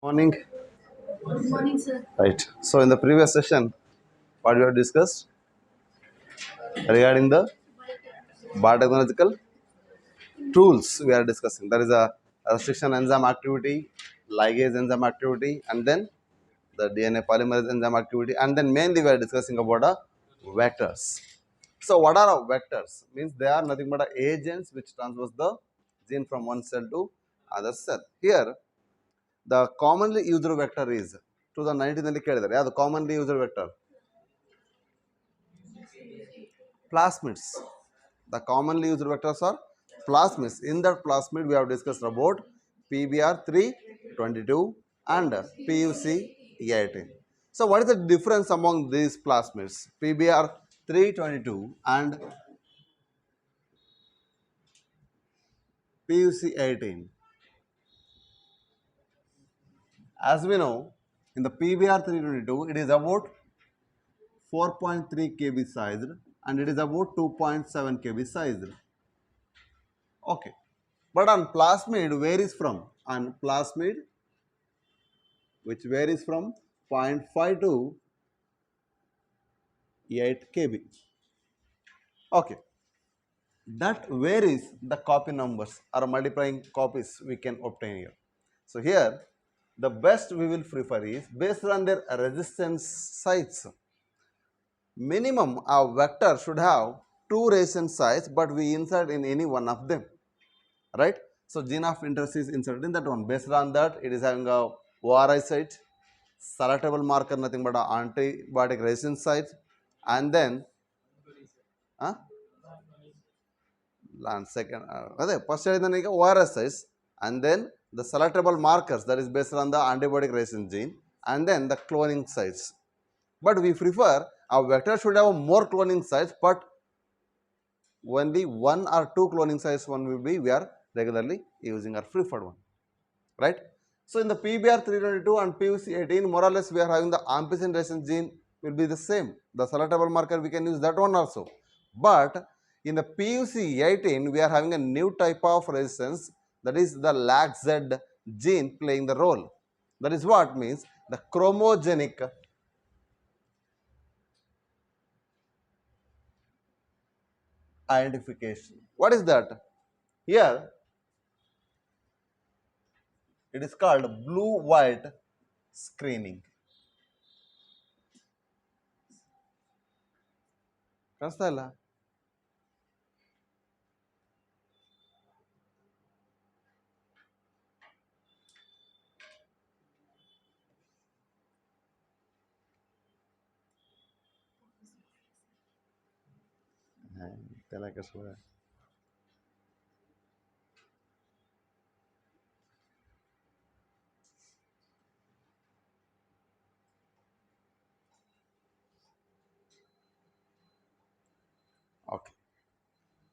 Morning. Good morning, sir. Right. So in the previous session, what we have discussed regarding the biotechnological tools we are discussing. There is a restriction enzyme activity, ligase enzyme activity, and then the DNA polymerase enzyme activity, and then mainly we are discussing about vectors. So what are vectors? Means they are nothing but agents which transfers the gene from one cell to other cell. Here, the commonly used vector is 2019 ಕೇಳಿದ್ದಾರೆ ಯಾವುದು commonly used vector plasmids. The commonly used vectors are plasmids. In that plasmid we have discussed about PBR322 and PUC18. So what is the difference among these plasmids PBR322 and PUC18? As we know, in the PBR322 it is about 4.3 kb sized and it is about 2.7 kb sized. Okay. But on plasmid varies from which varies from 0.5 to 8 kb. Okay. That varies the copy numbers or multiplying copies we can obtain here. So here the best we will prefer is based on their resistance sites. Minimum a vector should have two resistance sites, but we insert in any one of them, right? So gene of interest is inserted in that one. Based on that, it is having a ORI site, selectable marker, nothing but an antibiotic resistance site, and then second first ORS sites, and then the selectable markers that is based on the antibiotic resistance gene, and then the cloning sites. But we prefer a vector should have more cloning sites, but only one or two cloning sites one will be we are regularly using our preferred one, right? So in the PBR322 and PUC18, more or less we are having the ampicillin resistance gene will be the same. The selectable marker we can use that one also. But in the PUC18 we are having a new type of resistance, that is the LAGZ gene playing the role. That is what means the chromogenic identification. What is that? Here it is called blue-white screening. ಕಾಣಿಸ್ತಾ ಇಲ್ಲ? Okay.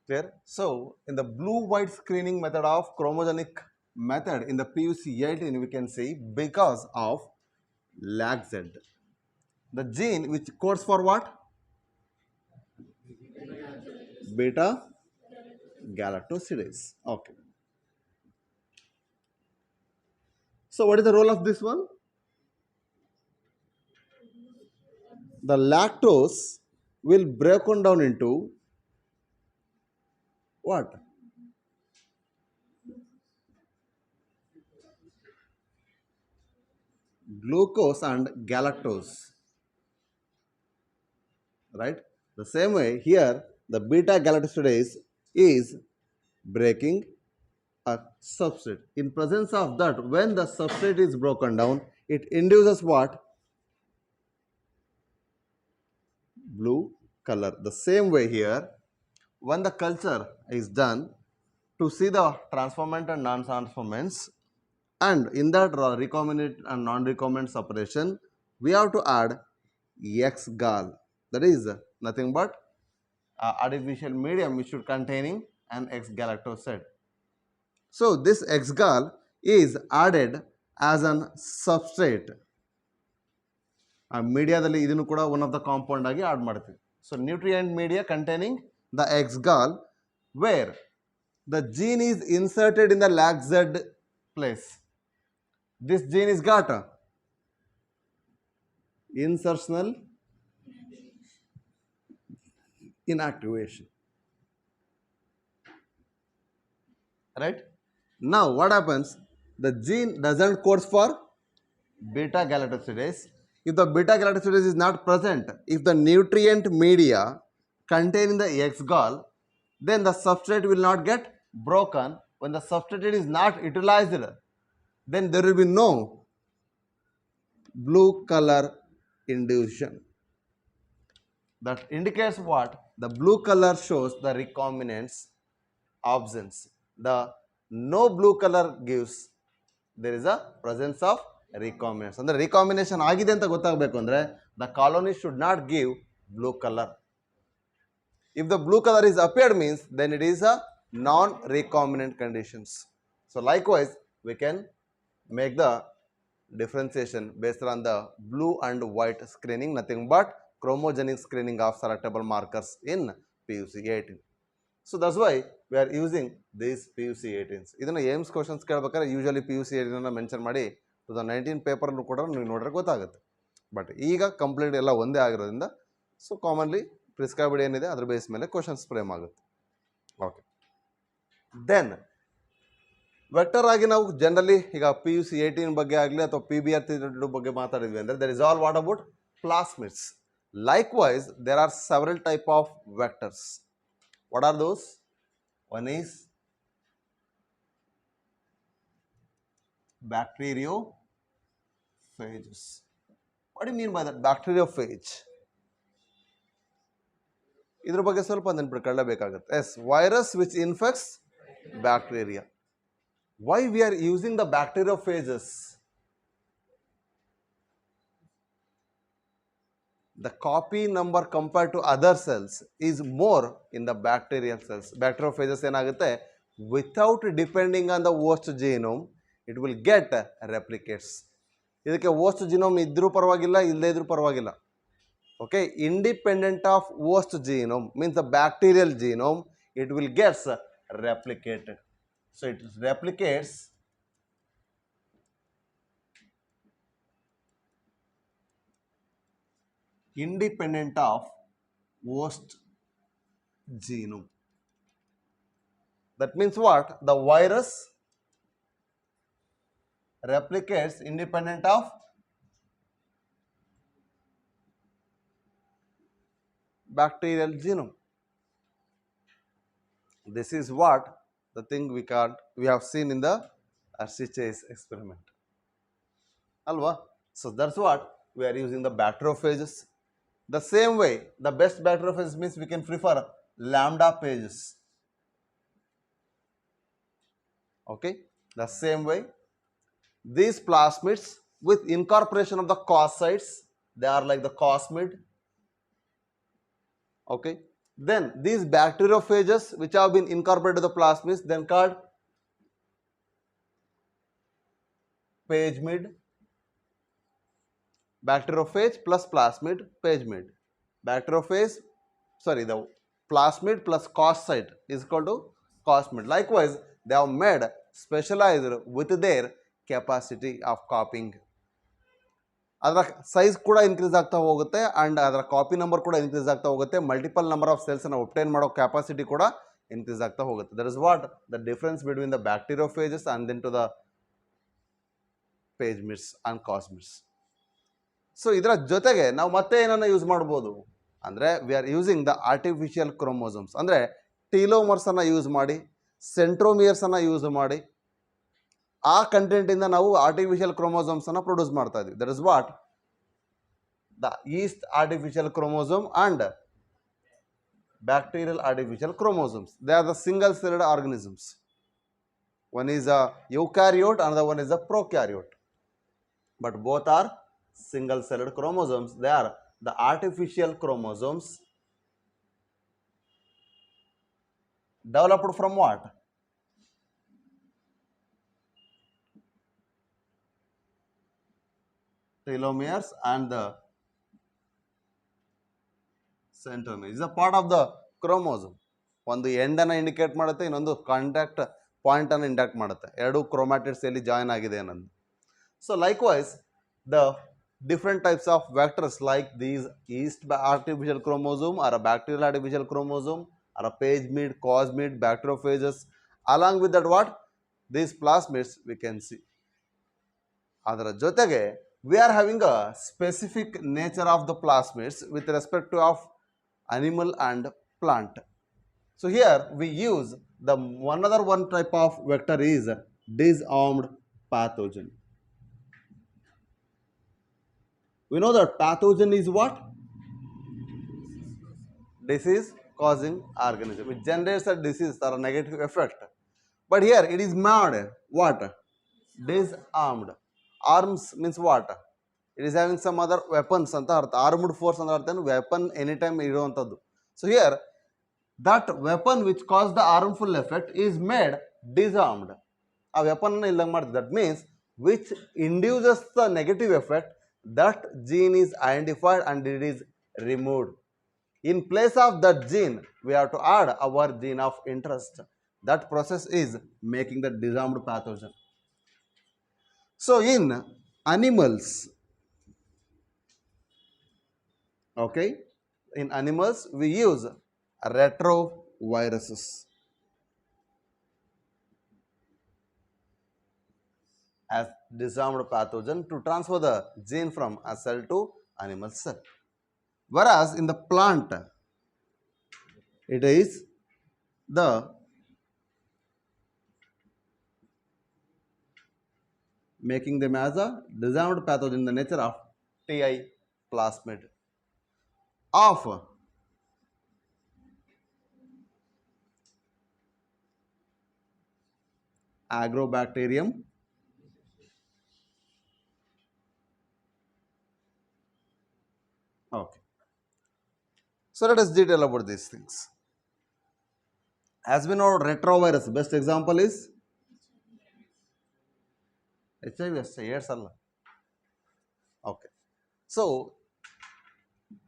Clear? So in the blue-white screening method of chromogenic method in the PUC18 we can see because of LAGZ, the gene which codes for what? Beta galactosidase. Okay. So what is the role of this one? The lactose will break down into what? Glucose and galactose, right? The same way here the beta galactosidase is breaking a substrate. In presence of that, when the substrate is broken down, it induces what? Blue color. The same way here, when the culture is done, to see the transformant and non-transformants, and in that recombinant and non-recombinant separation, we have to add X-gal. That is nothing but artificial medium which should containing an X-galactoside. So this X-gal is added as an substrate. ಮೀಡಿಯಾದಲ್ಲಿ ಇದನ್ನು ಕೂಡ one of the compound ಆಗಿ add ಮಾಡ್ತೀವಿ. So nutrient media containing the X-gal where the gene is inserted in the LAGZ place. This gene is got insertional inactivation. Right? Now what happens? The gene doesn't code for beta galactosidase. If the beta galactosidase is not present, if the nutrient media containing the X gall, then the substrate will not get broken. When the substrate is not utilized, then there will be no blue color induction. That indicates what? The blue color shows the recombinants absence. The no blue color gives there is a presence of recombinants. And the recombination agide anta gottagbeku andre the colony should not give blue color. If the blue color is appeared means then it is a non-recombinant conditions. So likewise we can make the differentiation based on the blue and white screening, nothing but chromogenic screening of selectable markers in PUC18. So that's why we are using these PUC18s. ಇದನ್ನು AIIMS questions ಕೇಳಬೇಕಾದ್ರೆ usually PUC18 mention ಮಾಡಿ 2019 ಪೇಪರ್ನು ಕೂಡ ನೀವು ನೋಡ್ರೆ ಗೊತ್ತಾಗುತ್ತೆ. But ಈಗ complete ಎಲ್ಲ ಒಂದೇ ಆಗಿರೋದ್ರಿಂದ ಸೊ ಕಾಮನ್ಲಿ ಪ್ರಿಸ್ಕ್ರೈಬ್ಡ್ ಏನಿದೆ ಅದ್ರ ಬೇಸ್ ಮೇಲೆ ಕ್ವಶನ್ಸ್ ಫ್ರೇಮ್ ಆಗುತ್ತೆ. ಓಕೆ, ದೆನ್ ವೆಕ್ಟರ್ ಆಗಿ ನಾವು ಜನರಲಿ ಈಗ PUC18 ಬಗ್ಗೆ ಆಗಲಿ ಅಥವಾ PBR32 ಬಗ್ಗೆ ಮಾತಾಡಿದ್ವಿ ಅಂದರೆ there is all what about plasmids. Likewise there are several type of vectors. What are those? One is bacteriophages. What do you mean by that? Bacteriophage. ಇದ್ರ ಬಗ್ಗೆ ಸ್ವಲ್ಪ ನೆನಪಿಟ್ಕೊಳ್ಳಬೇಕಾಗುತ್ತೆ. Yes, virus which infects bacteria. Why we are using the bacteriophages? The copy number compared to other cells is more in the bacterial cells. Bacteriophages ಏನಾಗುತ್ತೆ, without depending on the host genome, it will get replicates. ಇದಕ್ಕೆ host genome ಇದ್ರೂ ಪರವಾಗಿಲ್ಲ, ಇಲ್ಲದೇ ಇದ್ರೂ ಪರವಾಗಿಲ್ಲ. Okay, independent of host genome means the bacterial genome, it will get replicated. So it replicates independent of host genome. That means what? The virus replicates independent of bacterial genome. This is what the thing we have seen in the Hershey Chase experiment. Alva? So that's what we are using the bacteriophages. The same way, the best bacteriophages means we can prefer lambda phages. Okay, the same way, these plasmids with incorporation of the cos sites, they are like the cosmid. Okay, then these bacteriophages which have been incorporated to the plasmids, then called pagemid. Bacteriophage plus plasmid, pagemid. Bacteriophage, sorry, the plasmid plus cos site is equal to cosmid. Likewise, they have made specialized with their capacity of copying. ಅದರ size ಕೂಡ increase ಆಗ್ತಾ ಹೋಗುತ್ತೆ and ಅದರ copy number ಕೂಡ increase ಆಗ್ತಾ ಹೋಗುತ್ತೆ. Multiple number of ಸೆಲ್ಸನ್ನು obtain ಮಾಡೋ ಕೆಪಾಸಿಟಿ ಕೂಡ ಇನ್ಕ್ರೀಸ್ ಆಗ್ತಾ ಹೋಗುತ್ತೆ. That is what the difference between the bacteriophages and then to the phagemids and cosmids. So ಇದರ ಜೊತೆಗೆ ನಾವು ಮತ್ತೆ ಏನನ್ನ ಯೂಸ್ ಮಾಡ್ಬೋದು ಅಂದರೆ we are using the artificial chromosomes. ಅಂದರೆ ಟೀಲೋಮರ್ಸನ್ನು ಯೂಸ್ ಮಾಡಿ, ಸೆಂಟ್ರೋಮಿಯರ್ಸನ್ನು ಯೂಸ್ ಮಾಡಿ, ಆ ಕಂಟೆಂಟಿಂದ ನಾವು ಆರ್ಟಿಫಿಷಿಯಲ್ ಕ್ರೋಮೋಸೋಮ್ಸನ್ನು ಪ್ರೊಡ್ಯೂಸ್ ಮಾಡ್ತಾ ಇದ್ವಿ. That is what the East artificial chromosome and bacterial artificial chromosomes. They are the single celled organisms. One is a eukaryote, another one is a prokaryote. But both are single celled chromosomes. They are the artificial chromosomes developed from what? Telomeres and the centromere is a part of the chromosome. ಒಂದು ಎಂಡನ್ನು indicate ಮಾಡುತ್ತೆ, ಇನ್ನೊಂದು contact ಪಾಯಿಂಟನ್ನು induct ಮಾಡುತ್ತೆ. ಎರಡು ಕ್ರೋಮ್ಯಾಟಿಡ್ಸ್ ಎಲ್ಲಿ join ಆಗಿದೆ ಅನ್ನೋದು. So likewise, the different types of vectors like these yeast artificial chromosome or a bacterial artificial chromosome or a phage mid, cause mid, bacteriophages, along with that what? These plasmids we can see. ಅದರ ಜೊತೆಗೆ we are having a specific nature of the plasmids with respect to of animal and plant. So here we use the another one type of vector is disarmed pathogen. We know that pathogen is what? Disease causing organism. It generates a disease or a negative effect. But here it is made what? Disarmed. Arms means what? It is having some other weapons anta artha. Armed force anta artha weapon anytime iruvanthadu. So here that weapon which caused the harmful effect is made disarmed. A weapon illang madtadi. That means which induces the negative effect, that gene is identified and it is removed. In place of that gene, we have to add our gene of interest. That process is making the disarmed pathogen. So in animals, okay, in animals we use retroviruses. As disarmed pathogen to transfer the gene from a cell to animal cell. Whereas in the plant, it is the making them as a disarmed pathogen in the nature of TI plasmid of Agrobacterium okay. So let us detail about these things. As we know, retrovirus, best example is HIV, AIDS alla. Okay. So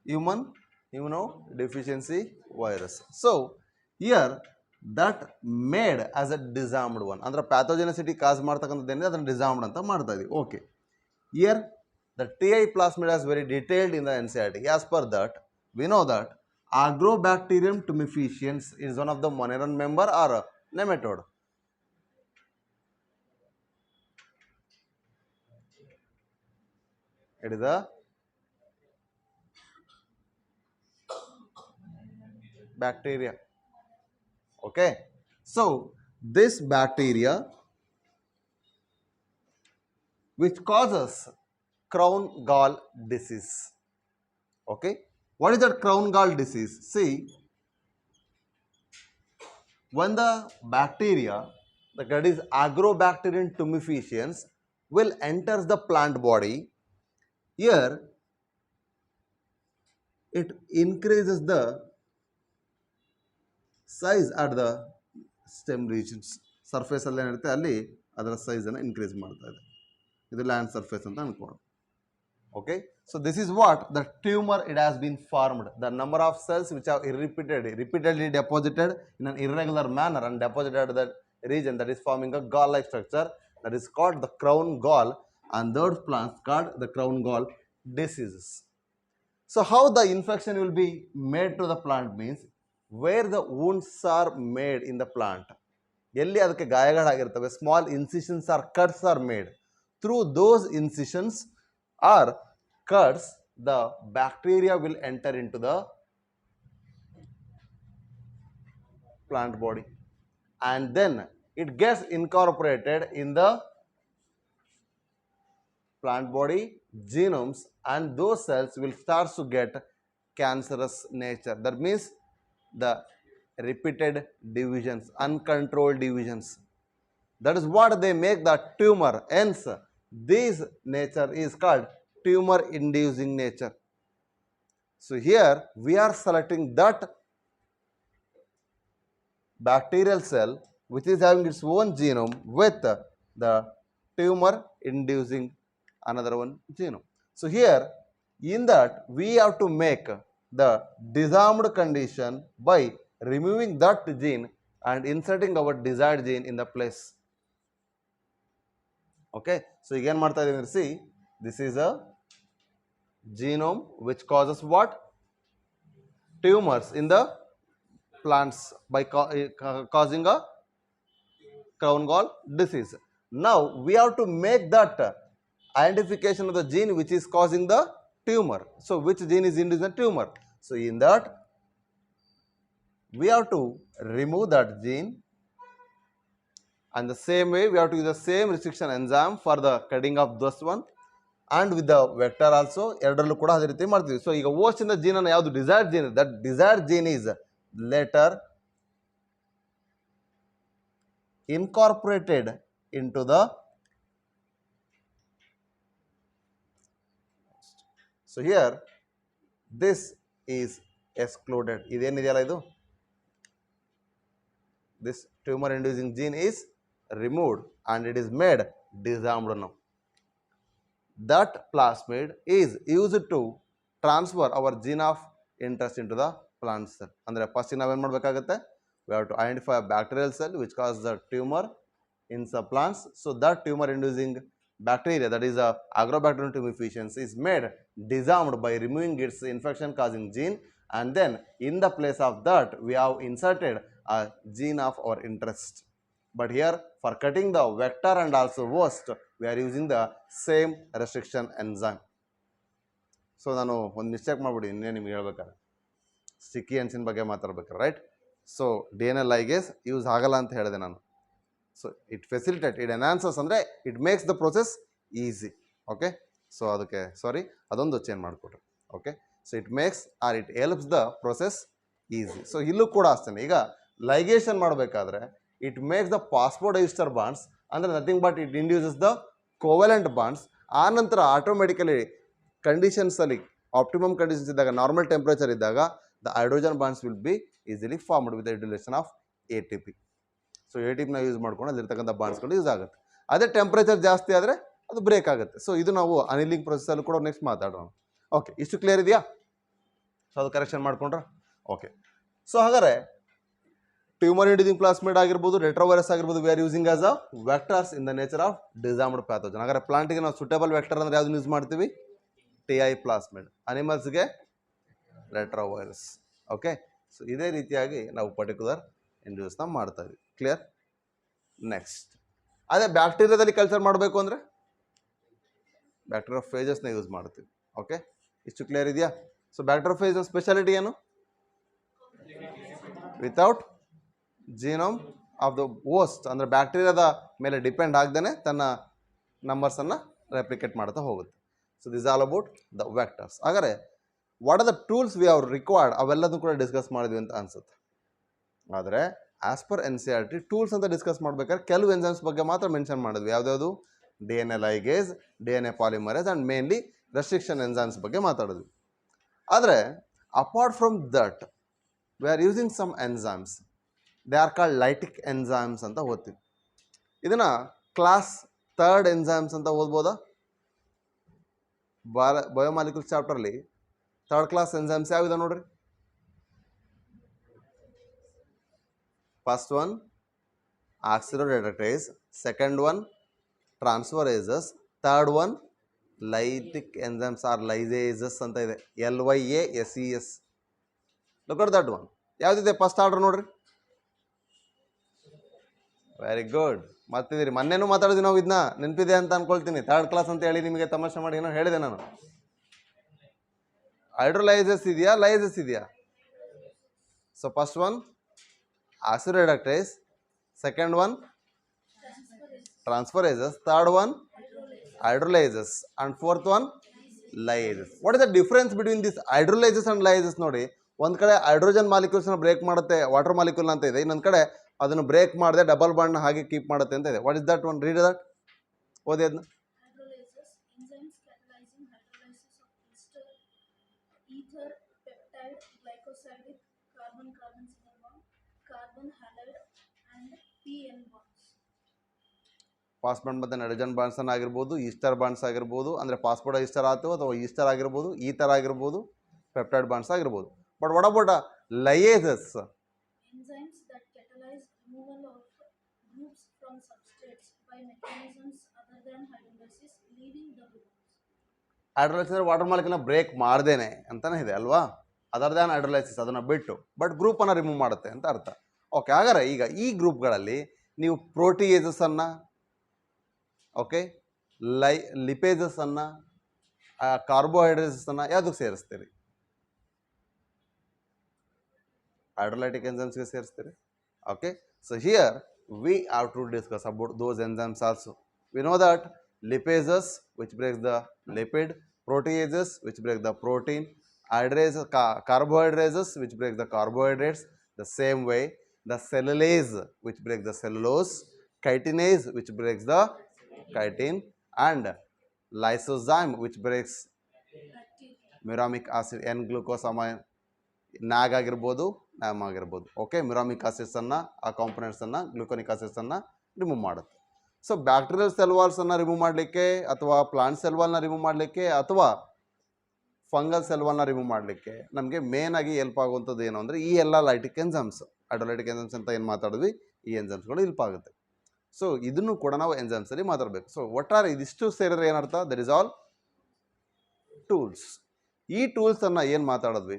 human immunodeficiency virus. So here that made as a disarmed one. Andra pathogenicity cause ಮಾಡ್ತಕ್ಕಂಥದ್ದೇನಿದೆ ಅದನ್ನು disarmed ಅಂತ ಮಾಡ್ತಾ ಇದೀವಿ. Okay. Here the TI plasmid is very detailed in the NCERT. As per that, we know that Agrobacterium tumefaciens is one of the monoron member or nematode. It is a bacteria. Okay. So this bacteria which causes crown gall disease. Okay. What is that crown gall disease? See, when the bacteria, that is Agrobacterium tumefaciens, will enter the plant body, here it increases the size at the stem regions. Surface ಅಲ್ಲಿ ಏನಿರುತ್ತೆ ಅಲ್ಲಿ ಅದರ size ಅನ್ನು increase ಮಾಡ್ತಾ ಇದೆ. ಇದು land surface ಅಂತ ಅನ್ಕೊಳ್ಳಿ. Okay, so this is what the tumor it has been formed. The number of cells which are repeatedly deposited in an irregular manner and deposited at that region, that is forming a gall-like structure, that is called the crown gall, and those plants called the crown gall diseases. So how the infection will be made to the plant means where the wounds are made in the plant. ಎಲ್ಲಿ ಅದಕ್ಕೆ ಗಾಯಗಳಾಗಿರ್ತವೆ, small incisions or cuts are made. Through those incisions or cuts, the bacteria will enter into the plant body and then it gets incorporated in the plant body genomes, and those cells will start to get cancerous nature. That means the repeated divisions, uncontrolled divisions. That is what they make the tumor. Hence, this nature is called tumor inducing nature. So here we are selecting that bacterial cell which is having its own genome with the tumor inducing another one genome. So here in that we have to make the disarmed condition by removing that gene and inserting our desired gene in the place. Okay, so ಈಗ ಏನು ಮಾಡ್ತಾ ಇದ್ದೀವಿ C, this is a genome which causes what? Tumors in the plants by causing a crown gall disease. Now we have to make that identification of the gene which is causing the tumor. So which gene is inducing the tumor? So in that we have to remove that gene, and the same way we have to use the same restriction enzyme for the cutting of this one, and with the vector also ಎರಡರಲ್ಲೂ ಕೂಡ ಅದೇ ರೀತಿ ಮಾಡ್ತೀವಿ. So ಈಗ host in the gene ಅನ್ನು ಯಾವುದು desired gene, that desired gene is later incorporated into the, so here this is excluded. ಇದೇನಿದೆಯಲ್ಲ ಇದು, this tumor inducing gene is removed and it is made disarmed now. That plasmid is used to transfer our gene of interest into the plant cell. ಅಂದರೆ first ನಾವೇನು ಮಾಡಬೇಕಾಗುತ್ತೆ, we have to identify a bacterial cell which causes the tumor in some plants. So that tumor inducing bacteria, that is a Agrobacterium tumefaciens, is made disarmed by removing its infection causing gene, and then in the place of that we have inserted a gene of our interest. But here for cutting the vector and also host we are using the same restriction enzyme. So ನಾನು ಒಂದು mistake ಮಾಡ್ಬಿಡಿ, ಇನ್ನೇ ನಿಮ್ಗೆ ಹೇಳ್ಬೇಕಾರೆ sticky ಎನ್ಸಿನ್ ಬಗ್ಗೆ ಮಾತಾಡ್ಬೇಕಾರೆ, right? So DNA ligase use ಆಗಲ್ಲ ಅಂತ ಹೇಳಿದೆ ನಾನು. So it facilitate, it enhances ಅಂದರೆ it makes the process easy. Okay, so ಅದಕ್ಕೆ ಸಾರಿ ಅದೊಂದು ಚೇಂಜ್ ಮಾಡಿಕೊಟ್ರಿ. Okay, so it makes or it helps the process easy. So ಇಲ್ಲೂ ಕೂಡ ಅಷ್ಟೇ, ಈಗ ಲೈಗೇಷನ್ ಮಾಡಬೇಕಾದ್ರೆ it makes the phosphodiester bonds, ಅಂದರೆ nothing but it induces the covalent bonds. ಆ ನಂತರ ಆಟೋಮೆಟಿಕಲಿ ಕಂಡೀಷನ್ಸಲ್ಲಿ ಆಪ್ಟಿಮಮ್ ಕಂಡೀಷನ್ಸ್ ಇದ್ದಾಗ, ನಾರ್ಮಲ್ ಟೆಂಪ್ರೇಚರ್ ಇದ್ದಾಗ, the hydrogen bonds will be easily formed with the utilisation of ATP. So ATPನ use ಮಾಡ್ಕೊಂಡು ಅಲ್ಲಿರ್ತಕ್ಕಂಥ ಬಾಂಡ್ಸ್ಗಳು use ಆಗುತ್ತೆ. ಅದೇ ಟೆಂಪ್ರೇಚರ್ ಜಾಸ್ತಿ ಆದರೆ ಅದು ಬ್ರೇಕ್ ಆಗುತ್ತೆ. ಸೊ ಇದು ನಾವು ಅನಿಲಿಂಗ್ ಪ್ರೊಸೆಸಲ್ಲೂ ಕೂಡ ನೆಕ್ಸ್ಟ್ ಮಾತಾಡೋಣ. ಓಕೆ, ಇಷ್ಟು ಕ್ಲಿಯರ್ ಇದೆಯಾ? ಸೊ ಅದು ಕರೆಕ್ಷನ್ ಮಾಡ್ಕೊಂಡ್ರೆ ಓಕೆ. ಸೊ ಹಾಗಾದರೆ ಟ್ಯೂಮರ್ ಇಂಡ್ಯೂಸಿಂಗ್ ಪ್ಲಾಸ್ಮಿಡ್ ಆಗಿರ್ಬೋದು, ರೆಟ್ರೋವೈರಸ್ ಆಗಿರ್ಬೋದು, we are using as a vectors in the nature of disarmed pathogen. ಹಾಗಾದ್ರೆ ಪ್ಲಾಂಟಿಗೆ ನಾವು ಸುಟೇಬಲ್ ವೆಕ್ಟರ್ ಅಂದರೆ ಯಾವ್ದನ್ನ ಯೂಸ್ ಮಾಡ್ತೀವಿ? TI plasmid. ಅನಿಮಲ್ಸ್ಗೆ ರೆಟ್ರೋವೈರಸ್. ಓಕೆ, ಸೊ ಇದೇ ರೀತಿಯಾಗಿ ನಾವು ಪರ್ಟಿಕ್ಯುಲರ್ ಇಂಡ್ಯೂಸ್ನ ಮಾಡ್ತಾ ಇದ್ವಿ. ಕ್ಲಿಯರ್? ನೆಕ್ಸ್ಟ್ ಅದೇ ಬ್ಯಾಕ್ಟೀರಿಯಾದಲ್ಲಿ ಕಲ್ಚರ್ ಮಾಡಬೇಕು ಅಂದರೆ ಬ್ಯಾಕ್ಟೀರಿಯೋಫೇಜಸ್ನ ಯೂಸ್ ಮಾಡ್ತೀವಿ. ಓಕೆ, ಇಷ್ಟು ಕ್ಲಿಯರ್ ಇದೆಯಾ? ಸೊ ಬ್ಯಾಕ್ಟೀರಿಯೋಫೇಜ್ ಸ್ಪೆಷಾಲಿಟಿ ಏನು? Without genome of the host, ಅಂದರೆ ಬ್ಯಾಕ್ಟೀರಿಯಾದ ಮೇಲೆ ಡಿಪೆಂಡ್ ಆಗದೇ ತನ್ನ ನಂಬರ್ಸನ್ನು ರೆಪ್ಲಿಕೇಟ್ ಮಾಡ್ತಾ ಹೋಗುತ್ತೆ. So this all about the vectors. ಹಾಗಾದರೆ what are the tools we have required, ಅವೆಲ್ಲದೂ ಕೂಡ ಡಿಸ್ಕಸ್ ಮಾಡಿದ್ವಿ ಅಂತ ಅನ್ಸುತ್ತೆ. ಆದರೆ ಆಸ್ ಪರ್ NCERT ಟೂಲ್ಸ್ ಅಂತ ಡಿಸ್ಕಸ್ ಮಾಡ್ಬೇಕಾದ್ರೆ ಕೆಲವು ಎನ್ಸೈಮ್ಸ್ ಬಗ್ಗೆ ಮಾತ್ರ ಮೆನ್ಷನ್ ಮಾಡಿದ್ವಿ. ಯಾವುದ್ಯಾವುದು? DNA ligase, DNA polymerase and mainly restriction enzymes ಬಗ್ಗೆ ಮಾತಾಡಿದ್ವಿ. ಆದರೆ apart from that we are using some enzymes, they are called lytic enzymes ಅಂತ ಓದ್ತೀವಿ. ಇದನ್ನು ಕ್ಲಾಸ್ 3rd ಎನ್ಸೈಮ್ಸ್ ಅಂತ ಓದ್ಬೋದಾ? ಬಯೋಮಾಲಿಕ್ಯೂಲ್ಸ್ ಚಾಪ್ಟರ್ಲಿ 3rd ಕ್ಲಾಸ್ ಎನ್ಸೈಮ್ಸ್ ಯಾವಿದೆ ನೋಡ್ರಿ? First one oxidoreductase, second one transferases, third one lytic enzymes or lyases ಅಂತ ಇದೆ. LYASES. Look at that one. ಯಾವುದಿದೆ ಫಸ್ಟ್ ಆರ್ಡರ್ ನೋಡ್ರಿ? Very good. ಮತ್ತಿದ್ದೀರಿ, ಮೊನ್ನೆನೂ ಮಾತಾಡಿದ್ವಿ ನಾವು, ಇದನ್ನ ನೆನಪಿದೆ ಅಂತ ಅನ್ಕೊಳ್ತೀನಿ. 3rd ಕ್ಲಾಸ್ ಅಂತ ಹೇಳಿ ನಿಮಗೆ ತಮಾಷೆ ಮಾಡಿ ಏನೋ ಹೇಳಿದೆ ನಾನು. ಹೈಡ್ರೋಲೈಸಸ್ ಇದೆಯಾ, ಲೈಸಸ್ ಇದೆಯಾ? So first one oxidoreductase, second one transferases, third one hydrolases and fourth one lyases. What is the difference between this hydrolases and lyases? ನೋಡಿ, ಒಂದು ಕಡೆ ಹೈಡ್ರೋಜನ್ ಮಾಲಿಕ್ಯೂಲ್ಸ್ನ ಬ್ರೇಕ್ ಮಾಡುತ್ತೆ, ವಾಟರ್ ಮಾಲಿಕ್ಯೂಲ್ ಅಂತ ಇದೆ. ಇನ್ನೊಂದು ಕಡೆ ಅದನ್ನು ಬ್ರೇಕ್ ಮಾಡದೆ ಡಬಲ್ ಬಾಂಡ್ನ ಹಾಗೆ ಕೀಪ್ ಮಾಡುತ್ತೆ ಅಂತ ಇದೆ. What is that one? Read that, ಓದಿ ಅದನ್ನ. Hydrolysis, enzymes catalyzing hydrolysis of ester, ether, peptide, glycosidic, carbon-carbon single bond, carbon halide, and PN bonds. Phosphate ಮತ್ತು ನೈಟ್ರೋಜನ್ ಬಾಂಡ್ಸ್ ಆಗಿರ್ಬೋದು, ಈಸ್ಟರ್ ಬಾಂಡ್ಸ್ ಆಗಿರ್ಬೋದು, ಅಂದರೆ ಫಾಸ್ಫೋಡ ಈಸ್ಟರ್ ಆಯ್ತು ಅಥವಾ ಈಸ್ಟರ್ ಆಗಿರ್ಬೋದು, ಈ ಥರ ಆಗಿರ್ಬೋದು, ಪೆಪ್ಟೈಡ್ ಬಾಂಡ್ಸ್ ಆಗಿರ್ಬೋದು. But what about ಲೈಯೇಸಸ್? Enzymes that catalyze removal of groups from substrates by mechanisms other than hydrolysis, leaving the group. Hydrolysis ಅಂದರೆ ವಾಟರ್ ಮಾಲಿಕ್ಯೂಲ್ನ ಬ್ರೇಕ್ ಮಾಡ್ದೇನೆ ಅಂತಲೇ ಇದೆ ಅಲ್ವಾ, ಅದರ್ ದ್ಯಾನ್ ಹೈಡ್ರೋಲೈಸಿಸ್ ಅದನ್ನು ಬಿಟ್ಟು, ಬಟ್ ಗ್ರೂಪನ್ನು ರಿಮೂವ್ ಮಾಡುತ್ತೆ ಅಂತ ಅರ್ಥ. ಓಕೆ, ಹಾಗಾದ್ರೆ ಈಗ ಈ ಗ್ರೂಪ್ಗಳಲ್ಲಿ ನೀವು ಪ್ರೋಟಿಯೇಸಸನ್ನು, ಓಕೆ, ಲಿಪೇಜಸನ್ನು, ಕಾರ್ಬೋಹೈಡ್ರೇಟ್ಸನ್ನು ಯಾವುದಕ್ಕೆ ಸೇರಿಸ್ತೀರಿ? ಹೈಡ್ರೋಲೈಟಿಕ್ ಎಂಜೈಮ್ಸ್ಗೆ ಸೇರಿಸ್ತೀರಿ. Okay, so here we have to discuss about those enzymes also. We know that lipases which breaks the lipid, proteases which break the protein, carbohydrates which break the carbohydrates. The same way the cellulase which breaks the cellulose, chitinase which breaks the chitin, and lysozyme which breaks muramic acid, N glucosamine, NAG ಆಗಿರ್ಬೋದು, NAM ಆಗಿರ್ಬೋದು. Okay, muramic ಆಸಿಡ್ಸನ್ನು, ಆ ಕಾಂಪೊನೆಂಟ್ಸನ್ನು, gluconic ಆಸಿಡ್ಸನ್ನು remove ಮಾಡುತ್ತೆ. So bacterial cell ವಾಲ್ಸನ್ನು remove ಮಾಡಲಿಕ್ಕೆ, ಅಥವಾ ಪ್ಲಾಂಟ್ ಸೆಲ್ ವಾಲ್ನ ರಿಮೂವ್ ಮಾಡಲಿಕ್ಕೆ, ಅಥವಾ ಫಂಗಲ್ ಸೆಲ್ ವಾಲ್ನ ರಿಮೂವ್ ಮಾಡಲಿಕ್ಕೆ ನಮಗೆ ಮೇನಾಗಿ ಹೆಲ್ಪ್ ಆಗುವಂಥದ್ದು ಏನು ಅಂದರೆ ಈ ಎಲ್ಲ ಲೈಟಿಕ್ ಎಂಜೈಮ್ಸ್, ಹೈಡ್ರೋಲೈಟಿಕ್ ಎಂಜೈಮ್ಸ್ ಅಂತ ಏನು ಮಾತಾಡಿದ್ವಿ, ಈ ಎಂಜೈಮ್ಸ್ಗಳು ಹೆಲ್ಪ್ ಆಗುತ್ತೆ. ಸೊ ಇದನ್ನು ಕೂಡ ನಾವು ಎಂಜೈಮ್ಸಲ್ಲಿ ಮಾತಾಡಬೇಕು. ಸೊ ಒಟ್ಟಾರೆ ಇದಿಷ್ಟು ಸೇರಿದ್ರೆ ಏನರ್ಥ? That is all tools. ಈ ಟೂಲ್ಸನ್ನು ಏನು ಮಾತಾಡಿದ್ವಿ,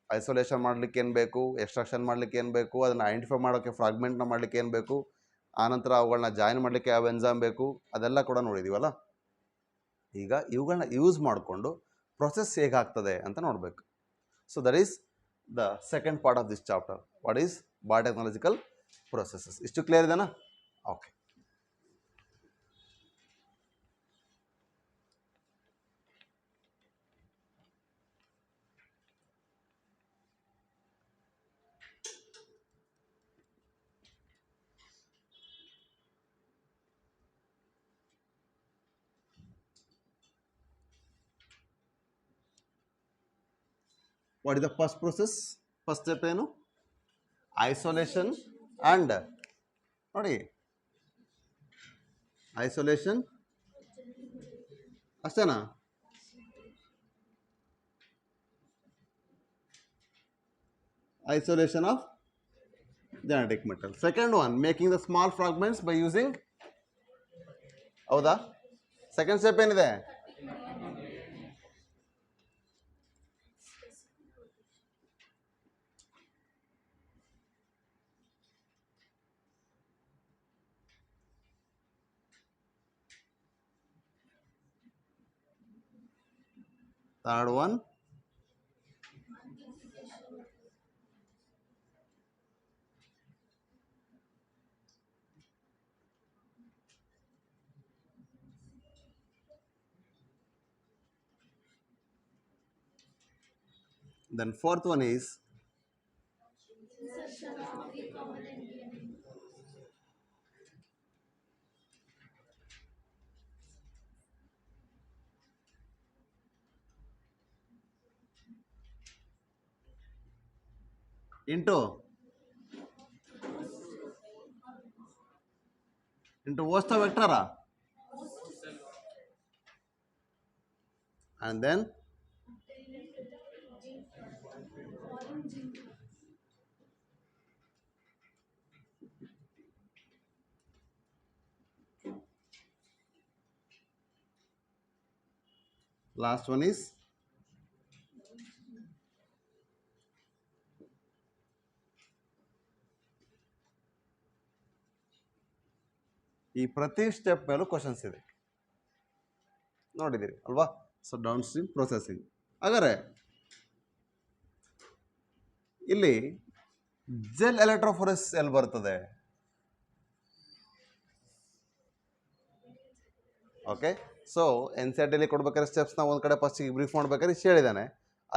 ಐಸೋಲೇಷನ್ ಮಾಡಲಿಕ್ಕೆ ಏನು ಬೇಕು, ಎಕ್ಸ್ಟ್ರಾಕ್ಷನ್ ಮಾಡಲಿಕ್ಕೆ ಏನು ಬೇಕು, ಅದನ್ನು ಐಡೆಂಟಿಫೈ ಮಾಡೋಕ್ಕೆ, ಫ್ರಾಗ್ಮೆಂಟ್ನ ಮಾಡಲಿಕ್ಕೆ ಏನು ಬೇಕು, ಆನಂತರ ಅವುಗಳನ್ನ ಜಾಯಿನ್ ಮಾಡಲಿಕ್ಕೆ ಯಾವ ಎಂಜೈಮ್ ಬೇಕು, ಅದೆಲ್ಲ ಕೂಡ ನೋಡಿದ್ದೀವಲ್ಲ. ಈಗ ಇವುಗಳನ್ನ ಯೂಸ್ ಮಾಡಿಕೊಂಡು ಪ್ರೊಸೆಸ್ ಹೇಗಾಗ್ತದೆ ಅಂತ ನೋಡಬೇಕು. So that is the second part of this chapter. What is biotechnological processes. ಇಷ್ಟು ಕ್ಲಿಯರ್ ಇದೆನಾ? Okay. What is the first process? First step ಏನು? ಐಸೋಲೇಷನ್ ಆ್ಯಂಡ್ ನೋಡಿ, ಐಸೋಲೇಷನ್ ಅಷ್ಟೇನಾ? Isolation of genetic material. Second one, making the small fragments by using, ಹೌದಾ? Second step ಏನಿದೆ? Third one, then fourth one is into host of vector, and then last one is ಈ ಪ್ರತಿ step ಮೇಲೂ questions ಇದೆ, ನೋಡಿದ್ದೀರಿ ಅಲ್ವಾ? So downstream processing. ಹಾಗಾದರೆ ಇಲ್ಲಿ ಜೆಲ್ ಎಲೆಕ್ಟ್ರೋಫೋರೆಸಿಸ್ ಎಲ್ಲಿ ಬರ್ತದೆ? Okay, so N C R ಟಿಲಿ ಕೊಡ್ಬೇಕಾದ್ರೆ ಸ್ಟೆಪ್ಸ್ನ ಒಂದು ಕಡೆ ಫಸ್ಟಿಗೆ ಬ್ರೀಫ್ ಮಾಡ್ಬೇಕಾದ್ರೆ ಇಷ್ಟು ಹೇಳಿದ್ದಾನೆ.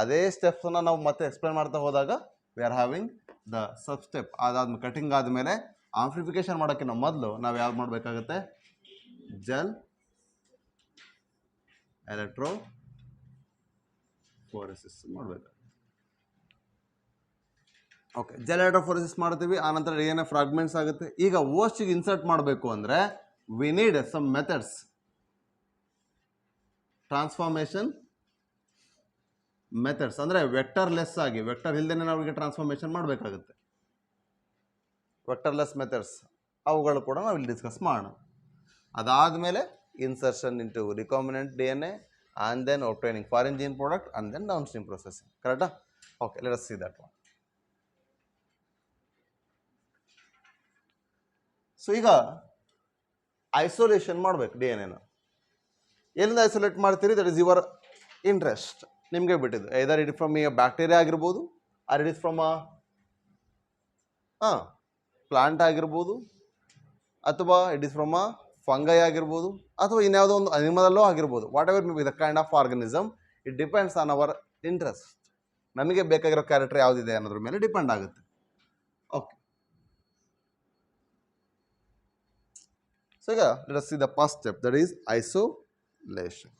ಅದೇ ಸ್ಟೆಪ್ಸನ್ನು ನಾವು ಮತ್ತೆ ಎಕ್ಸ್ಪ್ಲೇನ್ ಮಾಡ್ತಾ ಹೋದಾಗ we are having the sub step. ಅದಾದ್ಮೇಲೆ ಕಟಿಂಗ್ ಆದಮೇಲೆ ಆಂಪ್ಲಿಫಿಕೇಶನ್ ಮಾಡೋಕ್ಕಿಂತ ಮೊದಲು ನಾವು ಯಾವ್ದು ಮಾಡಬೇಕಾಗುತ್ತೆ? ಜೆಲ್ ಎಲೆಕ್ಟ್ರೋಫೋರೆಸಿಸ್ ಮಾಡಬೇಕು. ಓಕೆ, ಜೆಲ್ ಎಲೆಕ್ಟ್ರೋಫೋರೆಸಿಸ್ ಮಾಡ್ತೀವಿ, ಆನಂತರ ಡಿ ಎನ್ ಎ ಫ್ರಾಗ್ಮೆಂಟ್ಸ್ ಆಗುತ್ತೆ. ಈಗ ಓಸ್ಟಿಗೆ ಇನ್ಸರ್ಟ್ ಮಾಡಬೇಕು ಅಂದರೆ we need some methods. Transformation methods ಅಂದರೆ ವೆಕ್ಟರ್ ಲೆಸ್ ಆಗಿ, ವೆಕ್ಟರ್ ಇಲ್ಲದೇ ನಾವಿಗೆ ಟ್ರಾನ್ಸ್ಫಾರ್ಮೇಷನ್ ಮಾಡಬೇಕಾಗುತ್ತೆ. ವೆಕ್ಟರ್ಲೆಸ್ ಮೆಥಡ್ಸ್ ಅವುಗಳು ಕೂಡ ನಾವು ಇಲ್ಲಿ ಡಿಸ್ಕಸ್ ಮಾಡೋಣ. ಅದಾದಮೇಲೆ insertion into recombinant DNA and then obtaining foreign gene product and then downstream processing. Correct? Okay, let us see that one. So ಈಗ ಐಸೋಲೇಷನ್ ಮಾಡಬೇಕು ಡಿ ಎನ್ ಎನ. ಎಲ್ಲಿಂದ ಐಸೋಲೇಟ್ ಮಾಡ್ತೀರಿ, ದಟ್ ಇಸ್ ಯುವರ್ ಇಂಟ್ರೆಸ್ಟ್, ನಿಮಗೆ ಬಿಟ್ಟಿದ್ದು. Either it from a bacteria ಆಗಿರ್ಬೋದು, or it is from plant ಆಗಿರ್ಬೋದು, ಅಥವಾ ಇಟ್ ಇಸ್ ಫ್ರಮ್ ಫಂಗೈ ಆಗಿರ್ಬೋದು, ಅಥವಾ ಇನ್ಯಾವುದೋ ಒಂದು ಅನಿಮಲಲ್ಲೂ ಆಗಿರ್ಬೋದು. What ever may be the kind of organism, it depends on hour interest. ನಮಗೆ ಬೇಕಾಗಿರೋ ಕ್ಯಾರೆಕ್ಟರ್ ಯಾವುದಿದೆ ಅನ್ನೋದ್ರ ಮೇಲೆ ಡಿಪೆಂಡ್ ಆಗುತ್ತೆ. ಓಕೆ, so ಈಗ let us see the first step, that is isolation.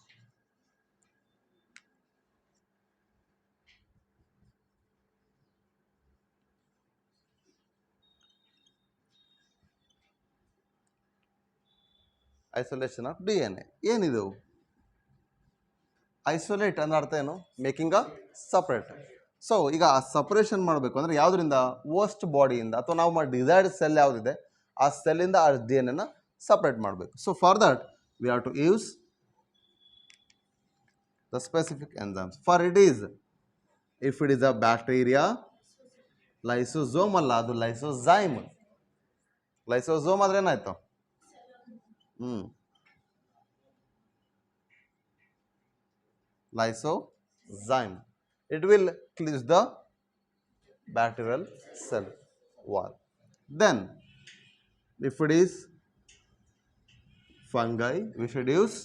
Isolation of D N A. ಏನಿದು isolate ಅನ್ನೋ ಅರ್ಥ ಏನು? Making a separate. ಸೊ ಈಗ ಆ ಸಪ್ರೇಷನ್ ಮಾಡಬೇಕು ಅಂದರೆ ಯಾವುದರಿಂದ? ವರ್ಸ್ಟ್ ಬಾಡಿಯಿಂದ ಅಥವಾ ನಾವು ಡಿಸೈರ್ಡ್ ಸೆಲ್ ಯಾವುದಿದೆ ಆ ಸೆಲ್ಲಿಂದ ಆ ಡಿ ಎನ್ ಎನ ಸಪ್ರೇಟ್ ಮಾಡಬೇಕು. So for that we have to use the specific enzymes. For it is, if it is a bacteria, lysosome ಅಲ್ಲ, ಅದು ಲೈಸೋಸೈಮ್. ಲೈಸೋಸೋಮ್ ಆದ್ರೆ ಏನಾಯ್ತು? Lysozyme. It will cleave the bacterial cell wall. Then, if it is fungi, we should use.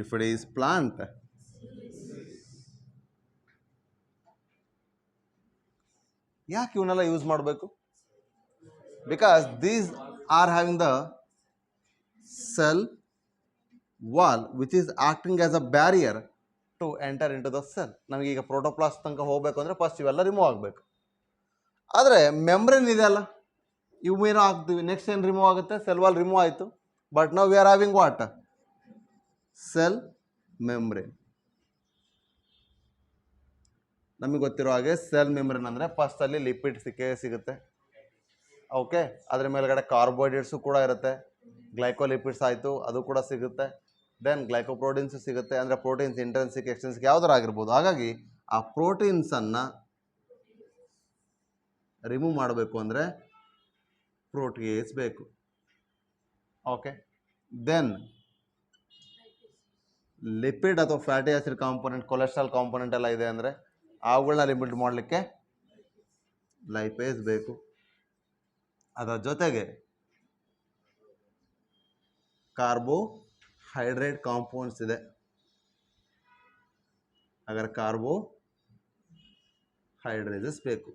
If it is plant, ಯಾಕೆ ಇವನ್ನೆಲ್ಲ use ಮಾಡಬೇಕು? Because these are having the cell wall which is acting as a barrier to enter into the cell. ನಮಗೆ ಈಗ protoplast ತನಕ ಹೋಗಬೇಕು ಅಂದರೆ first ಇವೆಲ್ಲ remove ಆಗಬೇಕು. ಆದರೆ ಮೆಮ್ಬ್ರೇನ್ ಇದೆ ಅಲ್ಲ, ಇವು ಏನೋ ಹಾಕ್ತೀವಿ, ನೆಕ್ಸ್ಟ್ ಏನು ರಿಮೂವ್ ಆಗುತ್ತೆ? ಸೆಲ್ ವಾಲ್ ರಿಮೂವ್ ಆಯಿತು. ಬಟ್ ನಾವು we are having what? Cell membrane. ನಮಗೆ ಗೊತ್ತಿರೋ ಹಾಗೆ ಸೆಲ್ ಮೆಮ್ಬ್ರೇನ್ ಅಂದರೆ ಫಸ್ಟಲ್ಲಿ ಲಿಪಿಡ್ ಸಿಗುತ್ತೆ. ಓಕೆ, ಅದ್ರ ಮೇಲ್ಗಡೆ ಕಾರ್ಬೋಹೈಡ್ರೇಟ್ಸು ಕೂಡ ಇರುತ್ತೆ. ಗ್ಲೈಕೋಲಿಪಿಡ್ಸ್ ಆಯಿತು, ಅದು ಕೂಡ ಸಿಗುತ್ತೆ. ದೆನ್ ಗ್ಲೈಕೋಪ್ರೋಟೀನ್ಸು ಸಿಗುತ್ತೆ. ಅಂದರೆ ಪ್ರೋಟೀನ್ಸ್ ಇಂಟ್ರೆನ್ಸಿಕ್ ಎಕ್ಸ್ಟೆನ್ಸಿಕ್ ಯಾವುದಾರು ಆಗಿರ್ಬೋದು. ಹಾಗಾಗಿ ಆ ಪ್ರೋಟೀನ್ಸನ್ನು ರಿಮೂವ್ ಮಾಡಬೇಕು ಅಂದರೆ ಪ್ರೋಟಿಯೇಸ್ ಬೇಕು. ಓಕೆ, ದೆನ್ ಲಿಪಿಡ್ ಅಥವಾ fatty acid component, cholesterol component ಎಲ್ಲ ಇದೆ ಅಂದರೆ ಅವುಗಳನ್ನ ಲಿಮಿಟ್ ಮಾಡಲಿಕ್ಕೆ ಲೈಪೇಸ್ ಬೇಕು. ಅದರ ಜೊತೆಗೆ ಕಾರ್ಬೋಹೈಡ್ರೇಟ್ ಕಾಂಪೌಂಡ್ಸ್ ಇದೆ. ಹಾಗಾದ್ರೆ ಕಾರ್ಬೋಹೈಡ್ರೇಟ್ಸ್ ಬೇಕು.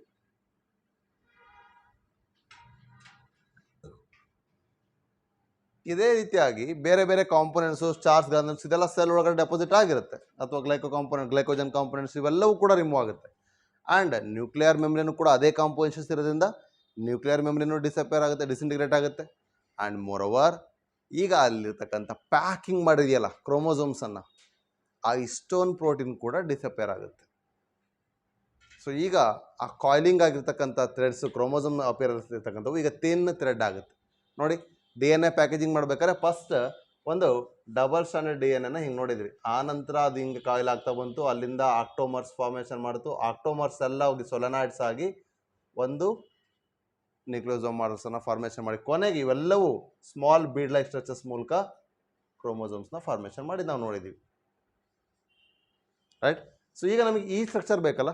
ಇದೇ ರೀತಿಯಾಗಿ ಬೇರೆ ಬೇರೆ ಕಾಂಪೊನೆಂಟ್ಸು, ಸ್ಟಾರ್ಚ್, ಗ್ರಾನ್ಯೂಲ್ಸ್ ಇದೆಲ್ಲ ಸೆಲ್ ಒಳಗಡೆ ಡೆಪಾಸಿಟ್ ಆಗಿರುತ್ತೆ. ಅಥವಾ ಗ್ಲೈಕೋಜನ್ ಕಾಂಪೊನೆಂಟ್ಸ್ ಇವೆಲ್ಲವೂ ಕೂಡ ರಿಮೂವ್ ಆಗುತ್ತೆ. ಆ್ಯಂಡ್ ನ್ಯೂಕ್ಲಿಯರ್ ಮೆಮ್ಬ್ರೇನು ಕೂಡ ಅದೇ ಕಾಂಪೊನೆಂಟ್ಸ್ ಇರೋದ್ರಿಂದ ನ್ಯೂಕ್ಲಿಯರ್ ಮೆಮ್ಬ್ರೇನು ಡಿಸಪೇರ್ ಆಗುತ್ತೆ, ಡಿಸಿಂಟಿಗ್ರೇಟ್ ಆಗುತ್ತೆ. ಆ್ಯಂಡ್ ಮೋರ್ ಓವರ್, ಈಗ ಅಲ್ಲಿರ್ತಕ್ಕಂಥ ಪ್ಯಾಕಿಂಗ್ ಮಾಡಿದೆಯಲ್ಲ ಕ್ರೋಮೋಸೋಮ್ಸನ್ನು, ಆ ಹಿಸ್ಟೋನ್ ಪ್ರೋಟೀನ್ ಕೂಡ ಡಿಸಪೇರ್ ಆಗುತ್ತೆ. ಸೊ ಈಗ ಆ ಕಾಯಿಲಿಂಗ್ ಆಗಿರ್ತಕ್ಕಂಥ ಥ್ರೆಡ್ಸು, ಕ್ರೋಮೋಸೋಮ್ ಅಪಿಯರೆನ್ಸ್ ಇರ್ತಕ್ಕಂಥವು ಈಗ ಥಿನ್ ಥ್ರೆಡ್ ಆಗುತ್ತೆ. ನೋಡಿ, ಡಿ ಎನ್ ಎ ಪ್ಯಾಕೇಜಿಂಗ್ ಮಾಡ್ಬೇಕಾದ್ರೆ ಫಸ್ಟ್ ಒಂದು ಡಬಲ್ ಸ್ಟ್ಯಾಂಡರ್ಡ್ ಡಿ ಎನ್ ಎನ ಹಿಂಗೆ ನೋಡಿದ್ರಿ. ಆ ನಂತರ ಅದು ಹಿಂಗೆ ಕಾಯಿಲ್ ಆಗ್ತಾ ಬಂತು, ಅಲ್ಲಿಂದ ಆಕ್ಟೋಮರ್ಸ್ ಫಾರ್ಮೇಷನ್ ಮಾಡ್ತು. ಆಕ್ಟೋಮರ್ಸ್ ಎಲ್ಲ ಹೋಗಿ ಸೊಲೆನಾಯ್ಡ್ಸ್ ಆಗಿ ಒಂದು ನ್ಯೂಕ್ಲಿಯೋಸೋಮ್ ಮಾಡಲ್ಸನ್ನು ಫಾರ್ಮೇಷನ್ ಮಾಡಿ ಕೊನೆಗೆ ಇವೆಲ್ಲವೂ ಸ್ಮಾಲ್ ಬೀಡ್ ಲೈಕ್ ಸ್ಟ್ರಕ್ಚರ್ಸ್ ಮೂಲಕ ಕ್ರೋಮೋಸೋಮ್ಸ್ನ ಫಾರ್ಮೇಷನ್ ಮಾಡಿ ನಾವು ನೋಡಿದ್ದೀವಿ. ರೈಟ್? ಸೊ ಈಗ ನಮಗೆ ಈ ಸ್ಟ್ರಕ್ಚರ್ ಬೇಕಲ್ಲ,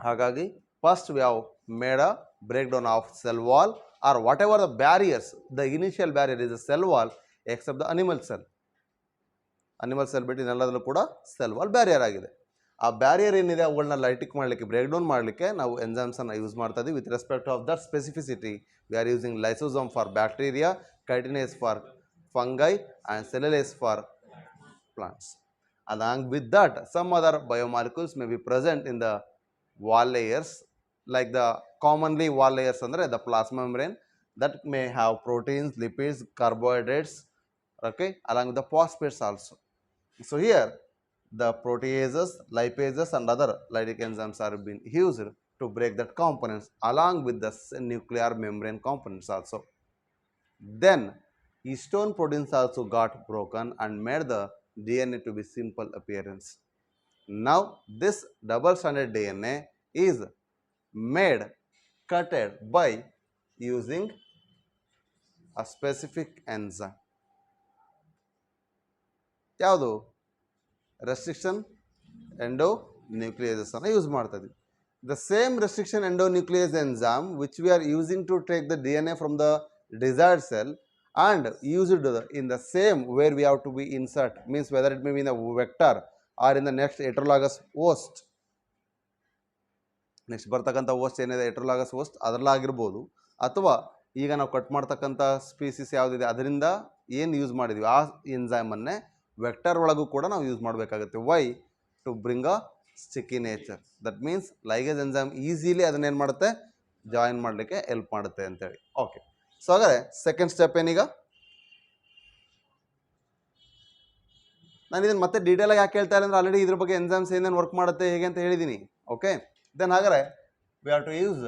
ಹಾಗಾಗಿ first we have made a break down of cell wall or whatever the barriers. The initial barrier is the cell wall except the animal cell. Animal cell ಬಿಟ್ಟು ಇನ್ನೆಲ್ಲದಲ್ಲೂ ಕೂಡ cell wall barrier ಆಗಿದೆ. ಆ barrier ಏನಿದೆ ಅವುಗಳನ್ನ lytic ಮಾಡಲಿಕ್ಕೆ, break down ಮಾಡಲಿಕ್ಕೆ ನಾವು ಎಂಜೈಮ್ಸನ್ನು ಯೂಸ್ ಮಾಡ್ತಾ ಇದ್ದೀವಿ. With respect of that specificity we are using lysosome for bacteria, chitinase for fungi and cellulase for plants. Along with that, some other biomolecules may be present in the wall layers, like the commonly wall layers under the plasma membrane, that may have proteins, lipids, carbohydrates, okay, along with the phosphates also. So here the proteases, lipases and other lytic enzymes are being used to break that components along with the nuclear membrane components also. then histone proteins also got broken and made the DNA to be simple appearance. Now this double stranded DNA is made cutted by using a specific enzyme. ಯಾವುದು restriction endonucleases ಅನ್ನು use ಮಾಡ್ತಾ ಇದ್ವಿ. The same restriction endonuclease enzyme which we are using to take the DNA from the desired cell and use it in the same where we have to be insert, means whether it may be in the vector or in the next heterologous host. Next ಬರ್ತಕ್ಕಂಥ host ಏನಿದೆ ಹೆಟರೋಲಾಗಸ್ host ಅದರಲ್ಲಾಗಿರ್ಬೋದು, ಅಥವಾ ಈಗ ನಾವು cut ಮಾಡ್ತಕ್ಕಂಥ species ಯಾವುದಿದೆ ಅದರಿಂದ ಏನು use ಮಾಡಿದ್ವಿ ಆ ಎನ್ಸೈಮನ್ನೇ ವೆಕ್ಟರ್ ಒಳಗೂ ಕೂಡ ನಾವು ಯೂಸ್ ಮಾಡಬೇಕಾಗುತ್ತೆ. Why to bring a sticky nature. That means ligase enzyme easily ಅದನ್ನೇನು ಮಾಡುತ್ತೆ ಜಾಯಿನ್ ಮಾಡಲಿಕ್ಕೆ ಹೆಲ್ಪ್ ಮಾಡುತ್ತೆ ಅಂತೇಳಿ. ಓಕೆ, ಸೊ ಹಾಗಾದರೆ ಸೆಕೆಂಡ್ ಸ್ಟೆಪ್ ಏನೀಗ ನಾನು ಇದನ್ನು ಮತ್ತೆ ಡೀಟೇಲಾಗಿ ಯಾಕೆ ಹೇಳ್ತಾ ಇಲ್ಲ ಅಂದರೆ ಆಲ್ರೆಡಿ ಇದ್ರ ಬಗ್ಗೆ ಎನ್ಸೈಮ್ಸ್ ಏನೇನು ವರ್ಕ್ ಮಾಡುತ್ತೆ ಹೇಗೆ ಅಂತ ಹೇಳಿದ್ದೀನಿ. ಓಕೆ, then ಹಾಗಾದರೆ we have to use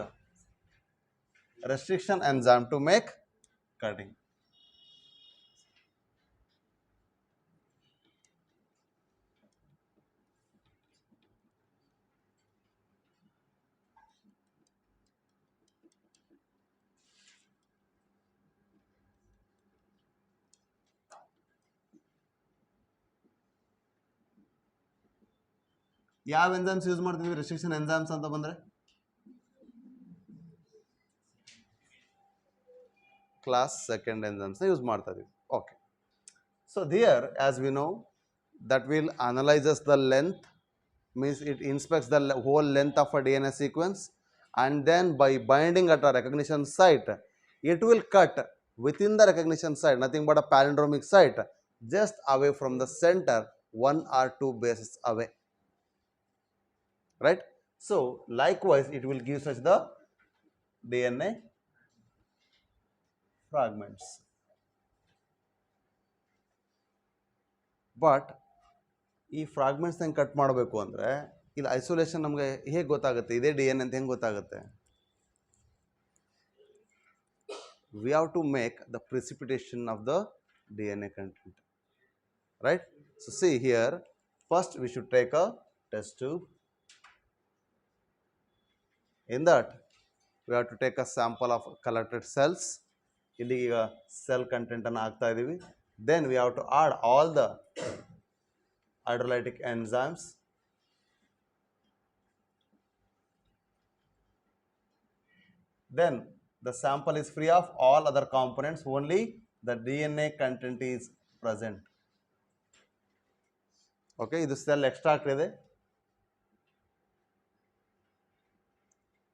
restriction enzyme to make cutting. ಯಾವ ಎನ್ಸೈಮ್ಸ್ ಯೂಸ್ ಮಾಡ್ತಿದ್ವಿ ರೆಸ್ಟ್ರಿಕ್ಷನ್ ಎನ್ಸೈಮ್ಸ್ ಅಂತ ಬಂದರೆ? ಕ್ಲಾಸ್ ಸೆಕೆಂಡ್ ಎನ್ಸೈಮ್ಸ್ನ ಯೂಸ್ ಮಾಡ್ತಾ ಇದೀವಿ. Okay, so there as we know that will analyzes the length, means it inspects the whole length of a DNA sequence, and then by binding at a recognition site it will cut within the recognition site, nothing but a palindromic site just away from the center, 1 or 2 bases away, right? So likewise it will give such the DNA fragments. But ಈ fragments ಹೆಂಗೆ cut ಮಾಡಬೇಕು ಅಂದರೆ ಇಲ್ಲಿ isolation ನಮಗೆ ಹೇಗೆ ಗೊತ್ತಾಗುತ್ತೆ, ಇದೇ D N ಅಂತ ಹೆಂಗೆ ಗೊತ್ತಾಗುತ್ತೆ? We have to make the precipitation of the D N A content, right? So see here first we should take a test tube. In that we have to take a sample of collected cells. ಇಲ್ಲಿಗೆ ಈಗ cell ಕಂಟೆಂಟನ್ನು ಹಾಕ್ತಾ ಇದ್ದೀವಿ. Then we have to add all the hydrolytic enzymes. Then the sample is free of all other components, only the DNA content is present. Okay, this cell extract ಇದೆ.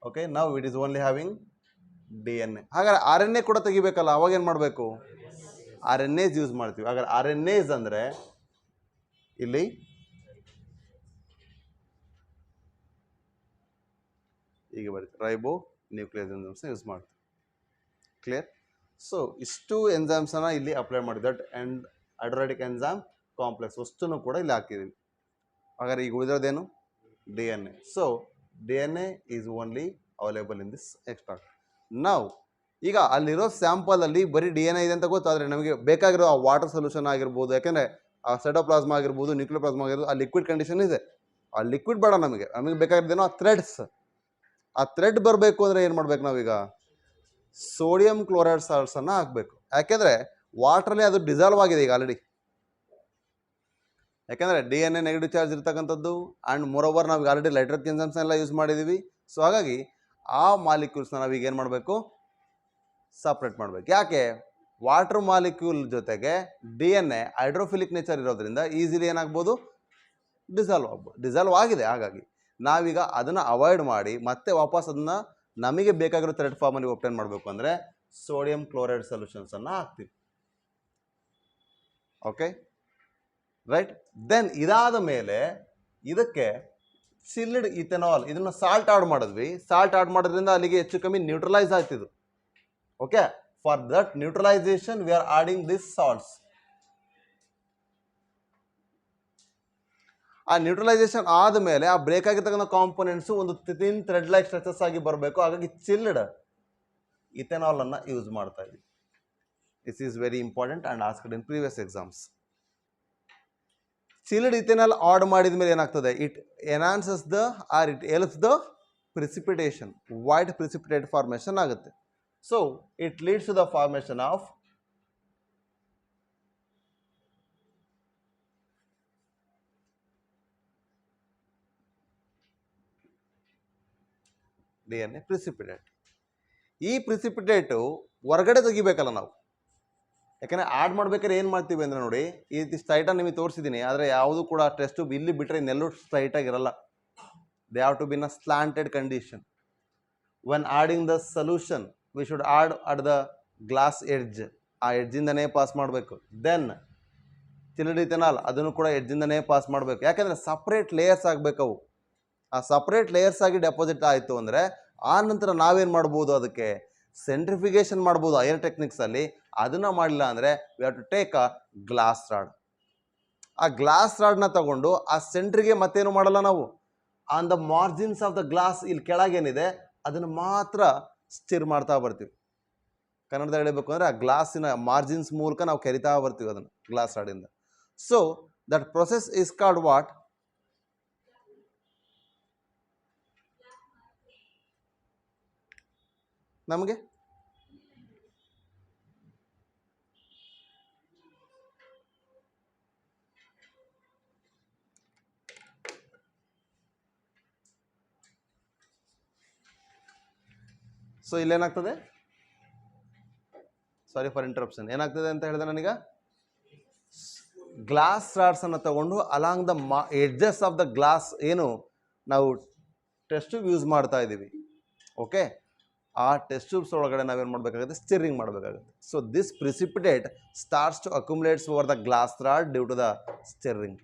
Okay, now it is only having DNA. ಹಾಗಾದ್ರೆ RNA ಕೂಡ ತೆಗಿಬೇಕಲ್ಲ, ಅವಾಗ ಏನು ಮಾಡಬೇಕು? RNAs use ಮಾಡ್ತೀವಿ. ಹಾಗಾದ್ರೆ RNAs ಅಂದರೆ ಇಲ್ಲಿ ಈಗ ಬರುತ್ತೆ ರೈಬೋ ನ್ಯೂಕ್ಲಿಯಸ್ ಎನ್ಸೈಮ್ಸ್ನ ಯೂಸ್ ಮಾಡ್ತೀವಿ. ಕ್ಲಿಯರ್? ಸೊ ಇಷ್ಟು ಎನ್ಸೈಮ್ಸನ್ನು ಇಲ್ಲಿ ಅಪ್ಲೈ ಮಾಡಿ, that and hydrolytic enzyme complex ಅಷ್ಟನ್ನು ಕೂಡ ಇಲ್ಲಿ ಹಾಕಿದ್ದೀವಿ. ಹಾಗಾದ್ರೆ ಈಗ ಉಳಿದಿರೋದೇನು? D N A. So D N A is only available in this extract. ನಾವು ಈಗ ಅಲ್ಲಿರೋ ಸ್ಯಾಂಪಲಲ್ಲಿ ಬರೀ ಡಿ ಎನ್ ಎ ಇದೆ ಅಂತ ಗೊತ್ತಾದರೆ ನಮಗೆ ಬೇಕಾಗಿರೋ ಆ ವಾಟರ್ ಸೊಲ್ಯೂಷನ್ ಆಗಿರ್ಬೋದು, ಯಾಕೆಂದರೆ ಆ ಸೈಟೋಪ್ಲಾಸ್ಮಾ ಆಗಿರ್ಬೋದು, ನ್ಯೂಕ್ಲಿಯೋಪ್ಲಾಸ್ಮಾ ಆಗಿರ್ಬೋದು, ಆ ಲಿಕ್ವಿಡ್ ಕಂಡೀಷನ್ ಇದೆ. ಆ ಲಿಕ್ವಿಡ್ ಬೇಡ ನಮಗೆ ಬೇಕಾಗಿರೋದೇನೋ ಆ ಥ್ರೆಡ್ಸ್. ಆ ಥ್ರೆಡ್ ಬರಬೇಕು ಅಂದರೆ ಏನು ಮಾಡ್ಬೇಕು ನಾವೀಗ? ಸೋಡಿಯಂ ಕ್ಲೋರೈಡ್ ಸಾಲ್ಟ್ಸನ್ನು ಹಾಕಬೇಕು. ಯಾಕೆಂದರೆ ವಾಟ್ರಲ್ಲಿ ಅದು ಡಿಸಾಲ್ವ್ ಆಗಿದೆ ಈಗ ಆಲ್ರೆಡಿ. ಯಾಕೆಂದರೆ D N A negative charge ಇರ್ತಕ್ಕಂಥದ್ದು, ಆ್ಯಂಡ್ ಮೋರೋವರ್ ನಾವು ಆಲ್ರೆಡಿ ಲೈಟ್ರಿಕ್ ಎನ್ಸೈಮ್ಸ್ ಎಲ್ಲ ಯೂಸ್ ಮಾಡಿದ್ದೀವಿ. ಸೊ ಹಾಗಾಗಿ ಆ ಮಾಲಿಕ್ಯೂಲ್ಸ್ನ ನಾವೀಗ ಏನು ಮಾಡಬೇಕು? ಸಪ್ರೇಟ್ ಮಾಡಬೇಕು. ಯಾಕೆ? ವಾಟರ್ ಮಾಲಿಕ್ಯೂಲ್ ಜೊತೆಗೆ D N A hydrophilic nature ಇರೋದ್ರಿಂದ ಈಸಿಲಿ ಏನಾಗ್ಬೋದು? ಡಿಸಾಲ್ವ್ ಆಗಿದೆ. ಹಾಗಾಗಿ ನಾವೀಗ ಅದನ್ನು ಅವಾಯ್ಡ್ ಮಾಡಿ ಮತ್ತೆ ವಾಪಸ್ ಅದನ್ನು ನಮಗೆ ಬೇಕಾಗಿರೋ ಥ್ರೆಡ್ ಫಾರ್ಮಲ್ಲಿ ಒಪ್ಟೈನ್ ಮಾಡಬೇಕು ಅಂದರೆ ಸೋಡಿಯಂ ಕ್ಲೋರೈಡ್ ಸೊಲ್ಯೂಷನ್ಸನ್ನು ಹಾಕ್ತೀವಿ. Okay, right? ದೆನ್ ಇದಾದ ಮೇಲೆ ಇದಕ್ಕೆ ಚಿಲ್ಡ್ ಇಥೆನಾಲ್, ಇದನ್ನು ಸಾಲ್ಟ್ ಆಡ್ ಮಾಡಿದ್ವಿ. ಸಾಲ್ಟ್ ಆಡ್ ಮಾಡೋದ್ರಿಂದ ಅಲ್ಲಿಗೆ ಹೆಚ್ಚು ಕಮ್ಮಿ ನ್ಯೂಟ್ರಲೈಸ್ ಆಗ್ತಿದ್ದು. Okay, for that neutralization we are adding these salts. ಆ ನ್ಯೂಟ್ರಲೈಸೇಷನ್ ಆದಮೇಲೆ ಆ ಬ್ರೇಕ್ ಆಗಿರ್ತಕ್ಕಂಥ ಕಾಂಪೋನೆಂಟ್ಸು ಒಂದು ಥಿನ್ ಥ್ರೆಡ್ ಲೈಕ್ ಸ್ಟ್ರಕ್ಚರ್ಸ್ ಆಗಿ ಬರಬೇಕು. ಹಾಗಾಗಿ ಚಿಲ್ಡ್ ಇಥೆನಾಲ್ ಅನ್ನು ಯೂಸ್ ಮಾಡ್ತಾ ಇದ್ದೀವಿ. This is very important and asked in previous exams. Chilled ethanol odd ಮಾಡಿದ ಮೇಲೆ ಏನಾಗ್ತದೆ? It enhances the or it helps the precipitation. White precipitate formation ಆಗುತ್ತೆ. So it leads to the formation of DNA precipitate. ಈ ಪ್ರಿಸಿಪಿಟೇಟು ಹೊರಗಡೆ ತೆಗಿಬೇಕಲ್ಲ ನಾವು, ಯಾಕಂದರೆ add ಮಾಡ್ಬೇಕಾದ್ರೆ ಏನು ಮಾಡ್ತೀವಿ ಅಂದರೆ ನೋಡಿ, ಈ ಸ್ಟ್ರೈಟಾಗಿ ನಿಮಗೆ ತೋರಿಸಿದ್ದೀನಿ, ಆದರೆ ಯಾವುದು ಕೂಡ ಟೆಸ್ಟು ಇಲ್ಲಿ ಬಿಟ್ಟರೆ ಇನ್ನೆಲ್ಲೂ ಸ್ಟ್ರೈಟಾಗಿರಲ್ಲ. They have to be in a slanted condition. When adding the solution we should add at the glass edge, ಆ ಎಡ್ಜಿಂದನೇ ಪಾಸ್ ಮಾಡಬೇಕು. ದೆನ್ ಚಿಲ್ಡ್ ಇಥೆನಾಲ್ ಅದನ್ನು ಕೂಡ ಎಡ್ಜಿಂದನೇ ಪಾಸ್ ಮಾಡಬೇಕು, ಯಾಕೆಂದರೆ ಸಪ್ರೇಟ್ ಲೇಯರ್ಸ್ ಆಗಬೇಕು. ಅವು ಆ ಸಪ್ರೇಟ್ ಲೇಯರ್ಸ್ ಆಗಿ ಡೆಪಾಸಿಟ್ ಆಯಿತು ಅಂದರೆ ಆ ನಂತರ ನಾವೇನು ಮಾಡ್ಬೋದು, ಅದಕ್ಕೆ ಸೆಂಟ್ರಿಫಿಕೇಶನ್ ಮಾಡ್ಬೋದು ಐರ್ ಟೆಕ್ನಿಕ್ಸಲ್ಲಿ. ಅದನ್ನು ಮಾಡಲಿಲ್ಲ ಅಂದರೆ we have to take a glass rod. ಆ ಗ್ಲಾಸ್ ರಾಡ್ನ ತಗೊಂಡು ಆ ಸೆಂಟ್ರಿಗೆ ಮತ್ತೇನು ಮಾಡಲ್ಲ ನಾವು, on the margins of the glass ಇಲ್ಲಿ ಕೆಳಗೇನಿದೆ ಅದನ್ನು ಮಾತ್ರ ಸ್ಟಿರ್ ಮಾಡ್ತಾ ಬರ್ತೀವಿ. ಕನ್ನಡದಲ್ಲಿ ಹೇಳಬೇಕು ಅಂದರೆ ಆ ಗ್ಲಾಸಿನ ಮಾರ್ಜಿನ್ಸ್ ಮೂಲಕ ನಾವು ಕೆರಿತಾ ಬರ್ತೀವಿ ಅದನ್ನು ಗ್ಲಾಸ್ ರಾಡಿಂದ. So that process is called what? ನಮಗೆ ಸೊ ಇಲ್ಲೇನಾಗ್ತದೆ, ಸಾರಿ ಫಾರ್ ಇಂಟರಪ್ಷನ್, ಏನಾಗ್ತದೆ ಅಂತ ಹೇಳಿದೆ ನನಗೆ, ಗ್ಲಾಸ್ ರಾಡ್ಸನ್ನು ತಗೊಂಡು along the edges of the glass ಏನು ನಾವು ಟೆಸ್ಟ್ ಟ್ಯೂಬ್ ಯೂಸ್ ಮಾಡ್ತಾ ಇದ್ದೀವಿ, ಓಕೆ, ಆ ಟೆಸ್ಟ್ ಟ್ಯೂಬ್ಸ್ ಒಳಗಡೆ ನಾವೇನು ಮಾಡಬೇಕಾಗುತ್ತೆ, ಸ್ಟಿರಿಂಗ್ ಮಾಡಬೇಕಾಗುತ್ತೆ. So this precipitate starts to accumulates over the glass rod due to the stirring.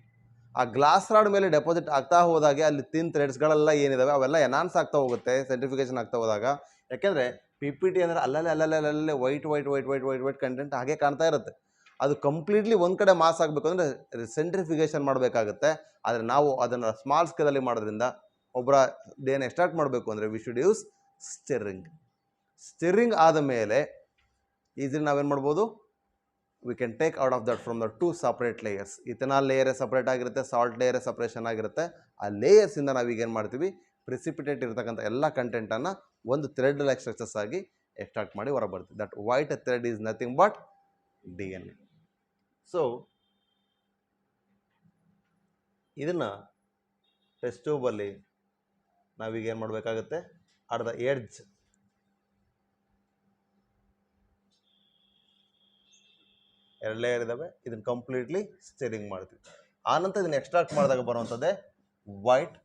ಆ ಗ್ಲಾಸ್ ರಾಡ್ ಮೇಲೆ ಡೆಪಾಸಿಟ್ ಆಗ್ತಾ ಹೋದಾಗೆ ಅಲ್ಲಿ ತಿನ್ ಥ್ರೆಡ್ಸ್ಗಳೆಲ್ಲ ಏನಿದಾವೆ ಅವೆಲ್ಲ ಎನಾನ್ಸ್ ಆಗ್ತಾ ಹೋಗುತ್ತೆ, ಸೆಂಟ್ರಿಫಿಕೇಶನ್ ಆಗ್ತಾ ಹೋದಾಗ. ಯಾಕೆಂದರೆ ಪಿ ಪಿ ಟಿ ಅಂದರೆ ಅಲ್ಲಲ್ಲೇ ವೈಟ್ ಕಂಟೆಂಟ್ ಹಾಗೆ ಕಾಣ್ತಾ ಇರುತ್ತೆ. ಅದು ಕಂಪ್ಲೀಟ್ಲಿ ಒಂದು ಕಡೆ ಮಾಸ್ ಆಗಬೇಕು ಅಂದರೆ ಸೆಂಟ್ರಿಫಿಕೇಶನ್ ಮಾಡಬೇಕಾಗುತ್ತೆ. ಆದರೆ ನಾವು ಅದನ್ನು ಸ್ಮಾಲ್ ಸ್ಕೇಲಲ್ಲಿ ಮಾಡೋದ್ರಿಂದ ಒಬ್ಬರ ಏನು ಎಕ್ಸ್ಟ್ರಾಕ್ಟ್ ಮಾಡಬೇಕು ಅಂದರೆ we should use stirring. Stirring ಆದ ಮೇಲೆ ಈಸಿಲಿ ನಾವೇನು ಮಾಡ್ಬೋದು, we can take out of that from the two separate layers. Ethanol ಲೇಯರೇ ಸಪ್ರೇಟ್ ಆಗಿರುತ್ತೆ, ಸಾಲ್ಟ್ ಲೇಯರೇ ಸಪ್ರೇಷನ್ ಆಗಿರುತ್ತೆ. ಆ ಲೇಯರ್ಸಿಂದ ನಾವೀಗ ಏನು ಮಾಡ್ತೀವಿ, ಪ್ರಿಸಿಪಿಟೇಟ್ ಇರತಕ್ಕಂಥ ಎಲ್ಲ ಕಂಟೆಂಟನ್ನು ಒಂದು ಥ್ರೆಡ್ ಲೈಕ್ ಸ್ಟ್ರಕ್ಚರ್ಸ್ ಆಗಿ ಎಕ್ಸ್ಟ್ರಾಕ್ಟ್ ಮಾಡಿ ಹೊರ ಬರ್ತೀವಿ. That white thread is nothing but DNA. So ಇದನ್ನು ಟೆಸ್ಟ್ ಟ್ಯೂಬಲ್ಲಿ ನಾವೀಗ ಏನು ಮಾಡಬೇಕಾಗುತ್ತೆ, ಅಟ್ ದ ಎಡ್ಜ್ ಎರಡು ಲೇಯರ್ ಇದ್ದಾವೆ, ಇದನ್ನು ಕಂಪ್ಲೀಟ್ಲಿ ಸ್ಟಿರಿಂಗ್ ಮಾಡ್ತೀವಿ. ಆನಂತರ ಇದನ್ನು ಎಕ್ಸ್ಟ್ರಾಕ್ಟ್ ಮಾಡಿದಾಗ ಬರುವಂಥದ್ದೇ white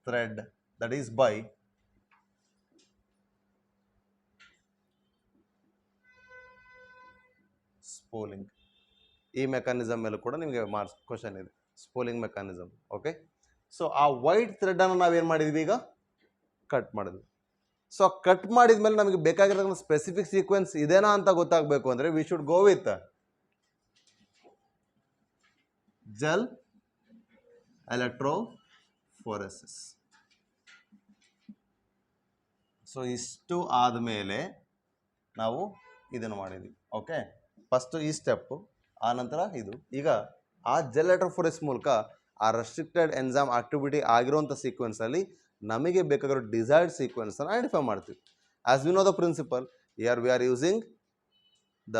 thread, that is by spooling. ಈ ಮೆಕ್ಯಾನಿಸಮ್ ಮೇಲೂ ಕೂಡ ನಿಮಗೆ ಮಾರ್ಕ್ಸ್ ಕ್ವಶನ್ ಇದೆ, ಸ್ಪೂಲಿಂಗ್ ಮೆಕ್ಯಾನಿಸಮ್. ಓಕೆ, ಸೊ ಆ ವೈಟ್ ಥ್ರೆಡನ್ನು ನಾವೇನು ಮಾಡಿದ್ವಿ, ಈಗ ಕಟ್ ಮಾಡಿದ್ವಿ. ಸೊ ಕಟ್ ಮಾಡಿದ ಮೇಲೆ ನಮಗೆ ಬೇಕಾಗಿರೋದು ಸ್ಪೆಸಿಫಿಕ್ ಸೀಕ್ವೆನ್ಸ್ ಇದೇನಾ ಅಂತ ಗೊತ್ತಾಗಬೇಕು ಅಂದರೆ we should go with gel electrophoresis. So ಇಷ್ಟು ಆದಮೇಲೆ ನಾವು ಇದನ್ನು ಮಾಡಿದ್ವಿ. ಓಕೆ, ಫಸ್ಟು ಈ ಸ್ಟೆಪ್ಪು, ಆನಂತರ ಇದು. ಈಗ ಆ ಜೆಲ್ ಎಲೆಕ್ಟ್ರೋಫೋರೆಸಿಸ್ ಮೂಲಕ ಆ ರೆಸ್ಟ್ರಿಕ್ಟೆಡ್ ಎನ್ಝೈಮ್ ಆಕ್ಟಿವಿಟಿ ಆಗಿರುವಂಥ ಸೀಕ್ವೆನ್ಸಲ್ಲಿ ನಮಗೆ ಬೇಕಾಗಿರೋ ಡಿಸೈರ್ಡ್ ಸೀಕ್ವೆನ್ಸನ್ನು ಐಡೆಂಟಿಫೈ ಮಾಡ್ತೀವಿ. As we know the principle, here we are using the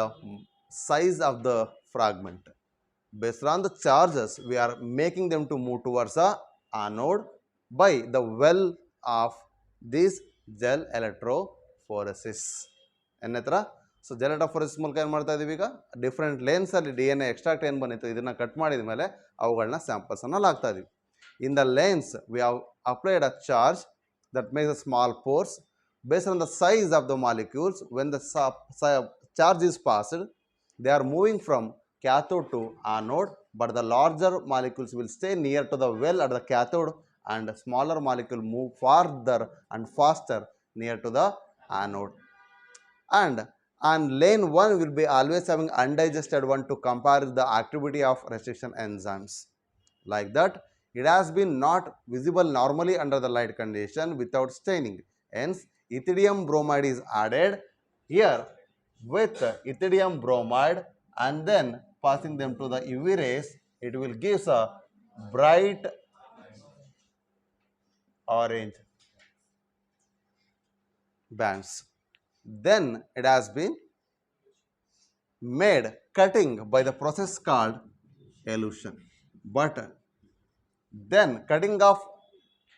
size of the fragment. Based on the charges, we are making them to move towards the anode by the well of this gel electrophoresis. ಏನತ್ರ? So gel electrophoresis ಮೂಲಕ ಏನು ಮಾಡ್ತಾ ಇದ್ದೀವಿ, ಈಗ different ಲೇನ್ಸಲ್ಲಿ DNA extract ಏನು ಬಂದಿತ್ತು ಇದನ್ನು cut ಮಾಡಿದ ಮೇಲೆ ಅವುಗಳನ್ನ ಸ್ಯಾಂಪಲ್ಸನ್ನು ಹಾಕ್ತಾ ಇದ್ದೀವಿ. In the lanes we have applied a charge that makes a small pores based on the size of the molecules. When the charge is passed, they are moving from cathode to anode, but the larger molecules will stay near to the well at the cathode and smaller molecule move farther and faster near to the anode. And on lane 1 will be always having undigested one to compare the activity of restriction enzymes. Like that, it has been not visible normally under the light condition without staining. Hence, ethidium bromide is added. Here, with ethidium bromide and then passing them to the UV rays, it will give a bright orange bands. Then it has been made cutting by the process called elution. But then cutting off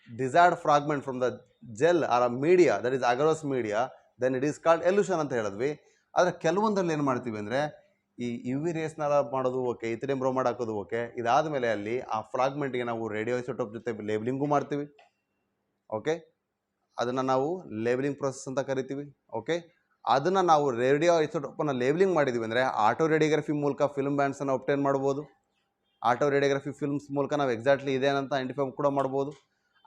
desired fragment from the gel or a media, that is agarose media, then it is called elution ಅಂತ ಹೇಳಿದ್ವಿ. ಆದರೆ ಕೆಲವೊಂದರಲ್ಲಿ ಏನು ಮಾಡ್ತೀವಿ ಅಂದರೆ ಈ you V ರೇಸ್ನೆಲ್ಲ ಮಾಡೋದು okay, ಇಥಿಲಿಯಂ bromide ಹಾಕೋದು okay, ಇದಾದಮೇಲೆ ಅಲ್ಲಿ ಆ ಫ್ರಾಗ್ಮೆಂಟ್ಗೆ ನಾವು ರೇಡಿಯೋ ಐಸೋಟೋಪ್ ಜೊತೆ ಲೇಬಲಿಂಗು ಮಾಡ್ತೀವಿ. ಓಕೆ, ಅದನ್ನು ನಾವು ಲೇಬಲಿಂಗ್ ಪ್ರೊಸೆಸ್ ಅಂತ ಕರಿತೀವಿ. ಓಕೆ, ಅದನ್ನು ನಾವು ರೇಡಿಯೋ ಐಸೋಟೋಪನ್ನು ಲೇಬಲಿಂಗ್ ಮಾಡಿದ್ವಿ ಅಂದರೆ ಆಟೋ ರೇಡಿಯೋಗ್ರಫಿ ಮೂಲಕ ಫಿಲ್ಮ್ ಬ್ಯಾಂಡ್ಸನ್ನು ಒಬ್ಟೈನ್ ಮಾಡ್ಬೋದು. ಆಟೋ ರೇಡಿಯೋಗ್ರಫಿ ಫಿಲ್ಮ್ಸ್ ಮೂಲಕ ನಾವು ಎಕ್ಸಾಕ್ಟ್ಲಿ ಇದೇನಂತ ಐಡೆಂಟಿಫೈ ಕೂಡ ಮಾಡ್ಬೋದು.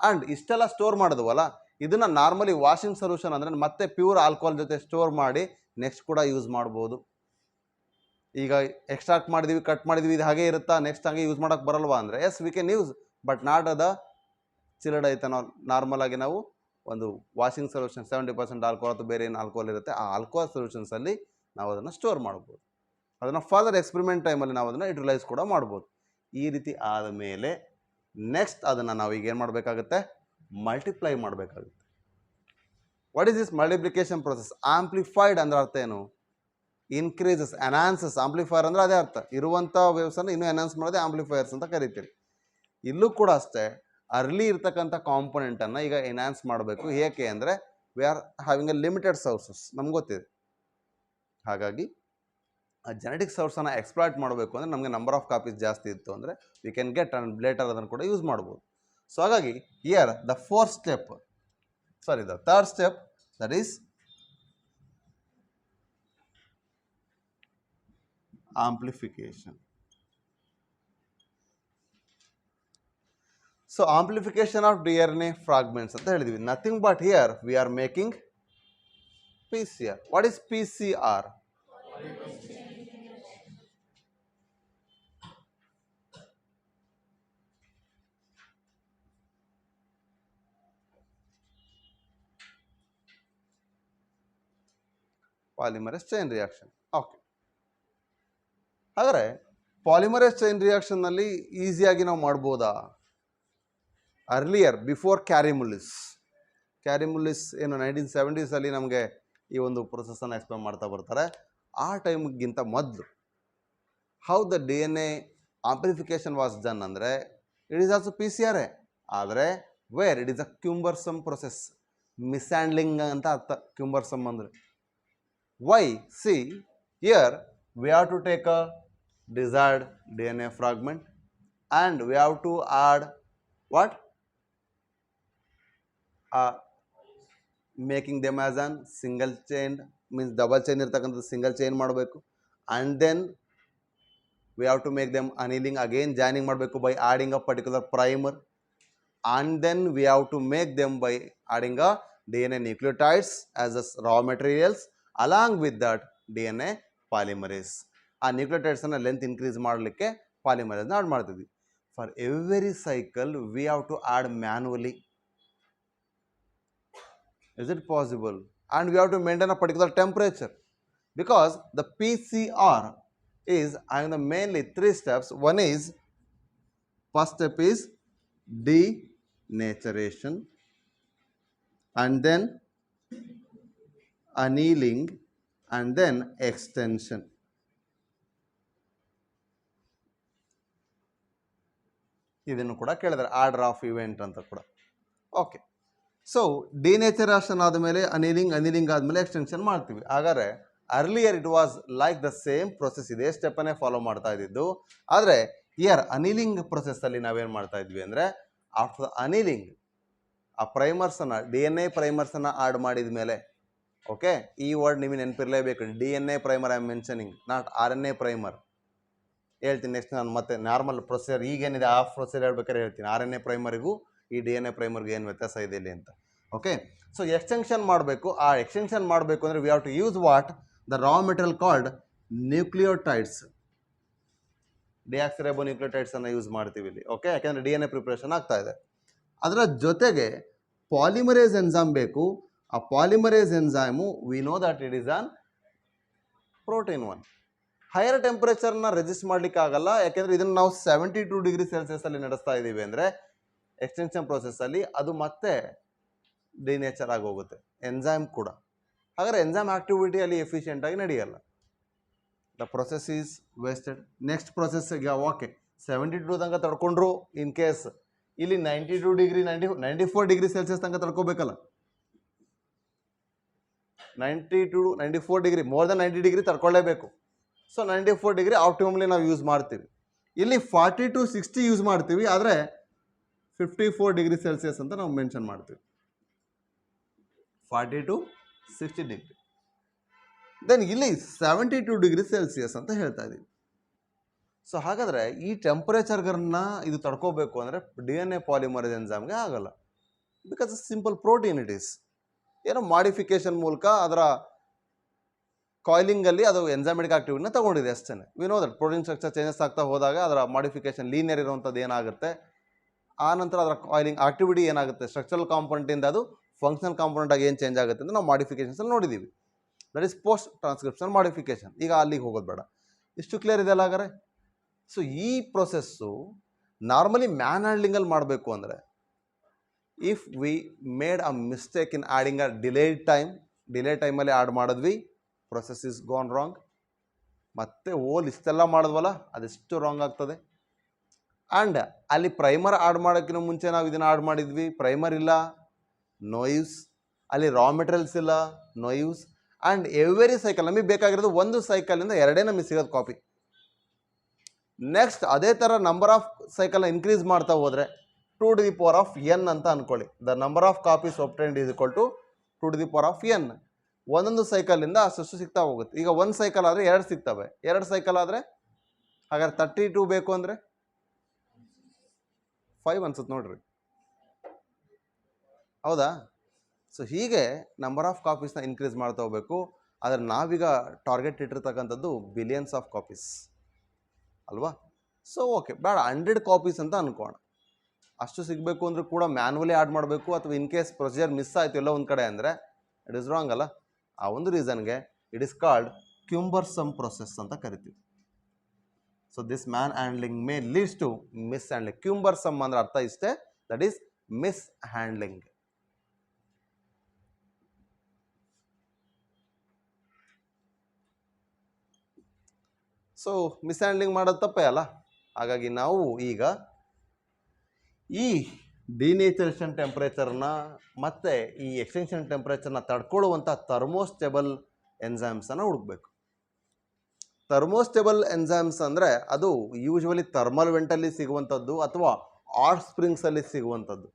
ಆ್ಯಂಡ್ ಇಷ್ಟೆಲ್ಲ ಸ್ಟೋರ್ ಮಾಡೋದವಲ್ಲ, ಇದನ್ನು ನಾರ್ಮಲಿ ವಾಷಿಂಗ್ ಸೊಲ್ಯೂಷನ್ ಅಂದರೆ ಮತ್ತೆ ಪ್ಯೂರ್ ಆಲ್ಕೋಹಾಲ್ ಜೊತೆ ಸ್ಟೋರ್ ಮಾಡಿ ನೆಕ್ಸ್ಟ್ ಕೂಡ ಯೂಸ್ ಮಾಡ್ಬೋದು. ಈಗ ಎಕ್ಸ್ಟ್ರಾಕ್ಟ್ ಮಾಡಿದ್ವಿ, ಕಟ್ ಮಾಡಿದ್ವಿ, ಇದು ಹಾಗೆ ಇರುತ್ತಾ, ನೆಕ್ಸ್ಟ್ ಹಾಗೆ ಯೂಸ್ ಮಾಡೋಕ್ಕೆ ಬರಲ್ವಾ ಅಂದರೆ yes we can use, but not ಅದ ಚಿಲ್ಡ್ ಐತನಾಲ್. ನಾರ್ಮಲ್ ಆಗಿ ನಾವು ಒಂದು ವಾಷಿಂಗ್ ಸೊಲ್ಯೂಷನ್ 70% ಆಲ್ಕೋಹಾಲ್ ಅಥವಾ ಬೇರೆ ಏನು ಆಲ್ಕೋಹಾಲ್ ಇರುತ್ತೆ ಆ ಆಲ್ಕೋಹಾಲ್ ಸೊಲ್ಯೂಷನ್ಸಲ್ಲಿ ನಾವು ಅದನ್ನು ಸ್ಟೋರ್ ಮಾಡ್ಬೋದು. ಅದನ್ನು ಫರ್ದರ್ ಎಕ್ಸ್ಪೆರಿಮೆಂಟ್ ಟೈಮಲ್ಲಿ ನಾವು ಅದನ್ನು ಯುಟಿಲೈಸ್ ಕೂಡ ಮಾಡ್ಬೋದು. ಈ ರೀತಿ ಆದ ಮೇಲೆ ನೆಕ್ಸ್ಟ್ ಅದನ್ನು ನಾವು ಈಗ ಏನು ಮಾಡಬೇಕಾಗುತ್ತೆ, ಮಲ್ಟಿಪ್ಲೈ ಮಾಡಬೇಕಾಗುತ್ತೆ. What is this multiplication process? Amplified ಅಂದ್ರೆ ಅರ್ಥ ಏನು? Increases, enhances. ಆಂಪ್ಲಿಫೈರ್ ಅಂದರೆ ಅದೇ ಅರ್ಥ, ಇರುವಂಥ ವೇವ್ಸನ್ನು ಇನ್ನೂ ಎನ್ಹಾನ್ಸ್ ಮಾಡೋದೇ ಆಂಪ್ಲಿಫೈಯರ್ಸ್ ಅಂತ ಕರಿತೀರಿ. ಇಲ್ಲೂ ಕೂಡ ಅಷ್ಟೇ, ಅರ್ಲಿ ಇರ್ತಕ್ಕಂಥ ಕಾಂಪೊನೆಂಟನ್ನು ಈಗ ಎನ್ಹಾನ್ಸ್ ಮಾಡಬೇಕು. ಏಕೆ ಅಂದರೆ we are having A limited sources, ನಮ್ಗೆ ಗೊತ್ತಿದೆ. ಹಾಗಾಗಿ ಆ ಜೆನೆಟಿಕ್ ಸೋರ್ಸನ್ನು ಎಕ್ಸ್ಪ್ಲಾಯ್ಟ್ ಮಾಡಬೇಕು ಅಂದರೆ ನಮಗೆ ನಂಬರ್ ಆಫ್ ಕಾಪೀಸ್ ಜಾಸ್ತಿ ಇತ್ತು ಅಂದರೆ we can get and later ಅದನ್ನು ಕೂಡ ಯೂಸ್ ಮಾಡ್ಬೋದು. ಸೊ ಹಾಗಾಗಿ here the third step that is amplification. So amplification of DNA fragments ಅಂತ ಹೇಳಿದ್ವಿ. Nothing but here we are making PCR. What is PCR? Polymerase chain reaction. Okay. ಹಾಗಾದರೆ polymerase chain ರಿಯಾಕ್ಷನ್ನಲ್ಲಿ ಈಸಿಯಾಗಿ ನಾವು ಮಾಡ್ಬೋದಾ? ಅರ್ಲಿಯರ್ ಬಿಫೋರ್ ಕ್ಯಾರಿಮುಲಿಸ್ ಏನು 1970s ನಮಗೆ ಈ ಒಂದು ಪ್ರೊಸೆಸನ್ನು ಎಕ್ಸ್ಪ್ಲೇನ್ ಮಾಡ್ತಾ ಬರ್ತಾರೆ. ಆ ಟೈಮ್ಗಿಂತ ಮೊದಲು how the DNA amplification was done ಅಂದರೆ ಇಟ್ ಈಸ್ ಆಲ್ಸೋ PCR, ಆದರೆ where it is a cumbersome process, mishandling ಅಂತ ಅರ್ಥ ಕ್ಯೂಂಬರ್ಸಮ್ ಅಂದರೆ. Why? See here we have to take a desired DNA fragment and we have to add what? Making them as an single chain, means double chain irtakanta single chain ಮಾಡಬೇಕು. And then we have to make them annealing, again joining ಮಾಡಬೇಕು by adding a particular primer. And then we have to make them by adding a DNA nucleotides as a raw materials, along with that DNA polymerase. ಆ ನ್ಯೂಕ್ಲಿಯೋಟೈಡ್ಸನ್ನು length increase ಮಾಡಲಿಕ್ಕೆ ಪಾಲಿಮರೇಸ್ನ add ಮಾಡ್ತಿದ್ವಿ. For every cycle we have to add manually. Is it possible? And we have to maintain a particular temperature because the PCR is having the mainly 3 steps. One is, first step is denaturation, and then annealing, and then extension. ಇದನ್ನು ಕೂಡ ಕೇಳಿದರೆ order of event ಅಂತ ಕೂಡ. Okay, so ಡಿನೇಚರೇಷನ್ ಆದಮೇಲೆ annealing ಆದಮೇಲೆ extension ಮಾಡ್ತೀವಿ. ಹಾಗಾದರೆ earlier it was like the same process, ಇದೇ ಸ್ಟೆಪ್ಪನ್ನೇ ಫಾಲೋ ಮಾಡ್ತಾ ಇದ್ದಿದ್ದು. ಆದರೆ ಇಯರ್ ಅನೀಲಿಂಗ್ ಪ್ರೊಸೆಸ್ಸಲ್ಲಿ ನಾವೇನು ಮಾಡ್ತಾ ಇದ್ವಿ ಅಂದರೆ ಆಫ್ಟರ್ ಅನೀಲಿಂಗ್ ಆ ಪ್ರೈಮರ್ಸನ್ನು DNA ಪ್ರೈಮರ್ಸನ್ನು ಆ್ಯಡ್ ಮಾಡಿದ ಮೇಲೆ, ಓಕೆ, ಈ ವರ್ಡ್ ನಿಮಗೆ ನೆನಪಿರಲೇಬೇಕು, DNA primer I am mentioning, not RNA primer. ಹೇಳ್ತೀನಿ ನೆಕ್ಸ್ಟ್ ನಾನು ಮತ್ತೆ ನಾರ್ಮಲ್ ಪ್ರೊಸೀಜರ್ ಈಗೇನಿದೆ ಆ ಪ್ರೊಸೀಜರ್ ಹೇಳ್ಬೇಕಾದ್ರೆ ಹೇಳ್ತೀನಿ RNA ಪ್ರೈಮರಿಗೂ ಈ DNA ಪ್ರೈಮರ್ಗೂ ಏನು ವ್ಯತ್ಯಾಸ ಇದೆ ಇಲ್ಲಿ ಅಂತ. ಓಕೆ, ಸೊ ಎಕ್ಸ್ಟೆನ್ಷನ್ ಮಾಡಬೇಕು. ಆ ಎಕ್ಸ್ಟೆನ್ಷನ್ ಮಾಡಬೇಕು ಅಂದರೆ we have to use what? The raw material called nucleotides, ಡಿಆಕ್ಸಿರೈಬೋ ನ್ಯೂಕ್ಲಿಯೋಟೈಡ್ಸನ್ನು ಯೂಸ್ ಮಾಡ್ತೀವಿ ಇಲ್ಲಿ. ಓಕೆ, ಯಾಕೆಂದರೆ DNA ಪ್ರಿಪ್ರೇಷನ್ ಆಗ್ತಾ ಇದೆ. ಅದರ ಜೊತೆಗೆ ಪಾಲಿಮರೇಸ್ ಎನ್ಝೈಮ್ ಬೇಕು. ಆ polymerase enzyme we know that it is an protein 1. Higher ಟೆಂಪರೇಚರ್ನ ರೆಸಿಸ್ಟ್ ಮಾಡಲಿಕ್ಕೆ ಆಗಲ್ಲ, ಯಾಕೆಂದರೆ ಇದನ್ನು ನಾವು 72 ಡಿಗ್ರಿ ಸೆಲ್ಸಿಯಸಲ್ಲಿ ನಡೆಸ್ತಾ ಇದ್ದೀವಿ ಅಂದರೆ ಎಕ್ಸ್ಟೆನ್ಷನ್ ಪ್ರೊಸೆಸ್ಸಲ್ಲಿ ಅದು ಮತ್ತೆ ಡಿನೇಚರ್ ಆಗೋಗುತ್ತೆ, ಎನ್ಸೈಮ್ ಕೂಡ. ಹಾಗಾದರೆ ಎನ್ಸೈಮ್ ಆಕ್ಟಿವಿಟಿಯಲ್ಲಿ ಎಫಿಷಿಯೆಂಟಾಗಿ ನಡೆಯಲ್ಲ, the process is wasted. Next ಪ್ರೊಸೆಸ್ಸಿಗೆ ಓಕೆ 72 ತನಕ ತಡ್ಕೊಂಡ್ರು, ಇನ್ ಕೇಸ್ ಇಲ್ಲಿ 92 ಡಿಗ್ರಿ 94 ಡಿಗ್ರಿ ಸೆಲ್ಸಿಯಸ್ ತನಕ ತಡ್ಕೋಬೇಕಲ್ಲ, 94 ಡಿಗ್ರಿ, ಮೋರ್ ದೆನ್ 90 ಡಿಗ್ರಿ ತಡ್ಕೊಳ್ಳೇಬೇಕು. ಸೊ 94 ಡಿಗ್ರಿ ಆಪ್ಟಿಮಮ್ಲಿ ನಾವು ಯೂಸ್ ಮಾಡ್ತೀವಿ. ಇಲ್ಲಿ 40 to 60 ಯೂಸ್ ಮಾಡ್ತೀವಿ, ಆದರೆ 54 ಡಿಗ್ರಿ ಸೆಲ್ಸಿಯಸ್ ಅಂತ ನಾವು ಮೆನ್ಷನ್ ಮಾಡ್ತೀವಿ, 40 to 60 ಡಿಗ್ರಿ. ದೆನ್ ಇಲ್ಲಿ 72 ಡಿಗ್ರಿ ಸೆಲ್ಸಿಯಸ್ ಅಂತ ಹೇಳ್ತಾ ಇದ್ದೀವಿ. ಸೊ ಹಾಗಾದರೆ ಈ ಟೆಂಪರೇಚರ್ಗಳನ್ನ ಇದು ತಡ್ಕೋಬೇಕು ಅಂದರೆ DNA ಪಾಲಿಮರೇಸ್ ಎನ್ಸೈಮ್ಗೆ ಆಗಲ್ಲ, because simple protein it is. ಏನೋ ಮಾಡಿಫಿಕೇಶನ್ ಮೂಲಕ ಅದರ ಕಾಯಿಲಿಂಗಲ್ಲಿ ಅದು ಎಂಜೈಮೆಟಿಕ್ ಆಕ್ಟಿವಿಟಿನ ತಗೊಂಡಿದೆ ಅಷ್ಟೇ. V know that protein structure changes ಆಗ್ತಾ ಹೋದಾಗ ಅದರ ಮಾಡಿಫಿಕೇಶನ್ ಲೀನಿಯರ್ ಇರುವಂಥದ್ದು ಏನಾಗುತ್ತೆ, ಆ ನಂತರ ಅದರ ಕಾಯಿಲಿಂಗ್ ಆಕ್ಟಿವಿಟಿ ಏನಾಗುತ್ತೆ, ಸ್ಟ್ರಕ್ಚರಲ್ ಕಾಂಪೊನೆಂಟಿಂದ ಅದು ಫಂಕ್ಷನಲ್ ಕಾಂಪೊನೆಂಟಾಗಿ ಏನು ಚೇಂಜ್ ಆಗುತ್ತೆ ಅಂತ ನಾವು ಮಾಡಿಫಿಕೇಶನ್ಸಲ್ಲಿ ನೋಡಿದ್ದೀವಿ. That is post transcription modification. ಈಗ ಅಲ್ಲಿಗೆ ಹೋಗೋದು ಬೇಡ, ಇಷ್ಟು ಕ್ಲಿಯರ್ ಇದೆಯಲ್ಲ ಹಾಗಾದ್ರೆ. ಸೊ ಈ ಪ್ರೊಸೆಸ್ಸು ನಾರ್ಮಲಿ ಮ್ಯಾನ್ ಹ್ಯಾಂಡ್ಲಿಂಗಲ್ಲಿ ಮಾಡಬೇಕು ಅಂದರೆ if we made a mistake in adding a delay ಟೈಮಲ್ಲಿ ಆ್ಯಡ್ ಮಾಡಿದ್ವಿ, ಪ್ರೊಸೆಸ್ ಇಸ್ ಗೋನ್ ರಾಂಗ್. ಮತ್ತೆ ಇಷ್ಟೆಲ್ಲ ಮಾಡಿದ್ವಲ್ಲ ಅದೆಷ್ಟು ರಾಂಗ್ ಆಗ್ತದೆ. ಆ್ಯಂಡ್ ಅಲ್ಲಿ ಪ್ರೈಮರ್ ಆ್ಯಡ್ ಮಾಡೋಕ್ಕಿಂತ ಮುಂಚೆ ನಾವು ಇದನ್ನು ಆ್ಯಡ್ ಮಾಡಿದ್ವಿ, ಪ್ರೈಮರ್ ಇಲ್ಲ, ನೋ ಯೂಸ್. ಅಲ್ಲಿ ರಾ ಮೆಟೀರಿಯಲ್ಸ್ ಇಲ್ಲ, no use. And every cycle ನಮಗೆ ಬೇಕಾಗಿರೋದು ಒಂದು ಸೈಕಲಿಂದ ಎರಡೇ ನಮಗೆ ಸಿಗೋದು ಕಾಪಿ. ನೆಕ್ಸ್ಟ್ ಅದೇ ಥರ ನಂಬರ್ ಆಫ್ ಸೈಕಲ್ನ ಇನ್ಕ್ರೀಸ್ ಮಾಡ್ತಾ ಹೋದರೆ 2 to the power of n ಅಂತ ಅಂದ್ಕೊಳ್ಳಿ. The number of copies obtained is equal to 2 to the power of n. ಒಂದೊಂದು ಸೈಕಲಿಂದ ಅಷ್ಟು ಸಿಗ್ತಾ ಹೋಗುತ್ತೆ. ಈಗ ಒಂದು ಸೈಕಲ್ ಆದರೆ 2 ಸಿಗ್ತವೆ, 2 ಸೈಕಲ್ ಆದರೆ ಹಾಗಾದ್ರೆ 32 ಬೇಕು ಅಂದರೆ 5 ಅನ್ಸುತ್ತೆ ನೋಡ್ರಿ, ಹೌದಾ? ಸೊ ಹೀಗೆ ನಂಬರ್ ಆಫ್ ಕಾಪೀಸ್ನ ಇನ್ಕ್ರೀಸ್ ಮಾಡ್ತಾ ಹೋಗಬೇಕು. ಆದರೆ ನಾವೀಗ ಟಾರ್ಗೆಟ್ ಇಟ್ಟಿರ್ತಕ್ಕಂಥದ್ದು ಬಿಲಿಯನ್ಸ್ ಆಫ್ ಕಾಪೀಸ್ ಅಲ್ವಾ? ಸೊ ಓಕೆ, ಬೇಡ 100 ಕಾಪೀಸ್ ಅಂತ ಅಂದ್ಕೋಣ. ಅಷ್ಟು ಸಿಗಬೇಕು ಅಂದರೂ ಕೂಡ ಮ್ಯಾನ್ಯಲಿ ಆ್ಯಡ್ ಮಾಡಬೇಕು, ಅಥವಾ ಇನ್ ಕೇಸ್ ಪ್ರೊಸೀಜರ್ ಮಿಸ್ ಆಯಿತು ಎಲ್ಲ ಒಂದು ಕಡೆ ಅಂದರೆ ಇಟ್ ಇಸ್ ರಾಂಗ್ ಅಲ್ಲ. ಆ ಒಂದು ರೀಸನ್ಗೆ it is called cumbersome process ಅಂತ ಕರಿತೀವಿ. So this man handling may leads to mishandling. Cumbersome ಅಂದ್ರೆ ಅರ್ಥ ಇಷ್ಟೇ, that is mishandling. So mishandling ಮಾಡೋದು ತಪ್ಪೇ ಅಲ್ಲ. ಹಾಗಾಗಿ ನಾವು ಈಗ ಈ ಡಿನೇಚರೇಷನ್ ಟೆಂಪ್ರೇಚರ್ನ ಮತ್ತು ಈ ಎಕ್ಸ್ಟೆನ್ಷನ್ ಟೆಂಪ್ರೇಚರ್ನ ತಡ್ಕೊಳ್ಳುವಂಥ ಥರ್ಮೋಸ್ಟೇಬಲ್ ಎನ್ಸೈಮ್ಸನ್ನು ಹುಡುಕಬೇಕು. ಥರ್ಮೋಸ್ಟೇಬಲ್ ಎನ್ಸೈಮ್ಸ್ ಅಂದರೆ ಅದು ಯೂಶ್ವಲಿ ಥರ್ಮಲ್ ವೆಂಟಲ್ಲಿ ಸಿಗುವಂಥದ್ದು ಅಥವಾ ಹಾಟ್ ಸ್ಪ್ರಿಂಗ್ಸಲ್ಲಿ ಸಿಗುವಂಥದ್ದು.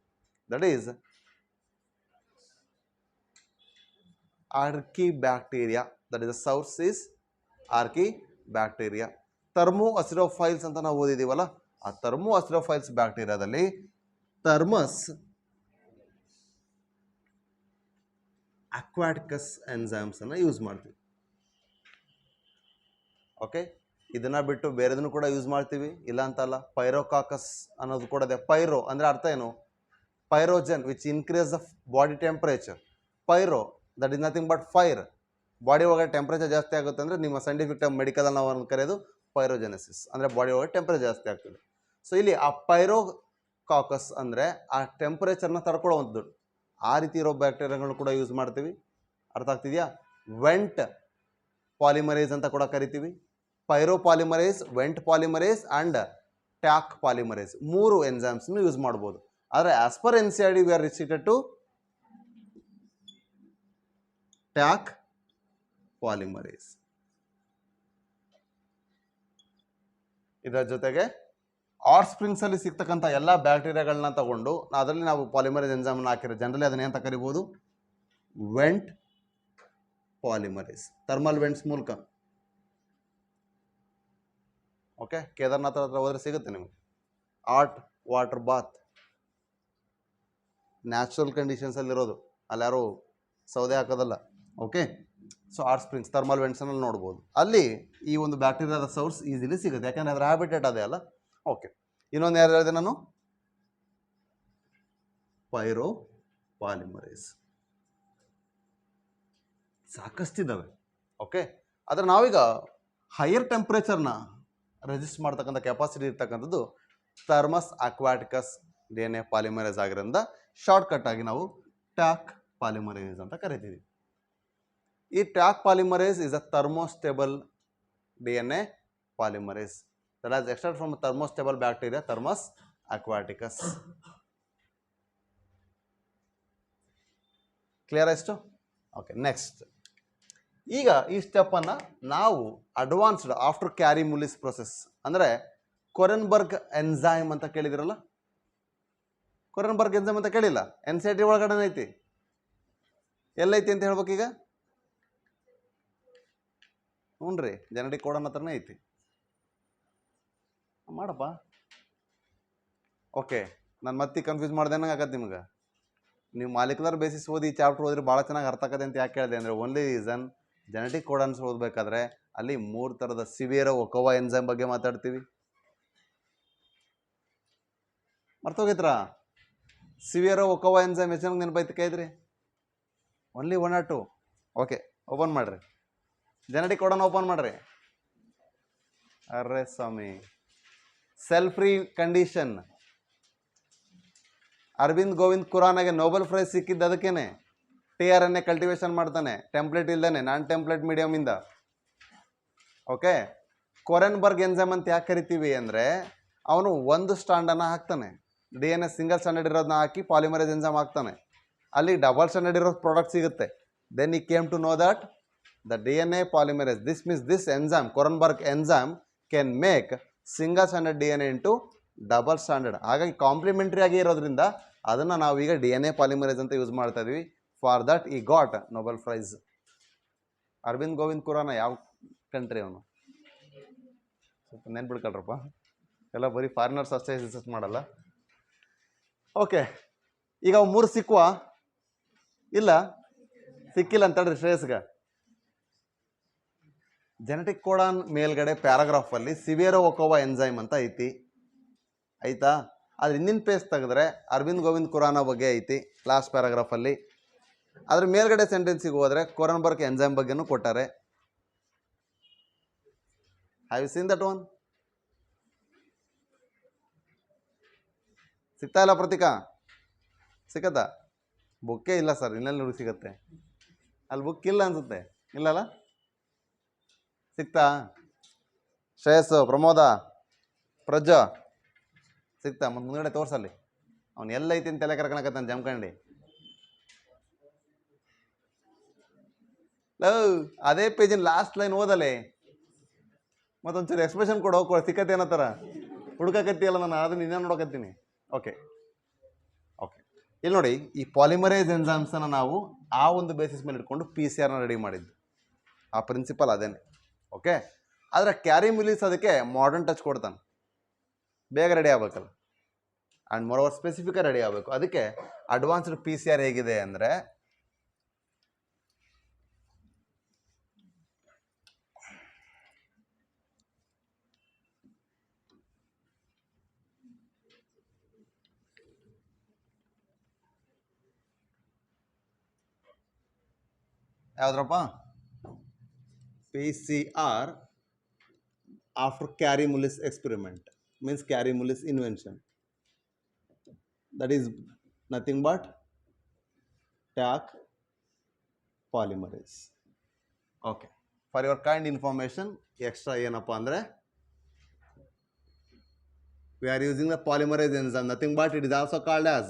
That is archaebacteria. That is the source is archaebacteria. Thermoacidophiles ಅಂತ ನಾವು ಓದಿದ್ದೀವಲ್ಲ, ಆ ಥರ್ಮೋ ಅಸಿಡೋಫೈಲ್ಸ್ ಬ್ಯಾಕ್ಟೀರಿಯಾದಲ್ಲಿ ಥರ್ಮಸ್ ಅಕ್ವಾಟಿಕಸ್ ಎನ್ಸೈಮ್ಸನ್ನು ಯೂಸ್ ಮಾಡ್ತೀವಿ. ಓಕೆ, ಇದನ್ನು ಬಿಟ್ಟು ಬೇರೆದನ್ನು ಕೂಡ ಯೂಸ್ ಮಾಡ್ತೀವಿ, ಇಲ್ಲ ಅಂತಲ್ಲ. ಪೈರೋಕಾಕಸ್ ಅನ್ನೋದು ಕೂಡ ಇದೆ. ಪೈರೋ ಅಂದರೆ ಅರ್ಥ ಏನು? Pyrogen which increase the body temperature. Pyro that is nothing but fire. Body ಒಳಗಡೆ ಟೆಂಪ್ರೇಚರ್ ಜಾಸ್ತಿ ಆಗುತ್ತೆ ಅಂದರೆ ನಿಮ್ಮ ಸೈಂಟಿಫಿಕ್ ಟರ್ಮ್ ಮೆಡಿಕಲಲ್ಲಿ ನಾವು ಅದನ್ನು ಕರೆಯೋದು ಪೈರೋಜೆನೆಸಿಸ್, ಅಂದರೆ ಬಾಡಿ ಒಳಗಡೆ ಟೆಂಪ್ರೇಚರ್ ಜಾಸ್ತಿ ಆಗ್ತದೆ. ಸೊ ಇಲ್ಲಿ ಆ ಪೈರೋಕಾಕಸ್ ಅಂದರೆ ಆ ಟೆಂಪ್ರೇಚರ್ನ ತಡ್ಕೊಳ್ಳುವಂಥದ್ದು. ಆ ರೀತಿ ಇರೋ ಬ್ಯಾಕ್ಟೀರಿಯಾಗಳನ್ನ ಕೂಡ ಯೂಸ್ ಮಾಡ್ತೀವಿ. ಅರ್ಥ ಆಗ್ತಿದೆಯಾ? ವೆಂಟ್ ಪಾಲಿಮರೇಸ್ ಅಂತ ಕೂಡ ಕರಿತೀವಿ. Pyro polymerase, vent polymerase and Taq polymerase 3 ಎನ್ಸೈಮ್ಸ್ನು ಯೂಸ್ ಮಾಡ್ಬೋದು. ಆದರೆ as per NCERT we are restricted to Taq polymerase. ಇದರ ಜೊತೆಗೆ ಹಾಟ್ ಸ್ಪ್ರಿಂಗ್ಸಲ್ಲಿ ಸಿಗ್ತಕ್ಕಂಥ ಎಲ್ಲ ಬ್ಯಾಕ್ಟೀರಿಯಾಗಳನ್ನ ತಗೊಂಡು ಅದರಲ್ಲಿ ನಾವು ಪಾಲಿಮರೇಸ್ ಎನ್ಸೈಮ್ನ ಹಾಕಿರೋ ಜನರಲಿ ಅದನ್ನ ಅಂತ ಕರಿಬೋದು ವೆಂಟ್ ಪಾಲಿಮರೇಸ್, ಥರ್ಮಲ್ ವೆಂಟ್ಸ್ ಮೂಲಕ. ಓಕೆ, ಕೇದಾರ್ನಾಥ್ ಹತ್ರ ಹೋದರೆ ಸಿಗುತ್ತೆ ನಿಮಗೆ. ಹಾಟ್ ವಾಟರ್ ಬಾತ್ ನ್ಯಾಚುರಲ್ ಕಂಡೀಷನ್ಸಲ್ಲಿರೋದು, ಅಲ್ಲಿ ಯಾರು ಸೌದೆ ಹಾಕೋದಲ್ಲ. Okay, so hot springs thermal ವೆಂಟ್ಸಲ್ಲಿ ನೋಡ್ಬೋದು. ಅಲ್ಲಿ ಈ ಒಂದು ಬ್ಯಾಕ್ಟೀರಿಯಾದ ಸೋರ್ಸ್ ಈಸಿಲಿ ಸಿಗುತ್ತೆ, ಯಾಕಂದರೆ ಅದರ ಹ್ಯಾಬಿಟೇಟ್ ಅದೇ ಅಲ್ಲ. ಓಕೆ, ಇನ್ನೊಂದು ಯಾರು ಹೇಳಿದೆ ನಾನು? Pyro polymerase. ಸಾಕಷ್ಟಿದ್ದಾವೆ. ಓಕೆ, ಆದರೆ ನಾವೀಗ ಹೈಯರ್ ಟೆಂಪ್ರೇಚರ್ನ ರೆಸಿಸ್ಟ್ ಮಾಡ್ತಕ್ಕಂಥ ಕೆಪಾಸಿಟಿ ಇರ್ತಕ್ಕಂಥದ್ದು Thermus aquaticus D N A polymerase ಆಗಿರೋದ್ರಿಂದ ಶಾರ್ಟ್ಕಟ್ ಆಗಿ ನಾವು ಟ್ಯಾಕ್ ಪಾಲಿಮರೇಸ್ ಅಂತ ಕರಿತೀವಿ. ಈ Taq polymerase is a thermostable D N A polymerase that has extracted from a thermostable bacteria Thermus aquaticus. Clear ಎಷ್ಟು? ಓಕೆ, ನೆಕ್ಸ್ಟ್ ಈಗ ಈ ಸ್ಟೆಪ್ಪನ್ನು ನಾವು advanced after Kary Mullis process ಅಂದರೆ ಕೊರೆನ್ಬರ್ಗ್ ಎನ್ಸೈಮ್ ಅಂತ ಕೇಳಿದಿರಲ್ಲ. ಕೊರೆನ್ಬರ್ಗ್ ಎನ್ಸೈಮ್ ಅಂತ ಕೇಳಿಲ್ಲ, ಎನ್ ಸಿ ಟಿ ಒಳಗಡೆ ಐತಿ. ಎಲ್ಲೈತಿ ಅಂತ ಹೇಳ್ಬೇಕೀಗ? ಹ್ಞೂ ರೀ, ಜೆನೆಟಿಕ್ ಕೋಡನ್ ಹತ್ರನೇ ಐತಿ. ಮಾಡಪ್ಪ. ಓಕೆ, ನಾನು ಮತ್ತೆ ಕನ್ಫ್ಯೂಸ್ ಮಾಡ್ದೇನಂಗೆ ಆಗತ್ತೆ ನಿಮ್ಗೆ. ನೀವು ಮಾಲಿಕ್ಯುಲರ್ ಬೇಸಿಸ್ ಓದಿ ಚಾಪ್ಟರ್ ಓದಿದ್ರೆ ಭಾಳ ಚೆನ್ನಾಗಿ ಅರ್ಥ ಆಗತ್ತೆ ಅಂತ ಯಾಕೆ ಹೇಳಿದೆ ಅಂದರೆ, ಓನ್ಲಿ ರೀಸನ್ ಜೆನೆಟಿಕ್ ಕೋಡನ್ಸ್ ಓದಬೇಕಾದ್ರೆ ಅಲ್ಲಿ 3 ಥರದ ಸಿವಿಯರ್ ಒಕೋವಾ ಎನ್ಸೈಮ್ ಬಗ್ಗೆ ಮಾತಾಡ್ತೀವಿ. ಮರ್ತೋಗಿತ್ರಾ? ಸಿವಿಯರ್ ಒಕೋವಾ ಎನ್ಸೈಮ್ ಎಷ್ಟು ಜನಕ್ಕೆ ನೆನಪೈತಿ ಕೈದ್ರಿ? Only 1 or 2. ಓಕೆ, ಓಪನ್ ಮಾಡಿರಿ, ಜೆನೆಟಿಕ್ ಕೋಡನ್ ಓಪನ್ ಮಾಡಿರಿ. ಅರ್ರೆ ಸ್ವಾಮಿ, cell free condition. Arvind Govind ಖುರಾನಾಗೆ ನೋಬೆಲ್ ಪ್ರೈಸ್ ಸಿಕ್ಕಿದ್ದು ಅದಕ್ಕೇನೆ. TRNA ಕಲ್ಟಿವೇಶನ್ ಮಾಡ್ತಾನೆ, ಟೆಂಪ್ಲೇಟ್ ಇಲ್ದೇನೆ, ನಾನ್ ಟೆಂಪ್ಲೇಟ್ ಮೀಡಿಯಮಿಂದ. ಓಕೆ, ಕೊರೆನ್ಬರ್ಗ್ ಎನ್ಸೈಮ್ ಅಂತ ಯಾಕೆ ಕರಿತೀವಿ ಅಂದರೆ ಅವನು ಒಂದು ಸ್ಟ್ಯಾಂಡನ್ನು ಹಾಕ್ತಾನೆ, DNA ಸಿಂಗಲ್ ಸ್ಟ್ಯಾಂಡರ್ಡ್ ಇರೋದನ್ನ ಹಾಕಿ ಪಾಲಿಮರೇಸ್ ಎನ್ಸೈಮ್ ಹಾಕ್ತಾನೆ. ಅಲ್ಲಿ ಡಬಲ್ ಸ್ಟ್ಯಾಂಡರ್ಡ್ ಇರೋ ಪ್ರಾಡಕ್ಟ್ ಸಿಗುತ್ತೆ. Then he came to know that the DNA polymerase, this means this enzyme Kornberg enzyme can make single standard DNA into double standard. ಹಾಗಾಗಿ complementary ಆಗಿ ಇರೋದ್ರಿಂದ ಅದನ್ನು ನಾವೀಗ DNA ಪಾಲಿಮರೇಸ್ ಅಂತ ಯೂಸ್ ಮಾಡ್ತಾ ಇದ್ವಿ. For that he got Nobel prize. Arvind Govind Khorana ಯಾವ country ಅವನು? ಸ್ವಲ್ಪ ನೆನ್ಪಿಡ್ಕೊಳ್ರಪ್ಪ, ಎಲ್ಲ ಬರೀ ಫಾರಿನರ್ಸ್ ಅಷ್ಟೇ ರಿಸರ್ಚ್ ಮಾಡಲ್ಲ. ಓಕೆ, ಈಗ ಅವು 3 ಸಿಕ್ಕುವ ಇಲ್ಲ? ಸಿಕ್ಕಿಲ್ಲ ಅಂತೇಳ್ರಿ ಶ್ರೇಯಸ್ಗೆ. ಜೆನೆಟಿಕ್ ಕೋಡಾನ್ ಮೇಲ್ಗಡೆ ಪ್ಯಾರಾಗ್ರಾಫಲ್ಲಿ ಸಿವಿಯರ್ ಒಕೋವಾ ಎನ್ಸೈಮ್ ಅಂತ ಐತಿ, ಆಯಿತಾ? ಅದ್ರ ಹಿಂದಿನ ಪೇಜ್ ತೆಗೆದ್ರೆ ಅರವಿಂದ್ ಗೋವಿಂದ್ ಖುರಾನ ಬಗ್ಗೆ ಐತಿ ಲಾಸ್ಟ್ ಪ್ಯಾರಾಗ್ರಾಫಲ್ಲಿ. ಅದ್ರ ಮೇಲ್ಗಡೆ ಸೆಂಟೆನ್ಸಿಗೆ ಹೋದರೆ ಕೊರೆನ್ಬರ್ಗ್ ಎನ್ಸೈಮ್ ಬಗ್ಗೆನೂ ಕೊಟ್ಟಾರೆ. Have you seen that one? ಸಿಗ್ತಾ ಇಲ್ಲ ಪ್ರತೀಕಾ? ಸಿಗತ್ತಾ? ಬುಕ್ಕೇ ಇಲ್ಲ ಸರ್, ಇನ್ನೆಲ್ಲಿ ನೋಡಿ ಸಿಗತ್ತೆ? ಅಲ್ಲಿ ಬುಕ್ ಇಲ್ಲ ಅನ್ಸುತ್ತೆ, ಇಲ್ಲಲ್ಲ? ಸಿಗ್ತಾ? ಶ್ರೇಯಸ್ಸು, ಪ್ರಮೋದ, ಪ್ರಜ್ಜಾ ಸಿಗ್ತಾ? ಮತ್ತು ಮುಂದ್ಗಡೆ ತೋರ್ಸಲ್ಲಿ, ಅವ್ನು ಎಲ್ಲೈತಿ ಅಂತ ತಲೆ ಕರ್ಕೊಳಕತ್ತಾನೆ ಜಮ್ಕಂಡು. ಅದೇ ಪೇಜಿನ ಲಾಸ್ಟ್ ಲೈನ್ ಓದಲೆ, ಮತ್ತೊಂಚೂರು ಎಕ್ಸ್ಪ್ರೆಷನ್ ಕೊಡು, ಹೋಗ್ಕೊಳ ಸಿಕ್ಕತ್ತೆ ಏನತ್ತಾರ ಹುಡುಕಕತ್ತೀಯಲ್ಲ, ನಾನು ಅದನ್ನ ಇನ್ನೇ ನೋಡಕತ್ತೀನಿ. ಓಕೆ ಓಕೆ, ಇಲ್ಲಿ ನೋಡಿ, ಈ ಪಾಲಿಮರೇಸ್ ಎನ್ಸೈಮ್ಸನ್ನು ನಾವು ಆ ಒಂದು ಬೇಸಿಸ್ ಮೇಲೆ ಇಟ್ಕೊಂಡು PCR ರೆಡಿ ಮಾಡಿದ್ದು. ಆ ಪ್ರಿನ್ಸಿಪಲ್ ಅದೇನೆ. ಓಕೆ, ಆದರೆ ಕ್ಯಾರಿ ಮಿಲಿಸ್ ಅದಕ್ಕೆ ಮಾಡರ್ನ್ ಟಚ್ ಕೊಡ್ತಾನೆ, ಬೇಗ ರೆಡಿ ಆಗ್ಬೇಕಲ್ಲ, ಆ್ಯಂಡ್ ಮೋರ್ ಸ್ಪೆಸಿಫಿಕಾಗಿ ರೆಡಿ ಆಗಬೇಕು. ಅದಕ್ಕೆ ಅಡ್ವಾನ್ಸ್ಡ್ PCR ಹೇಗಿದೆ ಅಂದರೆ, ಯಾವುದ್ರಪ್ಪ? PCR after Kary-Mullis experiment means Kary-Mullis invention. That is nothing but Taq polymerase. Okay. For your kind information, extra ಏನಪ್ಪ ಅಂದರೆ, we are using the polymerase enzyme, nothing but it is also called as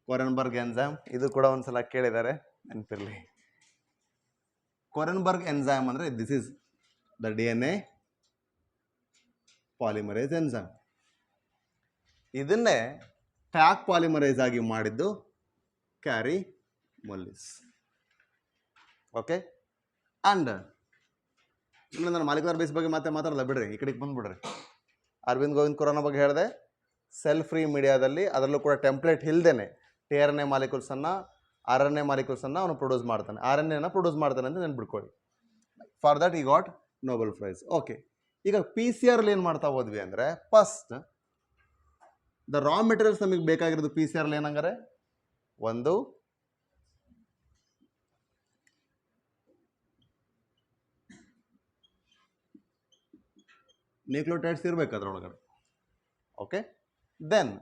Kornberg enzyme. ಇದು ಕೂಡ ಒಂದ್ಸಲ ಕೇಳಿದ್ದಾರೆ, ನೆನಪಿರಲಿ. Kornberg enzyme ಅಂದರೆ this is the DNA polymerase enzyme. ಇದನ್ನೇ Taq polymerase ಆಗಿ ಮಾಡಿದ್ದು ಕ್ಯಾರಿ-ಮುಲ್ಲಿಸ್. ಓಕೆ, ಆ್ಯಂಡ್ ಇನ್ನು ನಾನು ಮಾಲಿಕ್ಯುಲರ್ ಬೇಸ್ ಬಗ್ಗೆ ಮತ್ತೆ ಮಾತಾಡಲ್ಲ ಬಿಡ್ರಿ, ಈ ಕಡೆಗೆ ಬಂದುಬಿಡ್ರಿ. ಅರವಿಂದ್ ಗೋವಿಂದ್ ಖುರಾನ ಬಗ್ಗೆ ಹೇಳಿದೆ, ಸೆಲ್ ಫ್ರೀ ಮೀಡಿಯಾದಲ್ಲಿ ಅದರಲ್ಲೂ ಕೂಡ ಟೆಂಪ್ಲೇಟ್ ಇಲ್ಲದೇನೆ TRNA ಮಾಲಿಕ್ಯೂಲ್ಸನ್ನು RNA ಮಾಲಿಕ್ಯೂಲ್ಸನ್ನು ಅವನು ಪ್ರೊಡ್ಯೂಸ್ ಮಾಡ್ತಾನೆ, RNAನ ಪ್ರೊಡ್ಯೂಸ್ ಮಾಡ್ತಾನೆ ಅಂತ ನೆನ್ಪಿಟ್ಕೊಳ್ಳಿ. For that he got Nobel price. Okay, ಈಗ PCR ಏನು ಮಾಡ್ತಾ ಹೋದ್ವಿ ಅಂದರೆ, ಫಸ್ಟ್ ದ ರಾ ಮೆಟೀರಿಯಲ್ಸ್ ನಮಗೆ ಬೇಕಾಗಿರೋದು PCR ಏನಂಗಾರೆ, ಒಂದು ನ್ಯೂಕ್ಲಿಯೋಟೈಡ್ಸ್ ಇರಬೇಕು ಅದರೊಳಗಡೆ. ಓಕೆ, ದೆನ್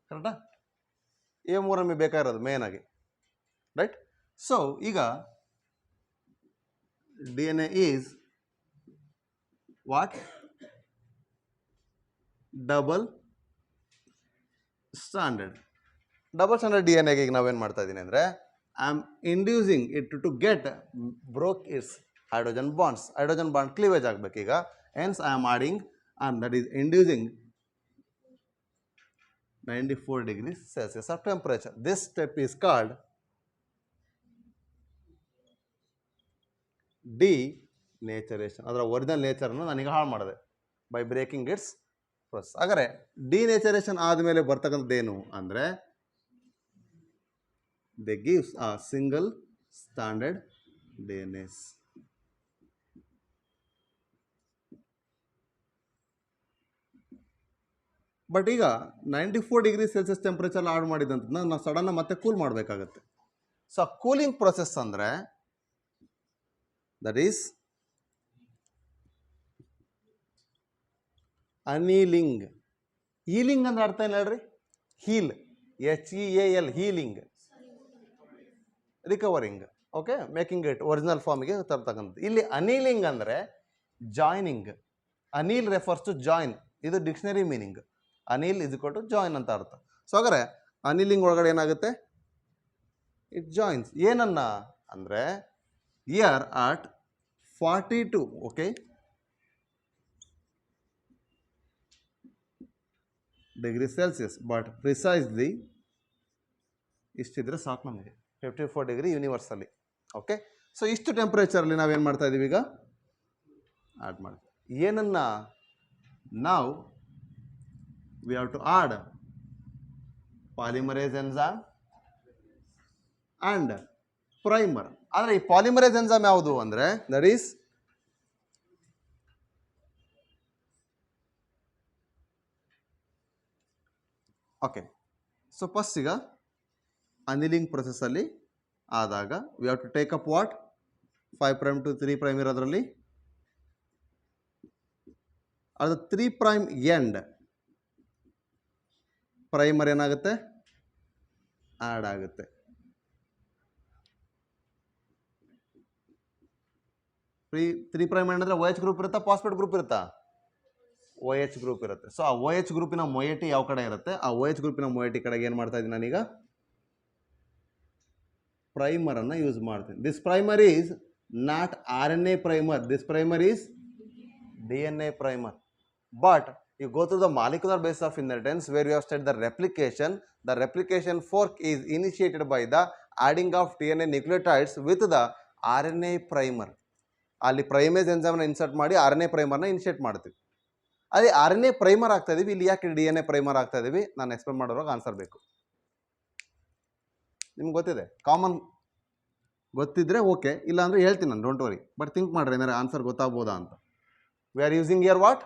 ಕರೆಕ್ಟಾ? ಇವು ಮೂರು ನಮಗೆ ಬೇಕಾಗಿರೋದು ಮೇನ್ ಆಗಿ, ರೈಟ್? ಸೊ ಈಗ D N A is what? Double standard. Double standard D N ಎಗೆ ಈಗ ನಾವೇನು ಮಾಡ್ತಾ ಇದ್ದೀನಿ ಅಂದರೆ, I am inducing it to get broke its hydrogen bonds. Hydrogen bond cleavage ಆಗಬೇಕು ಈಗ. Hence I am adding and that is inducing 94 degrees Celsius of temperature. This step is called denaturation. ಅದರ original ನೇಚರನ್ನು ನಾನೀಗ ಹಾಳು ಮಾಡಿದೆ by breaking it's process. ಹಾಗಾದರೆ ಡಿನೇಚರೇಷನ್ ಆದಮೇಲೆ ಬರ್ತಕ್ಕಂಥದ್ದೇನು ಅಂದರೆ, they gives a single standard D N S. But ಈಗ 94 degree Celsius temperature add ಮಾಡಿದಂಥದ್ದನ್ನ ನಾವು ಸಡನ್ನ ಮತ್ತೆ ಕೂಲ್ ಮಾಡಬೇಕಾಗತ್ತೆ. ಸೊ ಕೂಲಿಂಗ್ ಪ್ರೊಸೆಸ್ ಅಂದರೆ ದಟ್ ಈಸ್ ಅನೀಲಿಂಗ್. ಹೀಲಿಂಗ್ ಅಂದ್ರೆ ಅರ್ಥ ಏನು ಹೇಳ್ರಿ? Heal, HEAL, healing, recovering. Okay, making it original ಫಾರ್ಮಿಗೆ ತರ್ತಕ್ಕಂಥದ್ದು. ಇಲ್ಲಿ ಅನೀಲಿಂಗ್ ಅಂದರೆ joining. Anneal refers to join. ಇದು dictionary meaning. Anneal is equal to join ಅಂತ ಅರ್ಥ. ಸೊ ಹಾಗಾದ್ರೆ ಅನಿಲಿಂಗ್ ಒಳಗಡೆ ಏನಾಗುತ್ತೆ? It joins. ಏನನ್ನ ಅಂದರೆ here at 42, okay, degree Celsius. But precisely ಇಷ್ಟಿದ್ರೆ ಸಾಕು ನಮಗೆ, 54 ಡಿಗ್ರಿ ಯೂನಿವರ್ಸಲ್ಲಿ. ಓಕೆ, ಸೊ ಇಷ್ಟು ಟೆಂಪ್ರೇಚರಲ್ಲಿ ನಾವೇನು ಮಾಡ್ತಾ ಇದ್ದೀವಿ ಈಗ? ಆ್ಯಡ್ ಮಾಡ್ತೀವಿ. ಏನನ್ನ ನಾವು we have to add polymerase enzyme and primer. ಆದರೆ ಈ ಪಾಲಿಮರೇಸ್ ಎನ್ಸೈಮ್ ಯಾವುದು ಅಂದರೆ that is okay. So first ಈಗ ಅನಿಲಿಂಗ್ ಪ್ರೊಸೆಸ್ಸಲ್ಲಿ ಆದಾಗ we have to take up what 5' to 3' ಇರೋದ್ರಲ್ಲಿ ಅದು 3' ಎಂಡ್ ಪ್ರೈಮರ್ ಏನಾಗುತ್ತೆ? ಆ್ಯಡ್ ಆಗುತ್ತೆ. ತ್ರೀ ಪ್ರೈಮ್ ಎಂಡ್ ಅಂದರೆ OH ಗ್ರೂಪ್ ಇರುತ್ತಾ, ಫಾಸ್ಫೇಟ್ ಗ್ರೂಪ್ ಇರುತ್ತಾ? OH ಗ್ರೂಪ್ ಇರುತ್ತೆ. ಸೊ ಆ OH ಗ್ರೂಪಿನ ಮೊಯಟಿ ಯಾವ ಕಡೆ ಇರುತ್ತೆ? ಆ OH ಗ್ರೂಪಿನ ಮೊಯಟಿ ಕಡೆಗೆ ಏನು ಮಾಡ್ತಾ ಇದ್ದೀನಿ ನಾನೀಗ? ಪ್ರೈಮರನ್ನು ಯೂಸ್ ಮಾಡ್ತೀನಿ. This primer is not RNA primer, this primer is DNA primer. But you go through the molecular basis of inheritance where you have studied the replication. The replication fork is initiated by the adding of DNA nucleotides with the RNA primer. ಅಲ್ಲಿ primase ಎನ್ಸೈಮ್ನ insert ಮಾಡಿ RNA ಪ್ರೈಮರ್ನ initiate ಮಾಡ್ತೀವಿ. ಅದೇ RNA primer ಆಗ್ತಾ ಇದೀವಿ, ಇಲ್ಲಿ ಯಾಕೆ DNA primer ಆಗ್ತಾ ಇದೀವಿ? ನಾನು ಎಕ್ಸ್ಪ್ಲೇನ್ ಮಾಡೋವಾಗ ಆನ್ಸರ್ ಬೇಕು. ನಿಮ್ಗೆ ಗೊತ್ತಿದೆ, ಕಾಮನ್ ಗೊತ್ತಿದ್ರೆ ಓಕೆ, ಇಲ್ಲ ಅಂದರೆ ಹೇಳ್ತೀನಿ ನಾನು, ಡೋಂಟ್ ವರಿ. ಬಟ್ ಥಿಂಕ್ ಮಾಡ್ರಿ, ಏನಾರು ಆನ್ಸರ್ ಗೊತ್ತಾಗ್ಬೋದಾ ಅಂತ. V are using year what?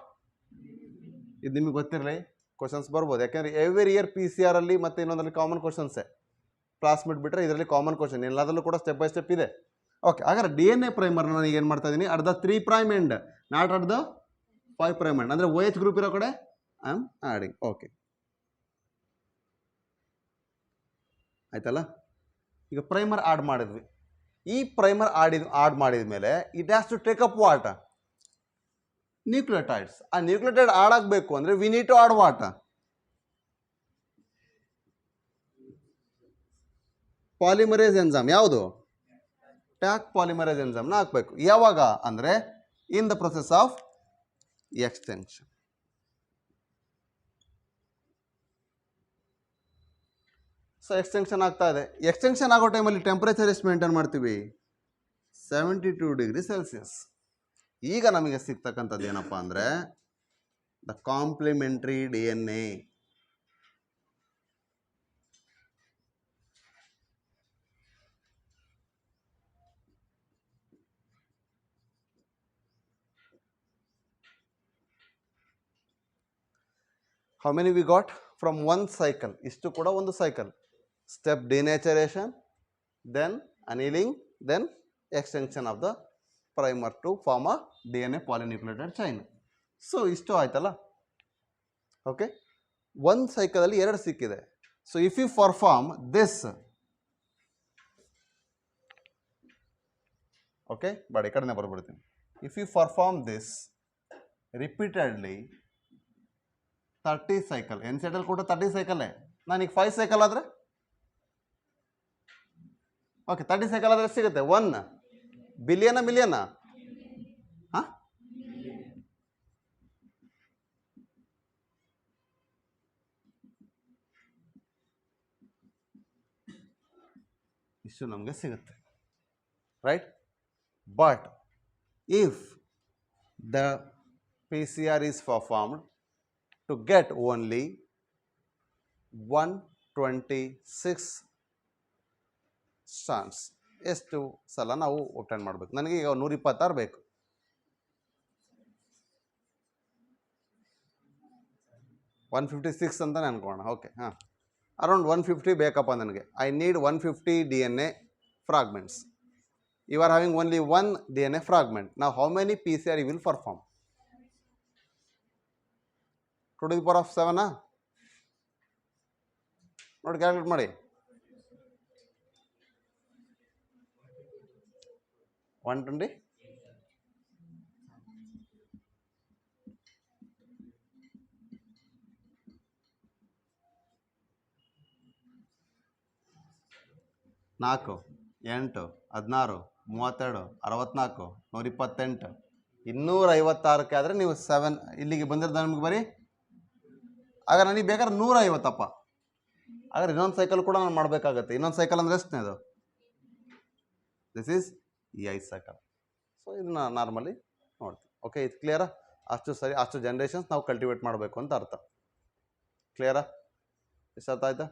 ಇದು ನಿಮಗೆ ಗೊತ್ತಿರಲಿ, ಕ್ವಶನ್ಸ್ ಬರ್ಬೋದು. ಯಾಕೆಂದರೆ ಎವ್ರಿ ಇಯರ್ PCR ಅಲ್ಲಿ ಮತ್ತು ಇನ್ನೊಂದರಲ್ಲಿ ಕಾಮನ್ ಕ್ವಶನ್ಸೇ. ಕ್ಲಾಸ್ಮೇಟ್ ಬಿಟ್ಟರೆ ಇದರಲ್ಲಿ ಕಾಮನ್ ಕ್ವಶನ್ ಎಲ್ಲದರಲ್ಲೂ ಕೂಡ ಸ್ಟೆಪ್ ಬೈ ಸ್ಟೆಪ್ ಇದೆ. ಓಕೆ, ಹಾಗಾದ್ರೆ DNA ಪ್ರೈಮರ್ನ ನಾನು ಏನು ಮಾಡ್ತಾ ಇದ್ದೀನಿ? At the 3' end, not at the 5' end. ಅಂದರೆ OH ಗ್ರೂಪ್ ಇರೋ ಕಡೆ ಐ ಆಮ್ ಆ್ಯಡಿಂಗ್. ಓಕೆ, ಆಯ್ತಲ್ಲ? ಈಗ ಪ್ರೈಮರ್ ಆ್ಯಡ್ ಮಾಡಿದ್ವಿ. ಈ ಪ್ರೈಮರ್ ಆ್ಯಡ್ ಮಾಡಿದ ಮೇಲೆ it has to take up what? Nucleotides. ಆ ನ್ಯೂಕ್ಲಿಯೋಟೈಡ್ ಆಡ್ ಆಗಬೇಕು ಅಂದರೆ we need to add what? Polymerase enzyme. ಯಾವುದು? ಟ್ಯಾಕ್ ಪಾಲಿಮರೇಸ್ ಎನ್ಸೈಮ್ನ ಹಾಕಬೇಕು. ಯಾವಾಗ ಅಂದರೆ in the process of extension. So extension ಆಗ್ತಾ ಇದೆ. ಎಕ್ಸ್ಟೆನ್ಷನ್ ಆಗೋ ಟೈಮಲ್ಲಿ ಟೆಂಪ್ರೇಚರ್ ಎಷ್ಟು ಮೇಂಟೈನ್ ಮಾಡ್ತೀವಿ? 72 ಡಿಗ್ರಿ ಸೆಲ್ಸಿಯಸ್. ಈಗ ನಮಗೆ ಸಿಗ್ತಕ್ಕಂಥದ್ದು ಏನಪ್ಪ ಅಂದರೆ the complementary DNA. How many we got? From one cycle, ಇಷ್ಟು ಕೂಡ ಒಂದು cycle. Step denaturation, then annealing, then extension of the primer to form a DNA polynucleated chain. So ಇಷ್ಟು ಆಯ್ತಲ್ಲ. ಓಕೆ, ಒಂದು ಸೈಕಲಲ್ಲಿ ಎರಡು ಸಿಕ್ಕಿದೆ. So if you perform this, okay but ಈ ಕಡೆನೇ ಬರ್ಬಿಡ್ತೀನಿ. If you perform this repeatedly 30 cycle, n settle ಕೂಡ 30 ಸೈಕಲ್ಲೇ. ನಾನೀಗ 5 ಸೈಕಲ್ ಆದರೆ ಓಕೆ 30 ಸೈಕಲ್ ಆದರೆ ಸಿಗುತ್ತೆ 1 ಬಿಲಿಯನ ಮಿಲಿಯನ? ಹಾಂ, ಇಷ್ಟು ನಮಗೆ ಸಿಗುತ್ತೆ, right? But if the PCR is performed to get only 126 strands, ಎಷ್ಟು ಸಲ ನಾವು ಒಬ್ಟೈನ್ ಮಾಡಬೇಕು? ನನಗೆ ಈಗ 126 ಬೇಕು. ಒನ್ 156 ಅಂತಲೇ ಅನ್ಕೋಣ. ಓಕೆ, ಹಾಂ, ಅರೌಂಡ್ 150 ಬೇಕಪ್ಪ ನನಗೆ. I need 150 DNA fragments. You are having only one DNA fragment. Now how many PCR you will perform? 2 to the power of 7 ನೋಡಿ ಕ್ಯಾಲ್ಕುಲೇಟ್ ಮಾಡಿ. 120 4 8 16 32 64 128 256ಕ್ಕೆ ಆದರೆ ನೀವು 7 ಇಲ್ಲಿಗೆ ಬಂದಿರೋದು ನಮಗೆ ಬರೀ. ಆಗ ನನಗೆ ಬೇಕಾದ್ರೆ 150. ಹಾಗಾದ್ರೆ ಇನ್ನೊಂದು ಸೈಕಲ್ ಕೂಡ ನಾನು ಮಾಡಬೇಕಾಗತ್ತೆ. ಇನ್ನೊಂದು ಸೈಕಲ್ ಅಂದರೆ ಎಷ್ಟನೇದು? ದಿಸ್ ಈಸ್ ಈ 5 ಸೈಕಲ್. ಸೊ ಇದನ್ನ ನಾರ್ಮಲಿ ನೋಡ್ತೀವಿ. ಓಕೆ, ಇದು ಕ್ಲಿಯರಾ? ಅಷ್ಟು ಸರಿ, ಅಷ್ಟು ಜನ್ರೇಷನ್ಸ್ ನಾವು ಕಲ್ಟಿವೇಟ್ ಮಾಡಬೇಕು ಅಂತ ಅರ್ಥ. ಕ್ಲಿಯರಾ? ಎಷ್ಟು ಅರ್ಥ ಆಯ್ತಾ?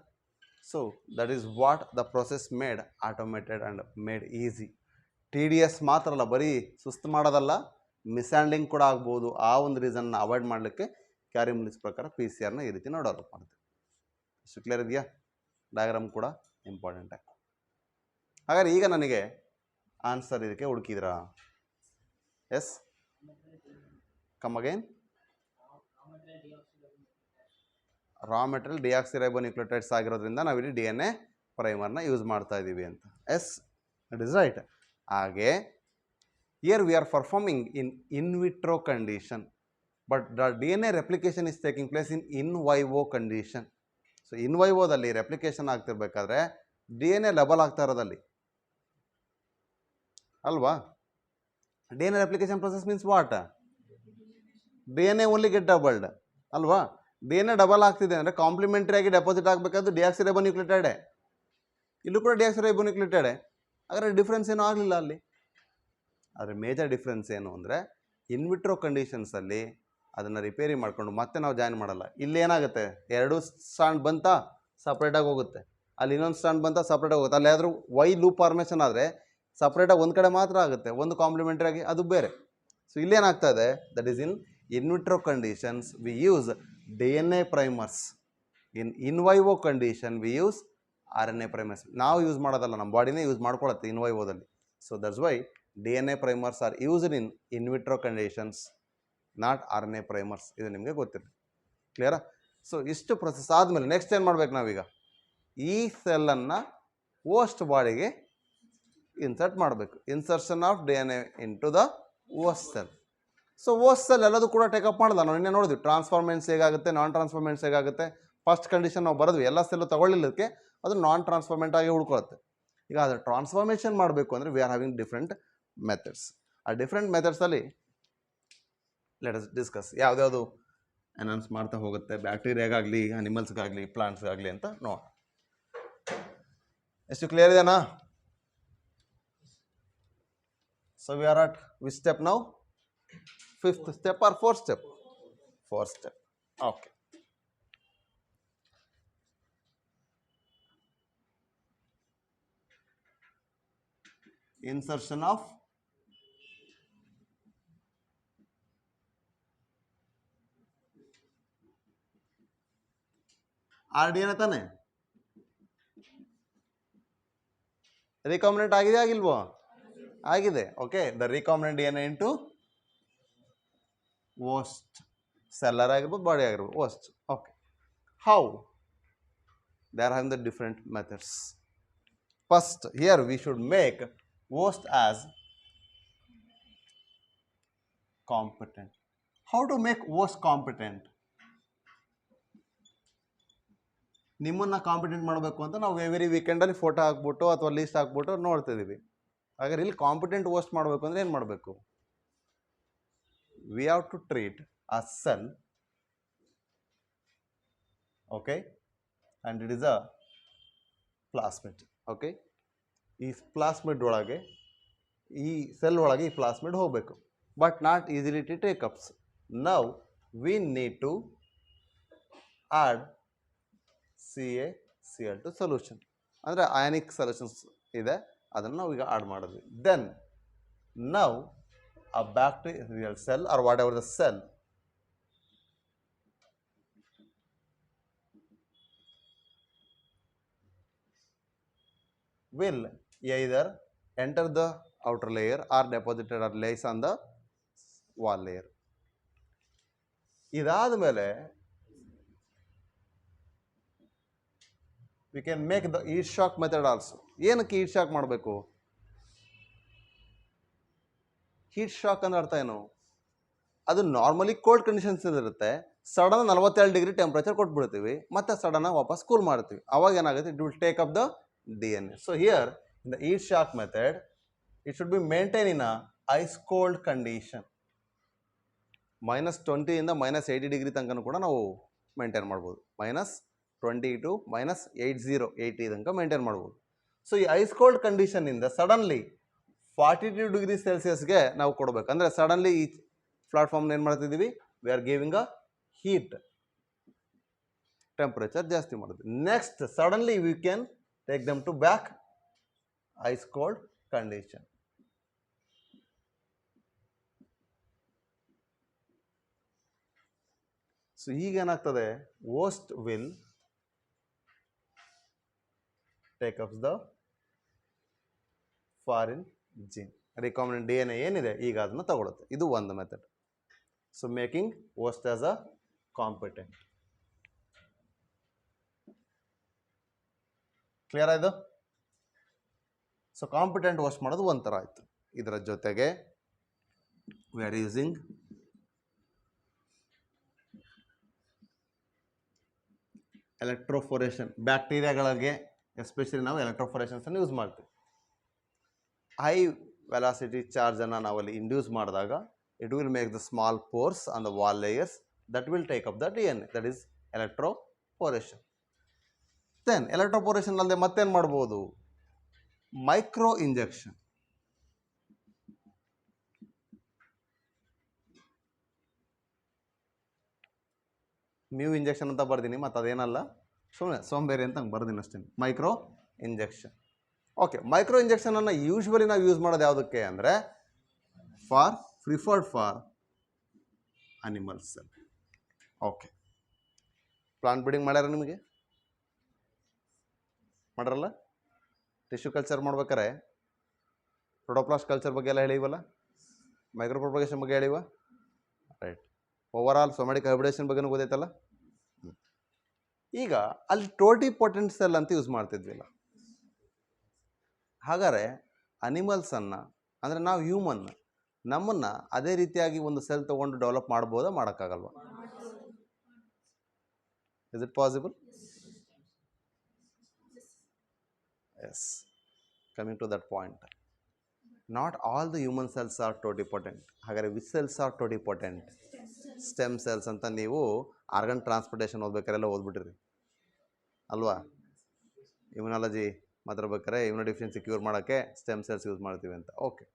So that is what the process made automated and made easy. TDS ಮಾತ್ರ ಅಲ್ಲ, ಬರೀ ಸುಸ್ತು ಮಾಡೋದಲ್ಲ, ಮಿಸ್ಹ್ಯಾಂಡ್ಲಿಂಗ್ ಕೂಡ ಆಗ್ಬೋದು. ಆ ಒಂದು ರೀಸನ್ನ ಅವಾಯ್ಡ್ ಮಾಡಲಿಕ್ಕೆ ಕ್ಯಾರಿಮ್ಲಿಸ್ ಪ್ರಕಾರ PCR ಈ ರೀತಿ ಡೆವಲಪ್ ಮಾಡ್ತೀವಿ. ಇಷ್ಟು ಕ್ಲಿಯರ್ ಇದೆಯಾ? ಡಯಾಗ್ರಾಮ್ ಕೂಡ ಇಂಪಾರ್ಟೆಂಟ್. ಹಾಗಾದ್ರೆ ಈಗ ನನಗೆ ಆನ್ಸರ್ ಇದಕ್ಕೆ ಹುಡುಕಿದ್ರಾ? Yes, come again. Raw material deoxyribonucleotides ಆಗಿರೋದ್ರಿಂದ ನಾವಿಲ್ಲಿ DNA ಪ್ರೈಮರ್ನ ಯೂಸ್ ಮಾಡ್ತಾ ಇದ್ದೀವಿ ಅಂತ. Yes, it is right. ಹಾಗೆ here we are performing in vitro condition, but the DNA replication is taking place in vivo condition. So in ವೈವೋದಲ್ಲಿ replication ಆಗ್ತಿರ್ಬೇಕಾದ್ರೆ DNA double ಆಗ್ತಾ ಇರೋದಲ್ಲಿ ಅಲ್ವಾ? DNA replication process means what? DNA only get doubled ಅಲ್ವಾ? DNA double ಆಗ್ತಿದೆ ಅಂದರೆ complementary ಆಗಿ deposit ಆಗಬೇಕಾದ್ರು ಡಿಆಕ್ಸಿರೈಬೋನ್ಯೂಕ್ಲಿಯೋಟೈಡೆ, ಇಲ್ಲೂ ಕೂಡ ಡಿಆಕ್ಸಿರೈಬೋನ್ಯೂಕ್ಲಿಯೋಟೈಡೆ. ಹಾಗಾದ್ರೆ ಡಿಫ್ರೆನ್ಸ್ ಏನೂ ಆಗಲಿಲ್ಲ ಅಲ್ಲಿ. ಆದರೆ ಮೇಜರ್ ಡಿಫ್ರೆನ್ಸ್ ಏನು ಅಂದರೆ ಇನ್ವಿಟ್ರೋ ಕಂಡೀಷನ್ಸಲ್ಲಿ ಅದನ್ನು ರಿಪೇರಿ ಮಾಡಿಕೊಂಡು ಮತ್ತೆ ನಾವು ಜಾಯಿನ್ ಮಾಡಲ್ಲ. ಇಲ್ಲಿ ಏನಾಗುತ್ತೆ, 2 ಸ್ಟ್ಯಾಂಡ್ ಬಂತಾ ಸಪ್ರೇಟಾಗಿ ಹೋಗುತ್ತೆ, ಅಲ್ಲಿ ಇನ್ನೊಂದು ಸ್ಟ್ಯಾಂಡ್ ಬಂತಾ ಸಪ್ರೇಟಾಗಿ ಹೋಗುತ್ತೆ. ಅಲ್ಲಿ ಆದರೂ ವೈ ಲೂಪ್ ಫಾರ್ಮೇಷನ್ ಆದರೆ ಸಪ್ರೇಟಾಗಿ ಒಂದು ಕಡೆ ಮಾತ್ರ ಆಗುತ್ತೆ, ಒಂದು ಕಾಂಪ್ಲಿಮೆಂಟರಿ ಆಗಿ ಅದು ಬೇರೆ. ಸೊ ಇಲ್ಲೇನಾಗ್ತಾ ಇದೆ, that is in vitro conditions we use DNA primers. In vivo condition we use RNA primers. ನಾವು ಯೂಸ್ ಮಾಡೋದಲ್ಲ, ನಮ್ಮ ಬಾಡಿನೇ ಯೂಸ್ ಮಾಡ್ಕೊಳತ್ತೆ ಇನ್ ವೈವೋದಲ್ಲಿ. So that's why DNA primers are used in vitro conditions, not RNA primers. ಇದು ನಿಮಗೆ ಗೊತ್ತಿಲ್ಲ. ಕ್ಲಿಯರಾ? ಸೊ ಇಷ್ಟು ಪ್ರೊಸೆಸ್ ಆದಮೇಲೆ ನೆಕ್ಸ್ಟ್ ಏನು ಮಾಡ್ಬೇಕು ನಾವೀಗ? ಈ ಸೆಲ್ಲನ್ನು ಓಸ್ಟ್ ಬಾಡಿಗೆ ಇನ್ಸರ್ಟ್ ಮಾಡಬೇಕು. Insertion of DNA into the host cell. So host cell ಎಲ್ಲದೂ ಕೂಡ ಟೇಕಪ್ ಮಾಡೋದ. ನಾವು ಇನ್ನೇ ನೋಡಿದ್ವಿ ಟ್ರಾನ್ಸ್ಫಾರ್ಮೆಂಟ್ಸ್ ಹೇಗಾಗುತ್ತೆ, ನಾನ್ ಟ್ರಾನ್ಸ್ಫಾರ್ಮೆಂಟ್ಸ್ ಹೇಗಾಗುತ್ತೆ. ಫಸ್ಟ್ ಕಂಡೀಷನ್ ನಾವು ಬರೆದ್ವಿ, ಎಲ್ಲ ಸೆಲ್ಲು ತಗೊಳ್ಳಿಲ್ಲದಕ್ಕೆ ಅದು ನಾನ್ ಟ್ರಾನ್ಸ್ಫಾರ್ಮೆಂಟ್ ಆಗಿ ಉಳ್ಕೊಳುತ್ತೆ. ಈಗ ಅದು ಟ್ರಾನ್ಸ್ಫಾರ್ಮೇಷನ್ ಮಾಡಬೇಕು ಅಂದರೆ we are having different methods. ಆ ಡಿಫ್ರೆಂಟ್ ಮೆಥಡ್ಸಲ್ಲಿ ಲೆಟ್ ಅಸ್ ಡಿಸ್ಕಸ್ ಯಾವುದ್ಯಾವುದು ಎನೌನ್ಸ್ ಮಾಡ್ತಾ ಹೋಗುತ್ತೆ, ಬ್ಯಾಕ್ಟೀರಿಯಾಗಾಗಲಿ, ಅನಿಮಲ್ಸ್ಗಾಗಲಿ, ಪ್ಲಾಂಟ್ಸ್ಗಾಗಲಿ ಅಂತ ನೋಡೋಣ. ಎಷ್ಟು ಕ್ಲಿಯರ್ ಇದೆನಾ? So we are at which step now? 5th step or 4th step? 4th step. Okay. Insertion of R D N ತಾನೆ ರಿಕಾಂಬಿನೆಂಟ್ ಆಗಿದೆ ಆಗಿಲ್ವೋ ಆಗಿದೆ okay the recombinant D N A into host ಸೆಲ್ಲರ್ ಆಗಿರ್ಬೋದು ಬಾಡಿ ಆಗಿರ್ಬೋದು host okay how they are having the different methods. First, here we should make host as competent. How to make host competent? ನಿಮ್ಮನ್ನ competent ಮಾಡಬೇಕು ಅಂತ ನಾವು every ವೀಕೆಂಡಲ್ಲಿ photo ಹಾಕ್ಬಿಟ್ಟು ಅಥವಾ list ಹಾಕ್ಬಿಟ್ಟು ನೋಡ್ತಿದ್ದೀವಿ ಹಾಗಾದ್ರೆ ಇಲ್ಲಿ ಕಾಂಪಿಟೆಂಟ್ ಹೋಸ್ಟ್ ಮಾಡಬೇಕು ಅಂದರೆ ಏನು ಮಾಡಬೇಕು we have to treat a cell okay and it is a plasmid okay ಈ ಪ್ಲಾಸ್ಮಿಡ್ ಒಳಗೆ ಈ ಸೆಲ್ ಒಳಗೆ ಈ ಪ್ಲಾಸ್ಮಿಡ್ ಹೋಗಬೇಕು but not easily to take ups now we need to add CaCl2 solution ಅಂದರೆ ಅಯಾನಿಕ್ ಸೊಲ್ಯೂಷನ್ಸ್ ಇದೆ ಅದನ್ನು ನಾವು ಈಗ ಆ್ಯಡ್ ಮಾಡಿದ್ವಿ then now a bacterial cell or whatever the cell will either enter the outer layer or deposited or lays on the wall layer. ಇದಾದ ಮೇಲೆ we can make the heat shock method also. ಏನಕ್ಕೆ heat shock ಮಾಡಬೇಕು heat shock ಅಂದ್ರೆ ಅರ್ಥ ಏನು ಅದು normally cold conditions ಇರುತ್ತೆ sudden 47 degree temperature ಕೊಟ್ಬಿಡ್ತೀವಿ ಮತ್ತೆ ಸಡನ್ ವಾಪಸ್ ಕೂಲ್ ಮಾಡ್ತೀವಿ ಅವಾಗ ಏನಾಗುತ್ತೆ it will take up the DNA. So here in the heat shock method, it should be maintained in a ice cold condition. -20 ಇಂದ -80 ಡಿಗ್ರಿ ತನಕ ಕೂಡ ನಾವು ಮೇಂಟೈನ್ ಮಾಡ್ಬೋದು -20 to -80 ತನಕ ಮೇಂಟೈನ್ ಮಾಡ್ಬೋದು ಸೊ ಈ ಐಸ್ ಕೋಲ್ಡ್ ಕಂಡೀಷನ್ನಿಂದ ಸಡನ್ಲಿ 42 ಡಿಗ್ರಿ ಸೆಲ್ಸಿಯಸ್ಗೆ ನಾವು ಕೊಡಬೇಕು ಅಂದರೆ ಸಡನ್ಲಿ ಈ ಪ್ಲಾಟ್ಫಾರ್ಮ್ನ ಏನು ಮಾಡ್ತಿದ್ದೀವಿ we are giving a heat temperature ಜಾಸ್ತಿ ಮಾಡಿದ್ವಿ next suddenly we can take them to back ice cold condition. So ಈಗ ಏನಾಗ್ತದೆ host will take up the foreign gene recombinant DNA ಏನಿದೆ ಈಗ ಅದನ್ನು ತಗೊಳುತ್ತೆ ಇದು ಒಂದು method so making host as a competent. Clear ಆಯಿತು ಸೊ ಕಾಂಪಿಟೆಂಟ್ ಹೋಸ್ಟ್ ಮಾಡೋದು ಒಂಥರ ಆಯಿತು ಇದರ ಜೊತೆಗೆ ವಿ ಆರ್ ಯೂಸಿಂಗ್ ಎಲೆಕ್ಟ್ರೋಫೋರೇಷನ್ ಬ್ಯಾಕ್ಟೀರಿಯಾಗಳಿಗೆ ಎಸ್ಪೆಷಲಿ ನಾವು ಎಲೆಕ್ಟ್ರೋಫೋರೇಷನ್ಸನ್ನು ಯೂಸ್ ಮಾಡ್ತೀವಿ ಹೈ ವೆಲಾಸಿಟಿ ಚಾರ್ಜನ್ನು ನಾವಲ್ಲಿ ಇಂಡ್ಯೂಸ್ ಮಾಡಿದಾಗ it will make the small pores on the wall layers that will take up the DNA that is electroporation then electroporation ಅಲ್ಲದೆ ಮತ್ತೇನು ಮಾಡ್ಬೋದು ಮೈಕ್ರೋ ಇಂಜೆಕ್ಷನ್ ಮ್ಯೂ ಇಂಜೆಕ್ಷನ್ ಅಂತ ಬರ್ದೀನಿ ಮತ್ತು ಅದೇನಲ್ಲ ಸುಮ್ಮನೆ ಸೋಂಬೇರಿ ಅಂತ ಹಂಗೆ ಬರ್ದೀನಿ ಅಷ್ಟೇ ಮೈಕ್ರೋ ಇಂಜೆಕ್ಷನ್ ಓಕೆ ಮೈಕ್ರೋ ಇಂಜೆಕ್ಷನನ್ನು ಯೂಶ್ವಲಿ ನಾವು ಯೂಸ್ ಮಾಡೋದು ಯಾವುದಕ್ಕೆ ಅಂದರೆ preferred for animal cell okay plant breeding ಮಾಡ್ಯಾರ ನಿಮಗೆ ಮಾಡ್ರಲ್ಲ ಟಿಶ್ಯೂ ಕಲ್ಚರ್ ಮಾಡ್ಬೇಕಾರೆ ಪ್ರೊಟೋಪ್ಲಾಸ್ಟ್ ಕಲ್ಚರ್ ಬಗ್ಗೆ ಎಲ್ಲ ಹೇಳಿವಲ್ಲ ಮೈಕ್ರೋ ಪ್ರೊಪಗೇಷನ್ ಬಗ್ಗೆ ಹೇಳಿವ ರೈಟ್ ಓವರಾಲ್ ಸೊಮ್ಯಾಟಿಕ್ ಹೈಬ್ರಿಡೇಷನ್ ಬಗ್ಗೆನೂ ಗೊತ್ತೈತಲ್ಲ ಈಗ ಅಲ್ಲಿ ಟೋಟಿಪೊಟೆಂಟ್ ಸೆಲ್ ಅಂತ ಯೂಸ್ ಮಾಡ್ತಿದ್ವಿಲ್ಲ ಹಾಗಾದರೆ ಅನಿಮಲ್ಸನ್ನು ಅಂದರೆ ನಾವು ಹ್ಯೂಮನ್ ನಮ್ಮನ್ನು ಅದೇ ರೀತಿಯಾಗಿ ಒಂದು ಸೆಲ್ ತೊಗೊಂಡು ಡೆವಲಪ್ ಮಾಡ್ಬೋದಾ ಮಾಡೋಕ್ಕಾಗಲ್ವ is it possible yes coming to that point not all the human cells are totipotent ಹಾಗಾದರೆ which cells are totipotent stem cells ಅಂತ ನೀವು ಆರ್ಗನ್ ಟ್ರಾನ್ಸ್ಪೋರ್ಟೇಷನ್ ಓದ್ಬೇಕಾರೆಲ್ಲ ಓದ್ಬಿಟ್ಟಿರಿ ಅಲ್ವಾ ಇಮ್ಯುನಾಲಜಿ ಮಾತಾಡ್ಬೇಕಾರೆ ಇಮ್ಯುನೋ ಡಿಫಿಷಿಯನ್ಸಿ ಕ್ಯೂರ್ ಮಾಡೋಕ್ಕೆ ಸ್ಟೆಮ್ ಸೆಲ್ಸ್ ಯೂಸ್ ಮಾಡ್ತೀವಿ ಅಂತ okay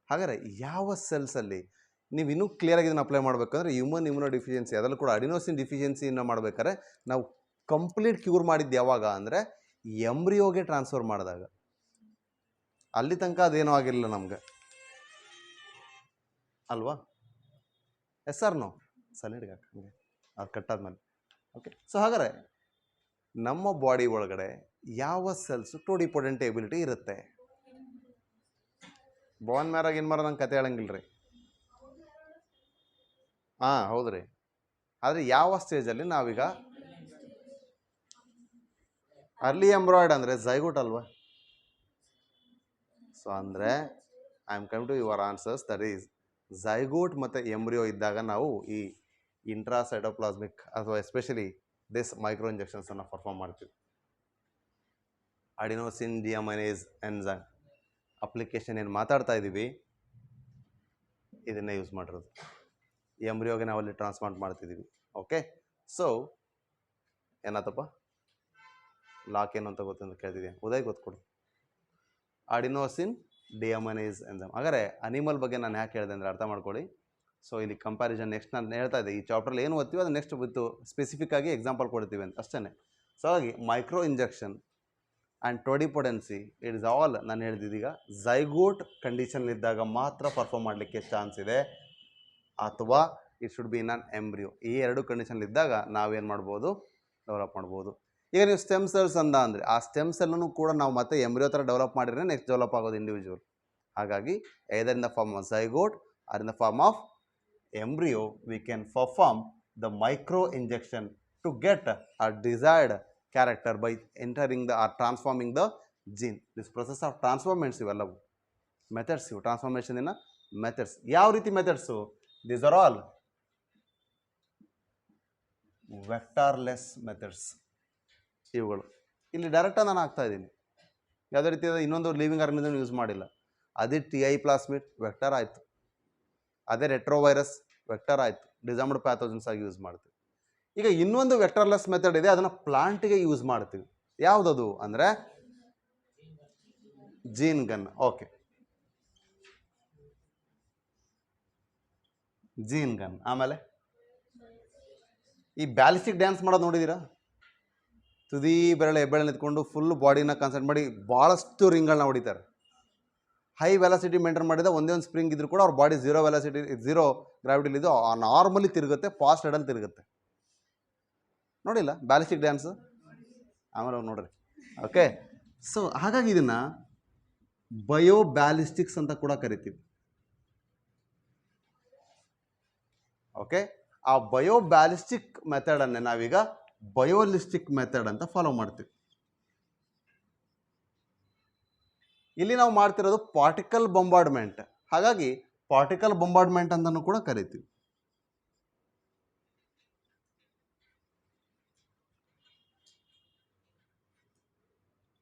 ಹಾಗಾದರೆ ಯಾವ ಸೆಲ್ಸಲ್ಲಿ ನೀವು ಇನ್ನೂ ಕ್ಲಿಯರಾಗಿ ಇದನ್ನು ಅಪ್ಲೈ ಮಾಡಬೇಕಂದ್ರೆ ಹ್ಯೂಮನ್ ಇಮ್ಯುನೋ ಡಿಫಿಷಿಯನ್ಸಿ ಅದರಲ್ಲೂ ಕೂಡ ಅಡಿನೋಸಿನ್ ಡಿಫಿಷಿಯನ್ಸಿನ ಮಾಡ್ಬೇಕಾದ್ರೆ ನಾವು ಕಂಪ್ಲೀಟ್ ಕ್ಯೂರ್ ಮಾಡಿದ್ದು ಯಾವಾಗ ಅಂದರೆ ಎಂಬ್ರಿಯೋಗೆ ಟ್ರಾನ್ಸ್ಫರ್ ಮಾಡಿದಾಗ ಅಲ್ಲಿ ತನಕ ಅದೇನೂ ಆಗಿರಲಿಲ್ಲ ನಮ್ಗೆ ಅಲ್ವಾ ಎಸ್ ಆರ್ ನೋ ಸೈಲೆಂಟ್ಗೆ ಹಾಕಂಗೆ ಅದು ಕಟ್ಟಾದ್ಮೇಲೆ ಓಕೆ ಸೊ ಹಾಗಾದರೆ ನಮ್ಮ ಬಾಡಿ ಒಳಗಡೆ ಯಾವ ಸೆಲ್ಸ್ ಟೋಡಿಪೊಟೆಂಟ್ ಎಬಿಲಿಟಿ ಇರುತ್ತೆ? ಬೋನ್ ಮ್ಯಾರಾಗ ಏನು ಮಾಡೋದು ನಂಗೆ ಕತೆ ಹೇಳಂಗಿಲ್ಲ ರೀ. ಹಾಂ ಹೌದು ರೀ. ಆದರೆ ಯಾವ ಸ್ಟೇಜಲ್ಲಿ ನಾವೀಗ ಅರ್ಲಿ ಎಂಬ್ರಾಯ್ಡ್ ಅಂದರೆ ಝೈಗೋಟ್ ಅಲ್ವಾ? ಸೊ ಅಂದರೆ I am come to your answers, that is zygote ಮತ್ತು ಎಂಬ್ರಿಯೋ ಇದ್ದಾಗ ನಾವು ಈ ಇಂಟ್ರಾಸೈಟೋಪ್ಲಾಸ್ಮಿಕ್ ಅಥವಾ ಎಸ್ಪೆಷಲಿ ದಿಸ್ ಮೈಕ್ರೋ ಇಂಜೆಕ್ಷನ್ಸನ್ನು ಪರ್ಫಾರ್ಮ್ ಮಾಡ್ತೀವಿ. ಅಡಿನೋಸಿನ್ ಡಿಅಮೈನೇಸ್ ಎನ್ಝೈಮ್ ಅಪ್ಲಿಕೇಶನ್ ಏನು ಮಾತಾಡ್ತಾ ಇದ್ದೀವಿ ಇದನ್ನೇ ಯೂಸ್ ಮಾಡಿರೋದು. ಎಂಬ್ರಿಯೋಗೆ ನಾವಲ್ಲಿ ಟ್ರಾನ್ಸ್ಪ್ಲಾಂಟ್ ಮಾಡ್ತಿದ್ದೀವಿ. ಓಕೆ, ಸೊ ಏನಾತಪ್ಪ ಲಾಕ್ ಏನು ಅಂತ ಗೊತ್ತಂತ ಕೇಳ್ತಿದ್ದೀನಿ. ಉದಯ್ ಗೊತ್ಕೊಡು. Adenosine deaminase enzyme. ಹಾಗಾದರೆ ಅನಿಮಲ್ ಬಗ್ಗೆ ನಾನು ಯಾಕೆ ಹೇಳಿದೆ ಅಂದರೆ ಅರ್ಥ ಮಾಡ್ಕೊಳ್ಳಿ. ಸೊ ಇಲ್ಲಿ ಕಂಪ್ಯಾರಿಸನ್ ನೆಕ್ಸ್ಟ್ ನಾನು ಹೇಳ್ತಾ ಇದ್ದೆ, ಈ ಚಾಪ್ಟ್ರಲ್ಲಿ ಏನು ಓದ್ತೀವಿ ಅದು ನೆಕ್ಸ್ಟ್ ವಿತ್ ಸ್ಪೆಸಿಫಿಕ್ ಆಗಿ ಎಕ್ಸಾಂಪಲ್ ಕೊಡ್ತೀವಿ ಅಂತ ಅಷ್ಟೇ. ಸೊ ಹಾಗಾಗಿ micro injection and totipotency it is all ನಾನು ಹೇಳಿದ್ದೀಗ ಝೈಗೋಟ್ ಕಂಡೀಷನ್ಲಿದ್ದಾಗ ಮಾತ್ರ ಪರ್ಫಾರ್ಮ್ ಮಾಡಲಿಕ್ಕೆ ಚಾನ್ಸ್ ಇದೆ, ಅಥವಾ it should be in an embryo. ಈ ಎರಡು ಕಂಡೀಷನ್ಲಿದ್ದಾಗ ನಾವೇನು ಮಾಡ್ಬೋದು, ಡೆವಲಪ್ ಮಾಡ್ಬೋದು. ಈಗ ನೀವು ಸ್ಟೆಮ್ ಸೆಲ್ಸ್ ಅಂದ ಅಂದರೆ ಆ ಸ್ಟೆಮ್ ಸೆಲ್ಲನ್ನು ಕೂಡ ನಾವು ಮತ್ತೆ ಎಂಬ್ರಿಯೋ ಥರ ಡೆವಲಪ್ ಮಾಡಿದ್ರೆ ನೆಕ್ಸ್ಟ್ ಡೆವಲಪ್ ಆಗೋದು ಇಂಡಿವಿಜುವಲ್. ಹಾಗಾಗಿ either in the form of zygote or in the form of embryo we can perform the micro injection to get a desired character by entering the or transforming the gene. This process of transformation ಇವೆಲ್ಲವು methods, ಇವು transformation in methods. ಯಾವ ರೀತಿ methods? These are all vectorless methods. ಇವುಗಳು ಇಲ್ಲಿ ಡೈರೆಕ್ಟಾಗಿ ನಾನು ಹಾಕ್ತಾ ಇದ್ದೀನಿ. ಯಾವುದೇ ರೀತಿಯಾದ ಇನ್ನೊಂದು ಲಿವಿಂಗ್ ಆರ್ಗನಿಸಮ್ ಯೂಸ್ ಮಾಡಿಲ್ಲ. ಅದೇ TI ಪ್ಲಾಸ್ಮಿಡ್ ವೆಕ್ಟರ್ ಆಯಿತು, ಅದೇ ರೆಟ್ರೋವೈರಸ್ ವೆಕ್ಟರ್ ಆಯಿತು, ಡಿಸರ್ಮ್ಡ್ ಪ್ಯಾಥೋಜನ್ಸ್ ಆಗಿ ಯೂಸ್ ಮಾಡ್ತೀವಿ. ಈಗ ಇನ್ನೊಂದು ವೆಕ್ಟರ್ಲೆಸ್ ಮೆಥಡ್ ಇದೆ, ಅದನ್ನು ಪ್ಲಾಂಟಿಗೆ ಯೂಸ್ ಮಾಡ್ತೀವಿ. ಯಾವುದದು ಅಂದರೆ gene gun. Okay, gene gun. ಆಮೇಲೆ ಈ ಬ್ಯಾಲಿಸ್ಟಿಕ್ ಡ್ಯಾನ್ಸ್ ಮಾಡೋದು ನೋಡಿದ್ದೀರಾ? ತುದಿ ಬೆರಳು ಹೆಬ್ಬೆರಳು ನಿಂತ್ಕೊಂಡು ಫುಲ್ ಬಾಡಿನ ಕಾನ್ಸಂಟ್ರೇಟ್ ಮಾಡಿ ಭಾಳಷ್ಟು ರಿಂಗ್ಗಳನ್ನ ಹೊಡಿತಾರೆ. ಹೈ ವೆಲಾಸಿಟಿ ಮೇಂಟೈನ್ ಮಾಡಿದ ಒಂದೇ ಒಂದು ಸ್ಪ್ರಿಂಗ್ ಇದ್ರೂ ಕೂಡ ಅವ್ರ ಬಾಡಿ ಝೀರೋ ವೆಲಾಸಿಟಿ ಝೀರೋ ಗ್ರಾವಿಟಿಲಿದ್ದು ನಾರ್ಮಲಿ ತಿರುಗುತ್ತೆ, ಫಾಸ್ಟ್ ಹೆಡಲ್ಲಿ ತಿರುಗುತ್ತೆ. ನೋಡಿಲ್ಲ ಬ್ಯಾಲಿಸ್ಟಿಕ್ ಡ್ಯಾನ್ಸ್? ಆಮೇಲೆ ಅವ್ರು ನೋಡ್ರಿ. ಓಕೆ, ಸೊ ಹಾಗಾಗಿ ಇದನ್ನು ಬಯೋ ಬ್ಯಾಲಿಸ್ಟಿಕ್ಸ್ ಅಂತ ಕೂಡ ಕರಿತೀವಿ. ಓಕೆ, ಆ ಬಯೋ ಬ್ಯಾಲಿಸ್ಟಿಕ್ ಮೆಥಡನ್ನೇ ನಾವೀಗ ಬಯೋಲಿಸ್ಟಿಕ್ ಮೆಥಡ್ ಅಂತ ಫಾಲೋ ಮಾಡ್ತೀವಿ. ಇಲ್ಲಿ ನಾವು ಮಾಡ್ತಿರೋದು ಪಾರ್ಟಿಕಲ್ ಬೊಂಬಾರ್ಡ್ಮೆಂಟ್, ಹಾಗಾಗಿ ಪಾರ್ಟಿಕಲ್ ಬೊಂಬಾರ್ಡ್ಮೆಂಟ್ ಅಂತಲೂ ಕೂಡ ಕರಿತೀವಿ.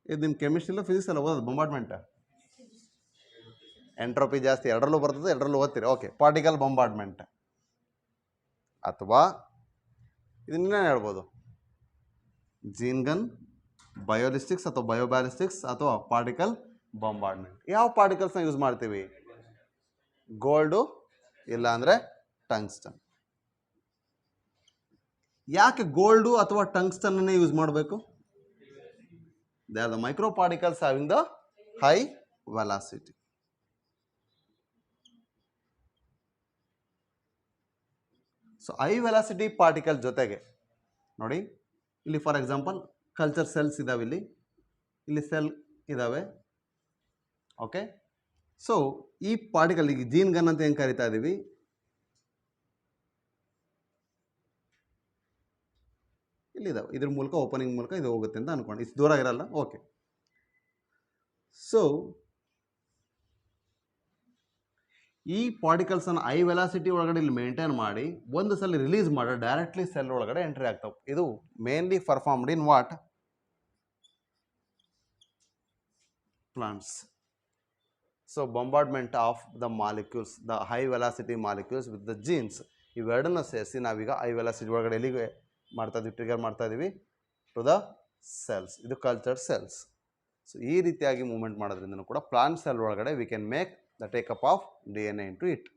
ಇದು ನಿಮ್ಮ ಕೆಮಿಸ್ಟ್ರಿಲ್ಲ ಫಿಸಿಕ್ಸ್ ಎಲ್ಲ ಓದೋದು ಬೊಂಬಾರ್ಡ್ಮೆಂಟ್. ಎಂಟ್ರೋಪಿ ಜಾಸ್ತಿ ಎರಡರಲ್ಲೂ ಬರ್ತದೆ, ಎರಡರಲ್ಲೂ ಓದ್ತೀರಿ. ಓಕೆ, ಪಾರ್ಟಿಕಲ್ ಬೊಂಬಾರ್ಡ್ಮೆಂಟ್ ಅಥವಾ ಇದನ್ನೇನು ಹೇಳ್ಬೋದು, ಜೀನ್ ಗನ್, ಬಯೋಲಿಸ್ಟಿಕ್ಸ್ ಅಥವಾ ಬಯೋಬ್ಯಾಲಿಸ್ಟಿಕ್ಸ್ ಅಥವಾ ಪಾರ್ಟಿಕಲ್ ಬೊಂಬಾರ್ಡ್ಮೆಂಟ್. ಯಾವ ಪಾರ್ಟಿಕಲ್ಸ್ನ ಯೂಸ್ ಮಾಡ್ತೀವಿ? ಗೋಲ್ಡು ಇಲ್ಲ ಅಂದರೆ ಟಂಗ್ಸ್ಟನ್. ಯಾಕೆ ಗೋಲ್ಡು ಅಥವಾ ಟಂಗ್ಸ್ಟನ್ನೇ ಯೂಸ್ ಮಾಡಬೇಕು? They are the micro particles having the high velocity. So high velocity particle ಜೊತೆಗೆ ನೋಡಿ, ಇಲ್ಲಿ ಫಾರ್ ಎಕ್ಸಾಂಪಲ್ ಕಲ್ಚರ್ ಸೆಲ್ಸ್ ಇದಾವೆ, ಇಲ್ಲಿ ಸೆಲ್ ಇದ್ದಾವೆ. ಓಕೆ, ಸೊ ಈ ಪಾರ್ಟಿಕಲ್ ಈಗ ಜೀನ್ ಗನ್ ಅಂತ ಏನು ಕರಿತಾ ಇದ್ದೀವಿ, ಇಲ್ಲಿದ್ದಾವೆ. ಇದ್ರ ಮೂಲಕ ಓಪನಿಂಗ್ ಮೂಲಕ ಇದು ಹೋಗುತ್ತೆ ಅಂತ ಅನ್ಕೊಂಡು, ಇಷ್ಟು ದೂರ ಇರಲ್ಲ. ಓಕೆ, ಸೊ ಈ ಪಾರ್ಟಿಕಲ್ಸನ್ನು ಹೈ ವೆಲಾಸಿಟಿ ಒಳಗಡೆ ಇಲ್ಲಿ ಮೇಂಟೈನ್ ಮಾಡಿ ಒಂದು ಸಲ ರಿಲೀಸ್ ಮಾಡಿ ಡೈರೆಕ್ಟ್ಲಿ ಸೆಲ್ ಒಳಗಡೆ ಎಂಟ್ರಿ ಆಗ್ತಾವೆ. ಇದು mainly performed in what? Plants. So bombardment of the molecules, the high velocity molecules with the genes, ಇವೆರಡನ್ನ ಸೇರಿಸಿ ನಾವೀಗ ಹೈ ವೆಲಾಸಿಟಿ ಒಳಗಡೆ ಎಲ್ಲಿಗೆ ಮಾಡ್ತಾ ಇದ್ದೀವಿ, ಟ್ರಿಗರ್ ಮಾಡ್ತಾ ಇದ್ದೀವಿ ಟು ದ ಸೆಲ್ಸ್. ಇದು ಕಲ್ಚರ್ಡ್ ಸೆಲ್ಸ್. ಸೊ ಈ ರೀತಿಯಾಗಿ ಮೂವ್ಮೆಂಟ್ ಮಾಡೋದ್ರಿಂದ ಕೂಡ ಪ್ಲಾಂಟ್ ಸೆಲ್ ಒಳಗಡೆ we can make the take-up of DNA into it.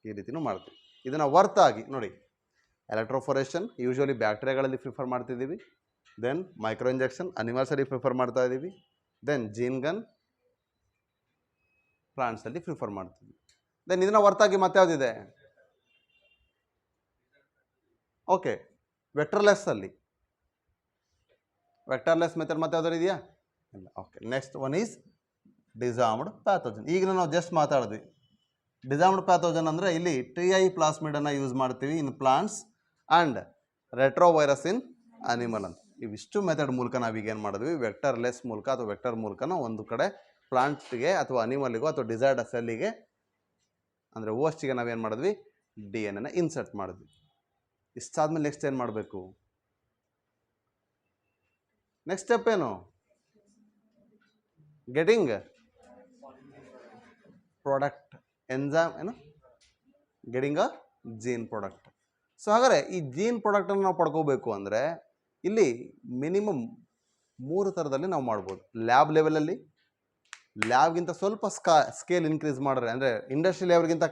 ಈ ರೀತಿನೂ ಮಾಡ್ತೀವಿ. ಇದನ್ನು ಹೊರತಾಗಿ ನೋಡಿ, ಎಲೆಕ್ಟ್ರೋಫೊರೇಷನ್ ಯೂಶ್ವಲಿ ಬ್ಯಾಕ್ಟೀರಿಯಾಗಳಲ್ಲಿ ಪ್ರಿಫರ್ ಮಾಡ್ತಿದ್ದೀವಿ, ದೆನ್ ಮೈಕ್ರೋ ಇಂಜೆಕ್ಷನ್ ಅನಿಮಲ್ಸಲ್ಲಿ ಪ್ರಿಫರ್ ಮಾಡ್ತಾ ಇದ್ದೀವಿ, ದೆನ್ ಜೀನ್ ಗನ್ ಪ್ಲಾಂಟ್ಸಲ್ಲಿ ಪ್ರಿಫರ್ ಮಾಡ್ತೀವಿ. ದೆನ್ ಇದನ್ನು ಹೊರತಾಗಿ ಮತ್ತೆ ಯಾವುದಿದೆ? ಓಕೆ, ವೆಕ್ಟರ್ಲೆಸ್ಸಲ್ಲಿ ವೆಕ್ಟರ್ಲೆಸ್ ಮೆಥಡ್ ಮತ್ತೆ ಯಾವ್ದಾರು ಇದೆಯಾ? ಇಲ್ಲ. Okay, next one is disarmed pathogen. ಈಗ ನಾವು ಜಸ್ಟ್ ಮಾತಾಡಿದ್ವಿ. ಡಿಸಾರ್ಮ್ಡ್ ಪ್ಯಾಥೋಜನ್ ಅಂದರೆ ಇಲ್ಲಿ TI ಪ್ಲಾಸ್ಮಿಡನ್ನು ಯೂಸ್ ಮಾಡ್ತೀವಿ in plants and retrovirus in animal ಅಂತ. ಇವಿಷ್ಟು ಮೆಥಡ್ ಮೂಲಕ ನಾವೀಗ ಏನು ಮಾಡಿದ್ವಿ, ವೆಕ್ಟರ್ಲೆಸ್ ಮೂಲಕ ಅಥವಾ ವೆಕ್ಟರ್ ಮೂಲಕನೂ ಒಂದು ಕಡೆ ಪ್ಲಾಂಟ್ಗೆ ಅಥವಾ ಅನಿಮಲ್ಗೂ ಅಥವಾ ಡಿಸೈರ್ಡ್ ಸೆಲ್ಲಿಗೆ ಅಂದರೆ ಓಸ್ಟಿಗೆ ನಾವೇನು ಮಾಡಿದ್ವಿ, DNA ಇನ್ಸರ್ಟ್ ಮಾಡಿದ್ವಿ. ಇಷ್ಟಾದ್ಮೇಲೆ ನೆಕ್ಸ್ಟ್ ಏನು ಮಾಡಬೇಕು? ನೆಕ್ಸ್ಟ್ ಸ್ಟೆಪ್ ಏನು? ಗೆಟಿಂಗ್ ಪ್ರಾಡಕ್ಟ್ ಎನ್ಝೈಮ್ ಏನು, getting a gene product. So ಹಾಗಾದರೆ ಈ ಜೀನ್ ಪ್ರಾಡಕ್ಟನ್ನು ನಾವು ಪಡ್ಕೋಬೇಕು ಅಂದರೆ ಇಲ್ಲಿ ಮಿನಿಮಮ್ 3 ಥರದಲ್ಲಿ ನಾವು ಮಾಡ್ಬೋದು. ಲ್ಯಾಬ್ ಲೆವೆಲಲ್ಲಿ, ಲ್ಯಾಬ್ಗಿಂತ ಸ್ವಲ್ಪ ಸ್ಕೇಲ್ ಇನ್ಕ್ರೀಸ್ ಮಾಡಿದ್ರೆ ಅಂದರೆ ಇಂಡಸ್ಟ್ರಿ ಲೆವೆಲ್ಗಿಂತ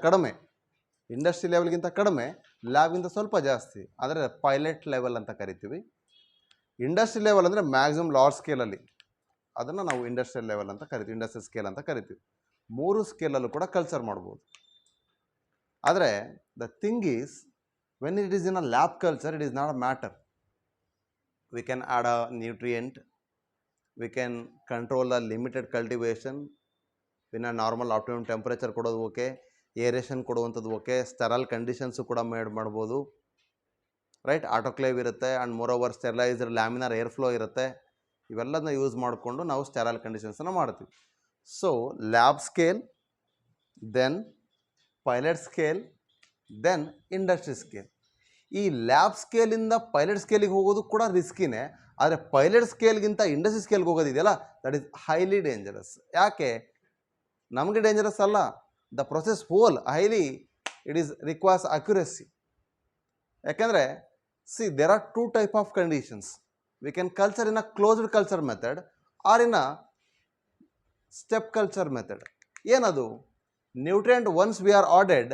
ಕಡಿಮೆ, ಲ್ಯಾಬ್ಗಿಂತ ಸ್ವಲ್ಪ ಜಾಸ್ತಿ ಆದರೆ ಪೈಲಟ್ ಲೆವೆಲ್ ಅಂತ ಕರಿತೀವಿ. ಇಂಡಸ್ಟ್ರಿ ಲೆವೆಲ್ ಅಂದರೆ ಮ್ಯಾಕ್ಸಿಮಮ್ ಲಾರ್ಜ್ ಸ್ಕೇಲಲ್ಲಿ, ಅದನ್ನು ನಾವು ಇಂಡಸ್ಟ್ರಿಯಲ್ ಲೆವೆಲ್ ಅಂತ ಕರಿತೀವಿ, ಇಂಡಸ್ಟ್ರಿಯಲ್ ಸ್ಕೇಲ್ ಅಂತ ಕರಿತೀವಿ. 3 ಸ್ಕೇಲಲ್ಲೂ ಕೂಡ ಕಲ್ಚರ್ ಮಾಡ್ಬೋದು. ಆದರೆ the thing is when it is in a lab culture, it is not a matter. We can add a nutrient, we can control the limited cultivation in a normal optimum temperature ಕೊಡೋದು okay, aeration ಕೊಡುವಂಥದ್ದು okay, sterile conditions ಕೂಡ ಮಾಡ್ಬೋದು, right. Autoclave ಇರುತ್ತೆ and moreover sterilised laminar air flow ಇರುತ್ತೆ. ಇವೆಲ್ಲದನ್ನ use ಮಾಡಿಕೊಂಡು ನಾವು sterile ಕಂಡೀಷನ್ಸನ್ನು ಮಾಡ್ತೀವಿ. So lab scale, then pilot scale, then industry scale. ಈ ಲ್ಯಾಬ್ ಸ್ಕೇಲಿಂದ ಪೈಲಟ್ ಸ್ಕೇಲಿಗೆ ಹೋಗೋದು ಕೂಡ ರಿಸ್ಕಿನೇ. ಆದರೆ ಪೈಲಟ್ ಸ್ಕೇಲ್ಗಿಂತ ಇಂಡಸ್ಟ್ರಿ ಸ್ಕೇಲ್ಗೆ ಹೋಗೋದಿದೆಯಲ್ಲ, ದಟ್ ಈಸ್ ಹೈಲಿ ಡೇಂಜರಸ್. ಯಾಕೆ? ನಮಗೆ ಡೇಂಜರಸ್ ಅಲ್ಲ, the process whole highly it is requires accuracy. ಯಾಕೆಂದರೆ there are 2 type of conditions. We can culture in a closed culture method or in a step culture method. ಏನದು? Nutrient once we are added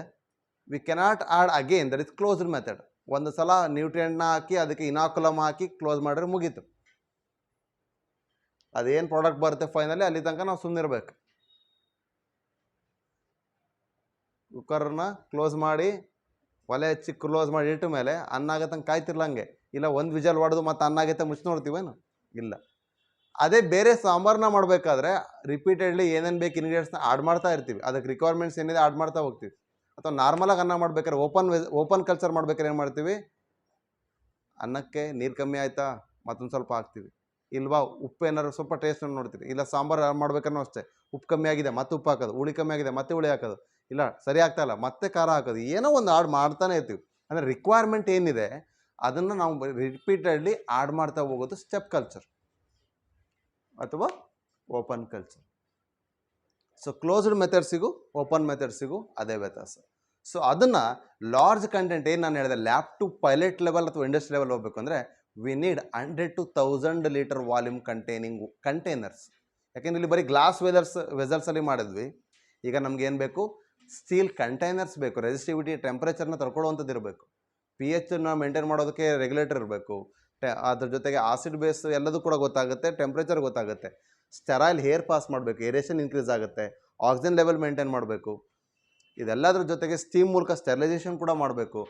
we cannot add again, that is closed method. ಒಂದು ಸಲ ನ್ಯೂಟ್ರಿಯೆಂಟ್ನ ಹಾಕಿ ಅದಕ್ಕೆ ಇನಾಕುಲಮ್ ಹಾಕಿ close ಮಾಡಿದ್ರೆ ಮುಗೀತು. ಅದೇನು product ಬರುತ್ತೆ finally ಅಲ್ಲಿ ತನಕ ನಾವು ಸುಮ್ಮನಿರ್ಬೇಕು. ಕುಕ್ಕರ್ನ ಕ್ಲೋಸ್ ಮಾಡಿ ಒಲೆ ಹಚ್ಚಿ ಕ್ಲೋಸ್ ಮಾಡಿ ಇಟ್ಟ ಮೇಲೆ ಅನ್ನ ಆಗತ್ತಂಗೆ ಕಾಯ್ತಿರ್ಲಂಗೆ, ಇಲ್ಲ ಒಂದು ವಿಜಲ್ ಹೊಡೆದು ಮತ್ತು ಅನ್ನ ಆಗತ್ತೆ ಮುಚ್ಚಿ ನೋಡ್ತೀವೇನು? ಇಲ್ಲ. ಅದೇ ಬೇರೆ ಸಾಂಬಾರನ್ನ ಮಾಡಬೇಕಾದ್ರೆ ರಿಪೀಟೆಡ್ಲಿ ಏನೇನು ಬೇಕು ಇಂಗ್ರೀಡಿಯೆಂಟ್ಸ್ನ ಆ್ಯಡ್ ಮಾಡ್ತಾ ಇರ್ತೀವಿ, ಅದಕ್ಕೆ ರಿಕ್ವೈರ್ಮೆಂಟ್ಸ್ ಏನಿದೆ ಆ್ಯಡ್ ಮಾಡ್ತಾ ಹೋಗ್ತೀವಿ. ಅಥವಾ ನಾರ್ಮಲಾಗಿ ಅನ್ನ ಮಾಡ್ಬೇಕಾದ್ರೆ ಓಪನ್ ಕಲ್ಚರ್ ಮಾಡ್ಬೇಕಾದ್ರೆ ಏನು ಮಾಡ್ತೀವಿ, ಅನ್ನಕ್ಕೆ ನೀರು ಕಮ್ಮಿ ಆಯಿತಾ ಮತ್ತೊಂದು ಸ್ವಲ್ಪ ಹಾಕ್ತೀವಿ, ಇಲ್ವಾ ಉಪ್ಪು ಏನಾದ್ರು ಸ್ವಲ್ಪ ಟೇಸ್ಟ್ ನೋಡ್ತೀವಿ. ಇಲ್ಲ ಸಾಂಬಾರು ಮಾಡ್ಬೇಕಾದ್ರೂ ಅಷ್ಟೇ, ಉಪ್ಪು ಕಮ್ಮಿ ಆಗಿದೆ ಮತ್ತೆ ಉಪ್ಪು ಹಾಕೋದು, ಹುಳಿ ಕಮ್ಮಿ ಆಗಿದೆ ಮತ್ತೆ ಹುಳಿ ಹಾಕೋದು, ಇಲ್ಲ ಸರಿ ಆಗ್ತಾ ಇಲ್ಲ ಮತ್ತೆ ಖಾರ ಹಾಕೋದು, ಏನೋ ಒಂದು ಆ್ಯಡ್ ಮಾಡ್ತಾನೆ ಇರ್ತೀವಿ. ಅಂದರೆ ರಿಕ್ವೈರ್ಮೆಂಟ್ ಏನಿದೆ ಅದನ್ನು ನಾವು ರಿಪೀಟೆಡ್ಲಿ ಆ್ಯಡ್ ಮಾಡ್ತಾ ಹೋಗೋದು ಸ್ಟೆಪ್ ಕಲ್ಚರ್ ಅಥವಾ ಓಪನ್ ಕಲ್ಚರ್. ಸೊ ಕ್ಲೋಸ್ಡ್ ಮೆಥಡ್ಸಿಗೂ ಓಪನ್ ಮೆಥಡ್ಸಿಗೂ ಅದೇ ವ್ಯತ್ಯಾಸ. ಸೊ ಅದನ್ನು ಲಾರ್ಜ್ ಕಂಟೆಂಟ್ ಏನು ನಾನು ಹೇಳಿದೆ, ಲ್ಯಾಬ್ ಟು ಪೈಲಟ್ ಲೆವೆಲ್ ಅಥವಾ ಇಂಡಸ್ಟ್ರಿ ಲೆವೆಲ್ ಹೋಗಬೇಕು ಅಂದರೆ we need 100 to 1000 litre volume containing containers. ಯಾಕೆಂದರೆ ಇಲ್ಲಿ ಬರೀ ಗ್ಲಾಸ್ ವೆಸಲ್ಸಲ್ಲಿ ಮಾಡಿದ್ವಿ. ಈಗ ನಮ್ಗೇನು ಬೇಕು, ಸ್ಟೀಲ್ ಕಂಟೈನರ್ಸ್ ಬೇಕು, ರೆಸಿಸ್ಟಿವಿಟಿ ಟೆಂಪ್ರೇಚರ್ನ ತಡ್ಕೊಳ್ಳುವಂಥದ್ದು ಇರಬೇಕು, pHನ ಮೇಂಟೈನ್ ಮಾಡೋದಕ್ಕೆ ರೆಗ್ಯುಲೇಟರ್ ಇರಬೇಕು, ಅದ್ರ ಜೊತೆಗೆ ಆಸಿಡ್ ಬೇಸ್ ಎಲ್ಲದೂ ಕೂಡ ಗೊತ್ತಾಗುತ್ತೆ, ಟೆಂಪ್ರೇಚರ್ ಗೊತ್ತಾಗುತ್ತೆ, ಸ್ಟೆರೈಲ್ ಹೇರ್ ಪಾಸ್ ಮಾಡಬೇಕು, ಏರೇಷನ್ ಇನ್ಕ್ರೀಸ್ ಆಗುತ್ತೆ, ಆಕ್ಸಿಜನ್ ಲೆವೆಲ್ ಮೇಂಟೈನ್ ಮಾಡಬೇಕು. ಇದೆಲ್ಲದ್ರ ಜೊತೆಗೆ ಸ್ಟೀಮ್ ಮೂಲಕ ಸ್ಟೆರಿಲೈಸೇಷನ್ ಕೂಡ ಮಾಡಬೇಕು,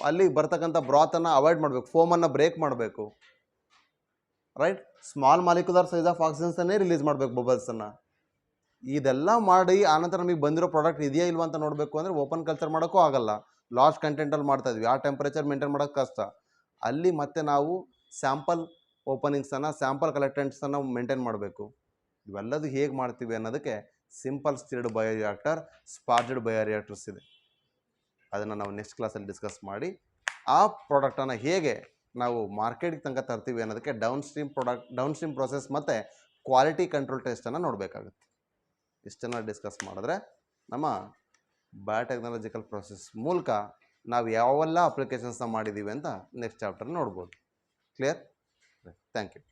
ಅಲ್ಲಿ ಬರ್ತಕ್ಕಂಥ ಬ್ರಾತನ್ನು ಅವಾಯ್ಡ್ ಮಾಡಬೇಕು, ಫೋಮನ್ನು ಬ್ರೇಕ್ ಮಾಡಬೇಕು, right. Small molecular size of ಆಕ್ಸಿಜನ್ಸನ್ನೇ ರಿಲೀಸ್ ಮಾಡಬೇಕು, ಬಬಲ್ಸನ್ನು. ಇದೆಲ್ಲ ಮಾಡಿ ಆನಂತರ ನಮಗೆ ಬಂದಿರೋ ಪ್ರಾಡಕ್ಟ್ ಇದೆಯಾ ಇಲ್ವಾ ಅಂತ ನೋಡಬೇಕು ಅಂದರೆ ಓಪನ್ ಕಲ್ಚರ್ ಮಾಡೋಕ್ಕೂ ಆಗಲ್ಲ, ಲಾರ್ಜ್ ಕಂಟೆಂಟಲ್ಲಿ ಮಾಡ್ತಾ ಇದ್ವಿ, ಆ ಟೆಂಪ್ರೇಚರ್ ಮೇಂಟೈನ್ ಮಾಡೋಕ್ಕೆ ಕಷ್ಟ. ಅಲ್ಲಿ ಮತ್ತೆ ನಾವು ಸ್ಯಾಂಪಲ್ ಓಪನಿಂಗ್ಸನ್ನು, ಸ್ಯಾಂಪಲ್ ಕಲೆಕ್ಟೆಂಟ್ಸನ್ನು ಮೇಂಟೈನ್ ಮಾಡಬೇಕು. ಇವೆಲ್ಲದು ಹೇಗೆ ಮಾಡ್ತೀವಿ ಅನ್ನೋದಕ್ಕೆ ಸಿಂಪಲ್ ಸ್ಟಿರ್ಡ್ ಬಯೋರಿಯಾಕ್ಟರ್, ಸ್ಪಾರ್ಜ್ಡ್ ಬಯೋರಿಯಾಕ್ಟರ್ಸ್ ಇದೆ. ಅದನ್ನು ನಾವು ನೆಕ್ಸ್ಟ್ ಕ್ಲಾಸಲ್ಲಿ ಡಿಸ್ಕಸ್ ಮಾಡಿ ಆ ಪ್ರಾಡಕ್ಟನ್ನು ಹೇಗೆ ನಾವು ಮಾರ್ಕೆಟಿಗೆ ತನಕ ತರ್ತೀವಿ ಅನ್ನೋದಕ್ಕೆ ಡೌನ್ ಸ್ಟ್ರೀಮ್ ಪ್ರೊಸೆಸ್ ಮತ್ತು ಕ್ವಾಲಿಟಿ ಕಂಟ್ರೋಲ್ ಟೆಸ್ಟನ್ನು ನೋಡಬೇಕಾಗುತ್ತೆ. ಇಷ್ಟನ್ನು ಡಿಸ್ಕಸ್ ಮಾಡಿದ್ರೆ ನಮ್ಮ ಬಯೋಟೆಕ್ನಾಲಜಿಕಲ್ ಪ್ರೊಸೆಸ್ ಮೂಲಕ ನಾವು ಯಾವೆಲ್ಲ ಅಪ್ಲಿಕೇಶನ್ಸ್ನ ಮಾಡಿದ್ದೀವಿ ಅಂತ ನೆಕ್ಸ್ಟ್ ಚಾಪ್ಟರ್ ನೋಡ್ಬೋದು. ಕ್ಲಿಯರ್? Thank you.